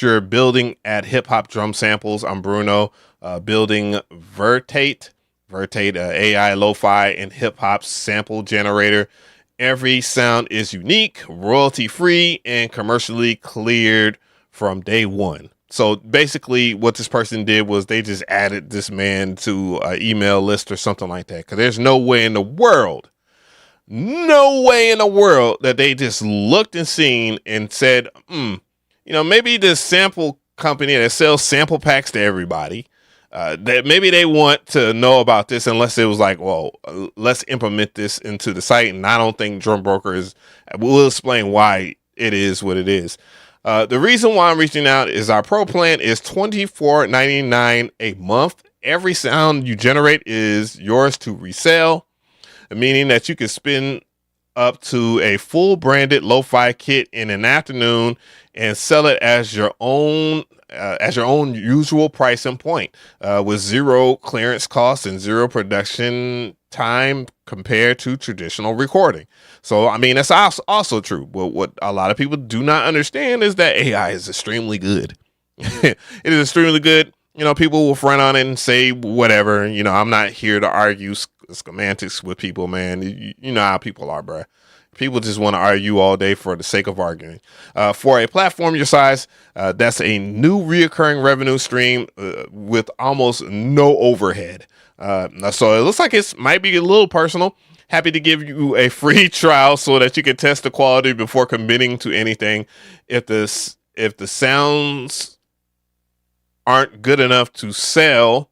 you're building at Hip Hop Drum Samples. I'm Bruno, building Vertate AI lo-fi and hip hop sample generator. Every sound is unique, royalty free, and commercially cleared from day one. So basically what this person did was they just added this man to an email list or something like that. Because there's no way in the world that they just looked and seen and said, you maybe this sample company that sells sample packs to everybody, that maybe they want to know about this, unless it was like, well, let's implement this into the site. And I don't think Drum Broker is. We'll explain why it is what it is. The reason why I'm reaching out is our pro plan is $24.99 a month. Every sound you generate is yours to resell, meaning that you can spin up to a full branded lo-fi kit in an afternoon and sell it as your own usual pricing point, with zero clearance costs and zero production time compared to traditional recording. So, I mean, that's also true. But what a lot of people do not understand is that AI is extremely good. It is extremely good. People will front on it and say whatever. I'm not here to argue semantics with people, man. You know how people are, bruh. People just want to argue all day for the sake of arguing. For a platform your size, that's a new reoccurring revenue stream with almost no overhead. So it looks like it might be a little personal. Happy to give you a free trial so that you can test the quality before committing to anything. If the sounds aren't good enough to sell,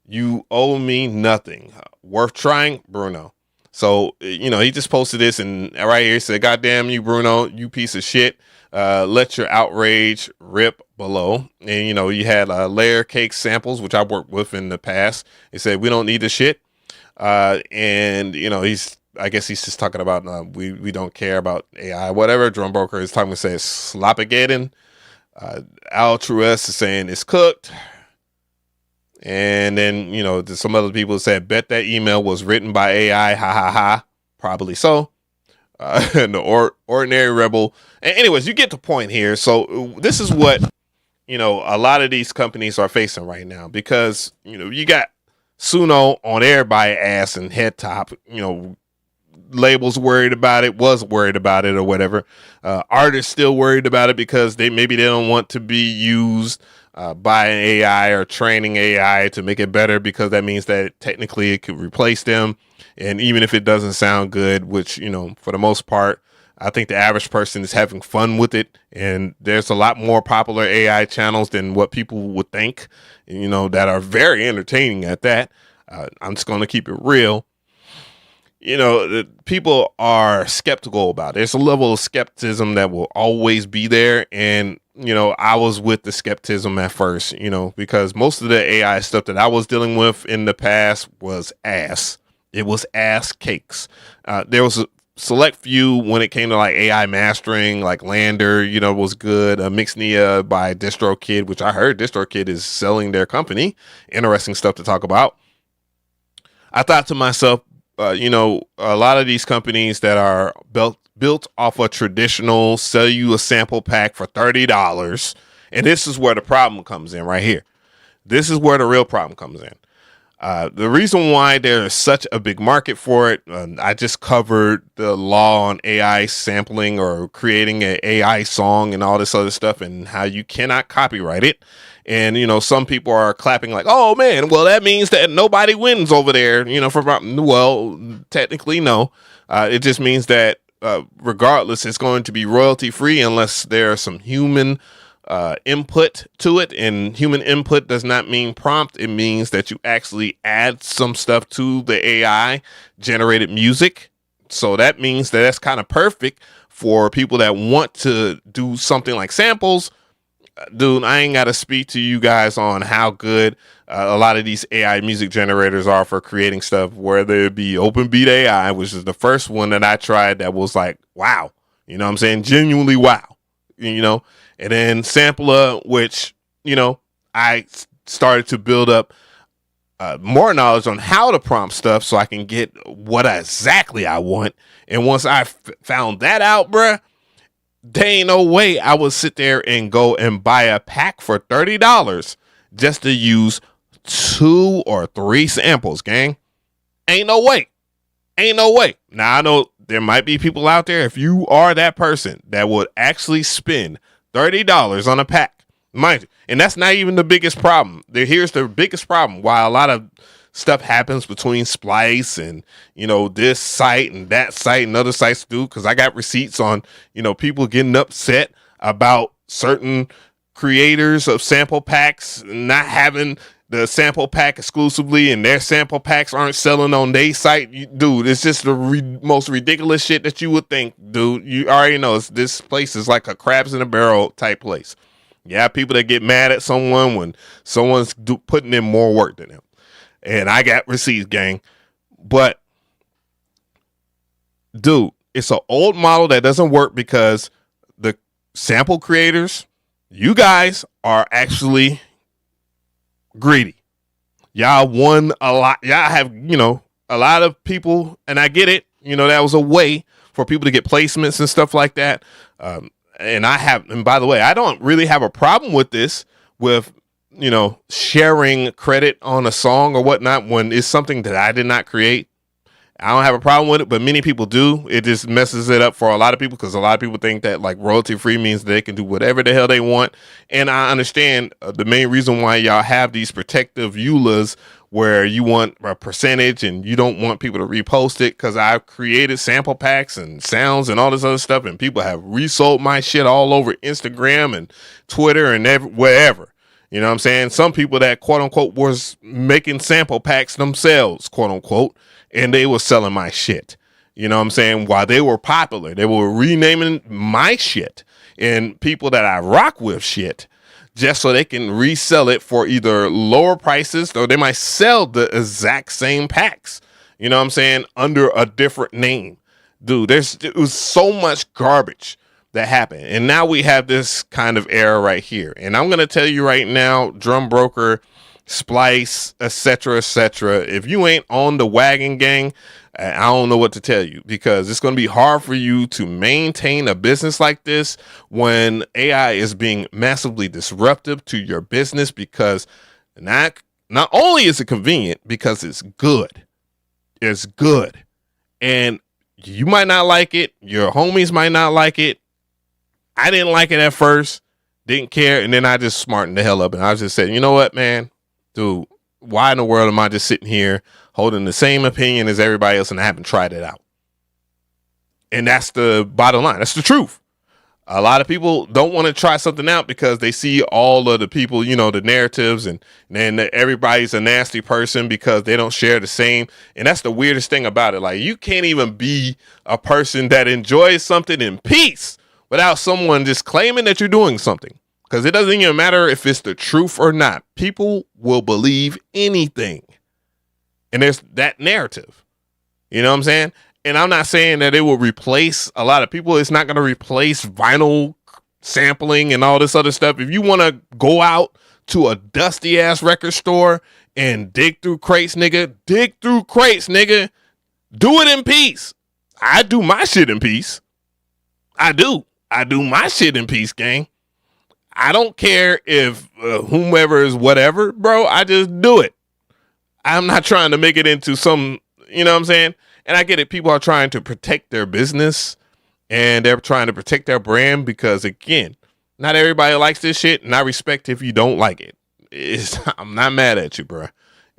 you owe me nothing. Worth trying, Bruno. So, he just posted this, and right here he said, "Goddamn you, Bruno, you piece of shit. Let your outrage rip below." And, you had layer cake samples, which I worked with in the past. He said, "We don't need this shit." And, I guess he's just talking about, we don't care about AI, whatever. Drum Broker is talking, says, Slopageddon. Altruist is saying it's cooked. And then, some other people said, bet that email was written by AI. Ha ha ha. Probably so. And the ordinary rebel. Anyways, you get the point here. So this is what, a lot of these companies are facing right now, because, you got Suno on everybody's ass and head top, labels worried about it, was worried about it or whatever. Artists still worried about it because they don't want to be used by an AI or training AI to make it better, because that means that technically it could replace them. And even if it doesn't sound good, which, for the most part, I think the average person is having fun with it. And there's a lot more popular AI channels than what people would think, that are very entertaining at that. I'm just going to keep it real. People are skeptical about it. There's a level of skepticism that will always be there. And, I was with the skepticism at first, because most of the AI stuff that I was dealing with in the past was ass. It was ass cakes. There was a select few when it came to like AI mastering, like Lander, was good. Mixnia by DistroKid, which I heard DistroKid is selling their company. Interesting stuff to talk about. I thought to myself, a lot of these companies that are built off a traditional sell you a sample pack for $30. And this is where the problem comes in right here. This is where the real problem comes in. The reason why there's such a big market for it, I just covered the law on AI sampling or creating an AI song and all this other stuff, and how you cannot copyright it. And, some people are clapping like, oh, man, well, that means that nobody wins over there, well, technically, no. It just means that regardless, it's going to be royalty free unless there's some human input to it. And human input does not mean prompt. It means that you actually add some stuff to the AI generated music. So that means that that's kind of perfect for people that want to do something like samples. Dude, I ain't got to speak to you guys on how good a lot of these AI music generators are for creating stuff, whether it be OpenBeat AI, which is the first one that I tried that was like, wow, what I'm saying? Genuinely wow, and then Sampler, which, I started to build up more knowledge on how to prompt stuff so I can get what exactly I want. And once I found that out, bruh, there ain't no way I would sit there and go and buy a pack for $30 just to use 2 or 3 samples, gang. Ain't no way. Ain't no way. Now, I know there might be people out there, if you are that person, that would actually spend $30 on a pack. Mind you, and that's not even the biggest problem. Here's the biggest problem. Why a lot of stuff happens between Splice and, this site and that site and other sites do, because I got receipts on, people getting upset about certain creators of sample packs not having the sample pack exclusively, and their sample packs aren't selling on their site. Dude, it's just the most ridiculous shit that you would think, dude. You already know this place is like a crabs in a barrel type place. You have people that get mad at someone when someone's putting in more work than them. And I got receipts, gang. But, dude, it's an old model that doesn't work because the sample creators, you guys are actually greedy. Y'all won a lot. Y'all have, a lot of people, and I get it. That was a way for people to get placements and stuff like that. And by the way, I don't really have a problem with this, with, sharing credit on a song or whatnot when it's something that I did not create. I don't have a problem with it, but many people do. It just messes it up for a lot of people because a lot of people think that like royalty free means they can do whatever the hell they want. And I understand the main reason why y'all have these protective EULAs where you want a percentage and you don't want people to repost it, because I've created sample packs and sounds and all this other stuff, and people have resold my shit all over Instagram and Twitter and wherever. You know what I'm saying? Some people that quote unquote was making sample packs themselves, quote unquote, and they were selling my shit. You know what I'm saying? While they were popular, they were renaming my shit and people that I rock with shit, just so they can resell it for either lower prices, or they might sell the exact same packs, you know what I'm saying, under a different name. Dude, it was so much garbage that happened. And now we have this kind of era right here. And I'm going to tell you right now, Drum Broker, Splice, etc., if you ain't on the wagon, gang, I don't know what to tell you, because it's going to be hard for you to maintain a business like this when AI is being massively disruptive to your business, because not only is it convenient, because it's good. It's good. And you might not like it. Your homies might not like it. I didn't like it at first, didn't care. And then I just smartened the hell up. And I just said, you know what, man, dude, why in the world am I just sitting here holding the same opinion as everybody else, and I haven't tried it out? And that's the bottom line. That's the truth. A lot of people don't want to try something out because they see all of the people, the narratives, and then everybody's a nasty person because they don't share the same. And that's the weirdest thing about it. Like, you can't even be a person that enjoys something in peace without someone just claiming that you're doing something. Because it doesn't even matter if it's the truth or not. People will believe anything. And there's that narrative. You know what I'm saying? And I'm not saying that it will replace a lot of people. It's not going to replace vinyl sampling and all this other stuff. If you want to go out to a dusty ass record store and dig through crates, nigga, dig through crates, nigga. Do it in peace. I do my shit in peace. I do my shit in peace, gang. I don't care if whomever is whatever, bro. I just do it. I'm not trying to make it into some, you know what I'm saying? And I get it. People are trying to protect their business and they're trying to protect their brand because, again, not everybody likes this shit. And I respect if you don't like it. I'm not mad at you, bro.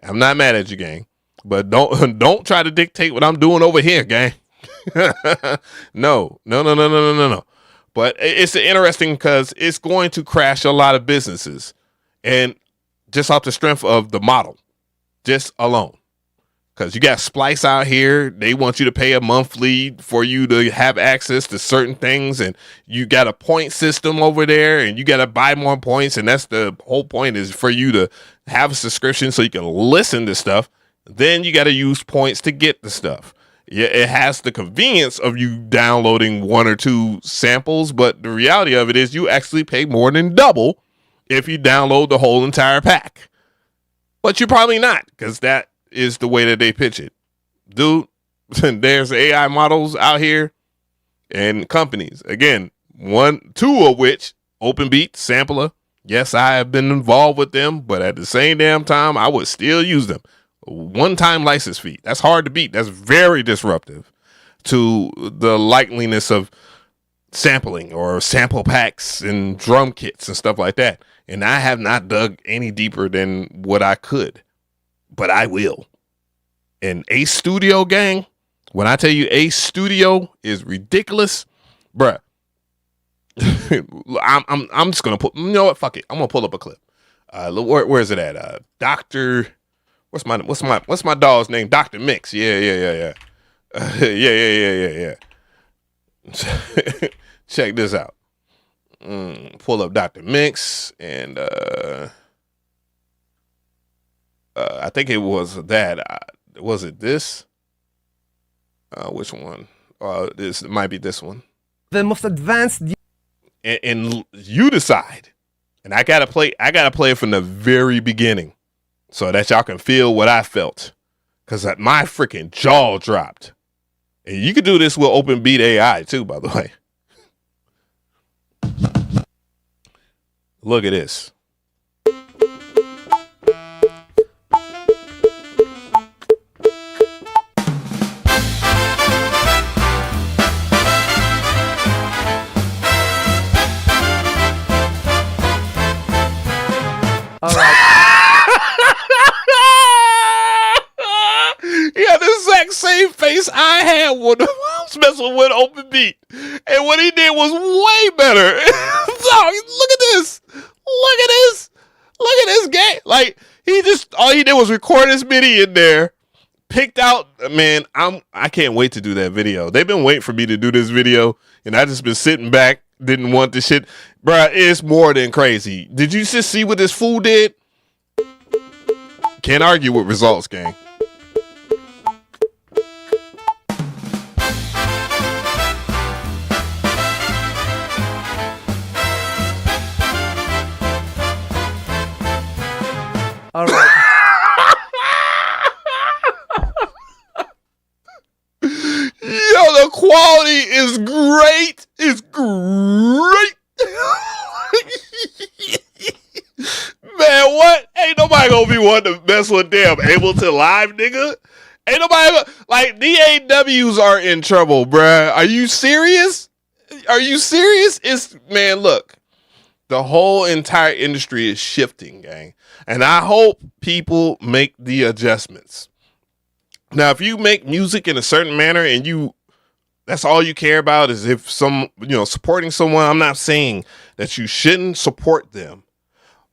I'm not mad at you, gang. But don't try to dictate what I'm doing over here, gang. No. But it's interesting because it's going to crash a lot of businesses, and just off the strength of the model, just alone. Because you got Splice out here. They want you to pay a monthly for you to have access to certain things, and you got a point system over there, and you got to buy more points, and that's the whole point, is for you to have a subscription so you can listen to stuff. Then you got to use points to get the stuff. Yeah, it has the convenience of you downloading one or two samples, but the reality of it is you actually pay more than double if you download the whole entire pack. But you're probably not, because that is the way that they pitch it. Dude, there's AI models out here and companies. Again, two of which, OpenBeat, Sampler. Yes, I have been involved with them, but at the same damn time, I would still use them. One-time license fee. That's hard to beat. That's very disruptive to the likeliness of sampling or sample packs and drum kits and stuff like that. And I have not dug any deeper than what I could, but I will. And Ace Studio, gang, when I tell you Ace Studio is ridiculous, bruh, I'm just gonna put. You know what? Fuck it. I'm gonna pull up a clip. Where is it at? Doctor. What's my dog's name? Dr. Mix. Yeah. Yeah. Check this out. Pull up Dr. Mix, and I think it was that. Was it this? Which one? This might be this one. The most advanced. And you decide. And I gotta play it from the very beginning, so that y'all can feel what I felt, cause my freaking jaw dropped. And you can do this with Open Beat AI too, by the way. Look at this. All right. He had the exact same face I had when I was messing with Open Beat. And what he did was way better. Dog, look at this. Look at this game. Like, all he did was record his MIDI in there. Picked out, man, I can't wait to do that video. They've been waiting for me to do this video, and I just been sitting back, didn't want the shit. Bruh, it's more than crazy. Did you just see what this fool did? Can't argue with results, gang. All right. Yo, the quality is great. It's great. Man, what? Ain't nobody gonna be wanting to mess with damn Ableton Live, nigga. Ain't nobody like DAWs are in trouble, bruh. Are you serious? It's, man, look. The whole entire industry is shifting, gang. And I hope people make the adjustments. Now, if you make music in a certain manner and that's all you care about is if supporting someone, I'm not saying that you shouldn't support them,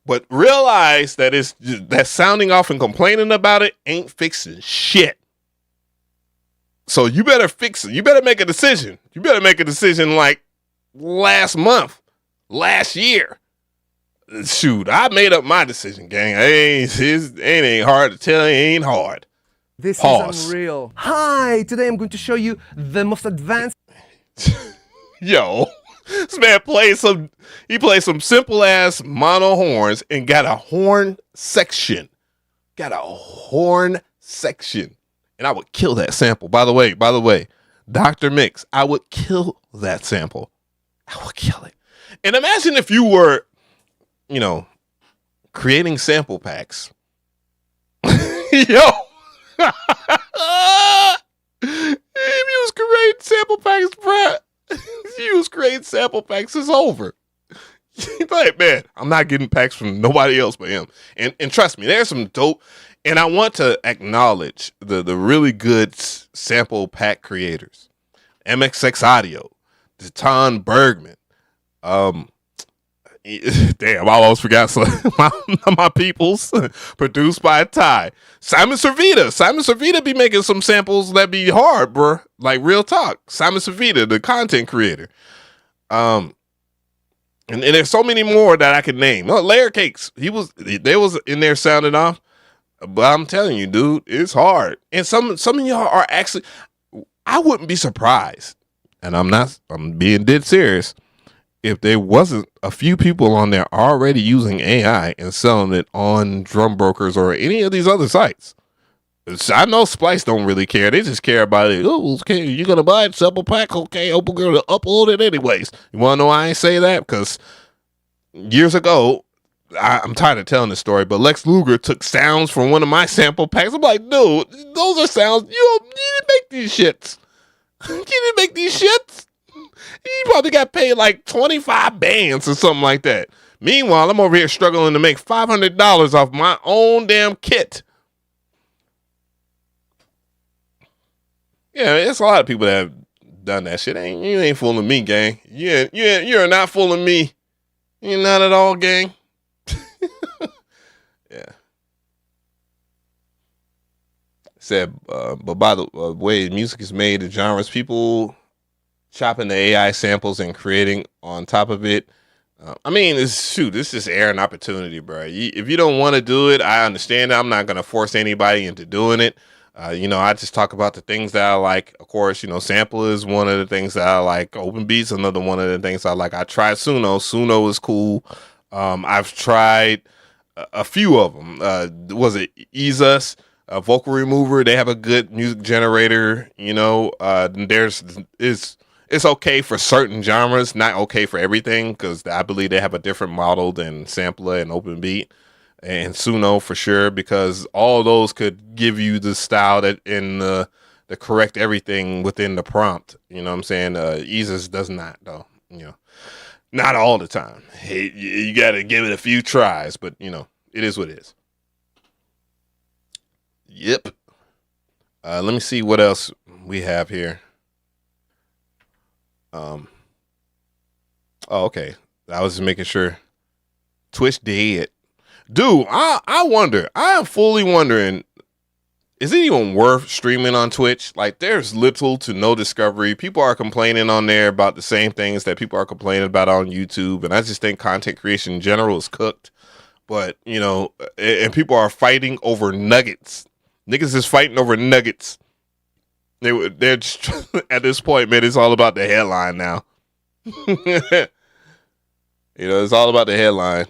but realize that that sounding off and complaining about it ain't fixing shit. So you better fix it. You better make a decision. You better make a decision like last month, last year. Shoot, I made up my decision, gang. It ain't hard to tell. It ain't hard. This Pause. is unreal. Hi, today I'm going to show you the most advanced. Yo, this man plays some simple ass mono horns and got a horn section. And I would kill that sample. By the way, Dr. Mix, I would kill that sample. I would kill it. And imagine if you were, creating sample packs. Yo. If you was creating sample packs, bruh. If you was creating sample packs, it's over. Like, man, I'm not getting packs from nobody else but him. And trust me, there's some dope. And I want to acknowledge the really good sample pack creators. MXX Audio, Deton Bergman. Damn, I almost forgot my peoples. Produced by Ty. Simon Servita be making some samples that be hard, bruh. Like, real talk. Simon Servita, the content creator. And there's so many more that I could name. No, Layer Cakes. They was in there sounding off. But I'm telling you, dude, it's hard. And some of y'all are actually, I wouldn't be surprised. And I'm being dead serious. If there wasn't a few people on there already using AI and selling it on Drum Brokers or any of these other sites. I know Splice don't really care. They just care about it. Oh, okay, you're going to buy a sample pack? Okay, we're going to upload it anyways. You want to know why I ain't say that? Because years ago, I'm tired of telling this story, but Lex Luger took sounds from one of my sample packs. I'm like, dude, those are sounds. You didn't make these shits. You didn't make these shits. He probably got paid like 25 bands or something like that. Meanwhile, I'm over here struggling to make $500 off my own damn kit. Yeah, it's a lot of people that done that shit. You ain't fooling me, gang. You're not fooling me. You're not at all, gang. Yeah. Said, but by the way music is made, the genres, people chopping the AI samples and creating on top of it. I mean, this is air and opportunity, bro. If you don't want to do it, I understand. I'm not gonna force anybody into doing it. I just talk about the things that I like. Of course, sample is one of the things that I like. Open beats, another one of the things I like. I tried Suno. Suno is cool. I've tried a few of them. Was it Easus? Vocal Remover? They have a good music generator. It's okay for certain genres, not okay for everything, because I believe they have a different model than Sampler and Open Beat and Suno for sure, because all those could give you the style that in the correct everything within the prompt. You know what I'm saying? Easus does not, though. Not all the time. Hey, you got to give it a few tries, but it is what it is. Yep. Let me see what else we have here. Oh, okay. I was just making sure. Twitch dead. Dude, I wonder. I am fully wondering, is it even worth streaming on Twitch? Like, there's little to no discovery. People are complaining on there about the same things that people are complaining about on YouTube. And I just think content creation in general is cooked. But, and people are fighting over nuggets. Niggas is fighting over nuggets. They're just, at this point, man, it's all about the headline now. It's all about the headline.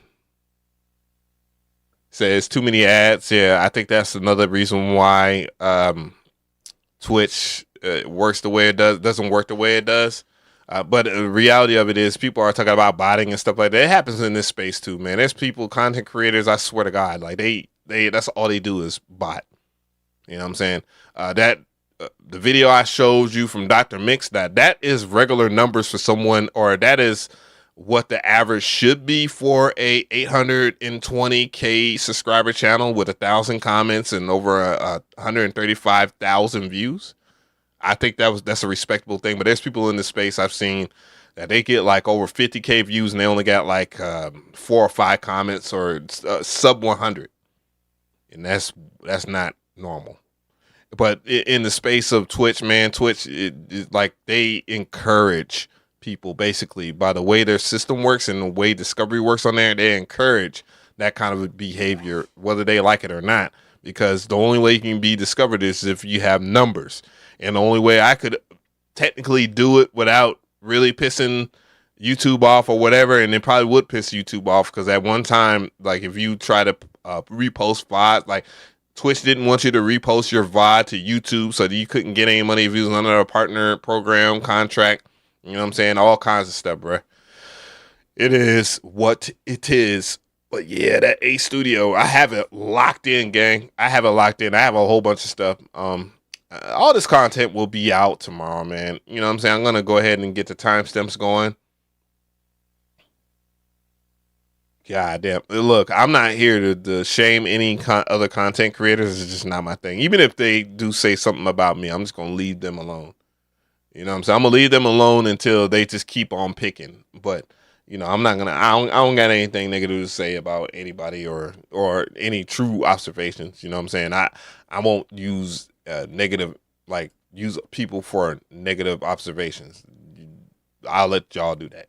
Says too many ads. Yeah, I think that's another reason why Twitch works the way it does. Doesn't work the way it does. But the reality of it is, people are talking about botting and stuff like that. It happens in this space too, man. There's people, content creators. I swear to God, like they that's all they do is bot. You know what I'm saying? The video I showed you from Dr. Mix, that is regular numbers for someone, or that is what the average should be for a 820K subscriber channel with 1,000 comments and over 135,000 views. I think that's a respectable thing. But there's people in the space I've seen that they get like over 50K views and they only got like 4 or 5 comments, or sub 100, and that's not normal. But in the space of Twitch, man, Twitch, like they encourage people basically by the way their system works and the way discovery works on there. They encourage that kind of behavior, whether they like it or not, because the only way you can be discovered is if you have numbers. And the only way I could technically do it without really pissing YouTube off or whatever, and it probably would piss YouTube off, because at one time, like if you try to repost VOD, like Twitch didn't want you to repost your VOD to YouTube so that you couldn't get any money if you was under a partner program contract. You know what I'm saying? All kinds of stuff, bro. It is what it is. But yeah, that A Studio, I have it locked in, gang. I have it locked in. I have a whole bunch of stuff. All this content will be out tomorrow, man. You know what I'm saying? I'm going to go ahead and get the timestamps going. God damn. Look, I'm not here to shame any other content creators. It's just not my thing. Even if they do say something about me, I'm just going to leave them alone. You know what I'm saying? I'm going to leave them alone until they just keep on picking. But, I'm not going to, I don't got anything negative to say about anybody or any true observations. You know what I'm saying? I won't use negative, like use people for negative observations. I'll let y'all do that.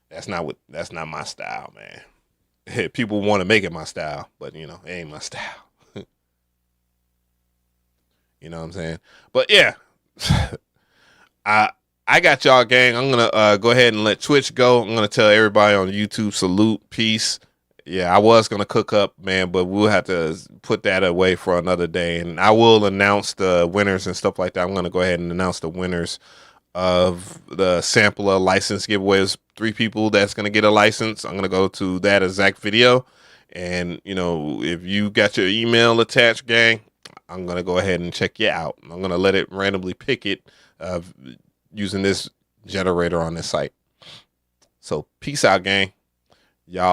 That's not my style, man. People want to make it my style, but it ain't my style. You know what I'm saying? But yeah, I got y'all, gang. I'm gonna go ahead and let Twitch go. I'm gonna tell everybody on YouTube, salute, peace. Yeah, I was gonna cook up, man, but we'll have to put that away for another day, and I will announce the winners and stuff like that. I'm gonna go ahead and announce the winners of the sampler license giveaways. 3 people that's going to get a license. I'm going to go to that exact video, and if you got your email attached, gang, I'm going to go ahead and check you out. I'm going to let it randomly pick it using this generator on this site. So peace out, gang. Y'all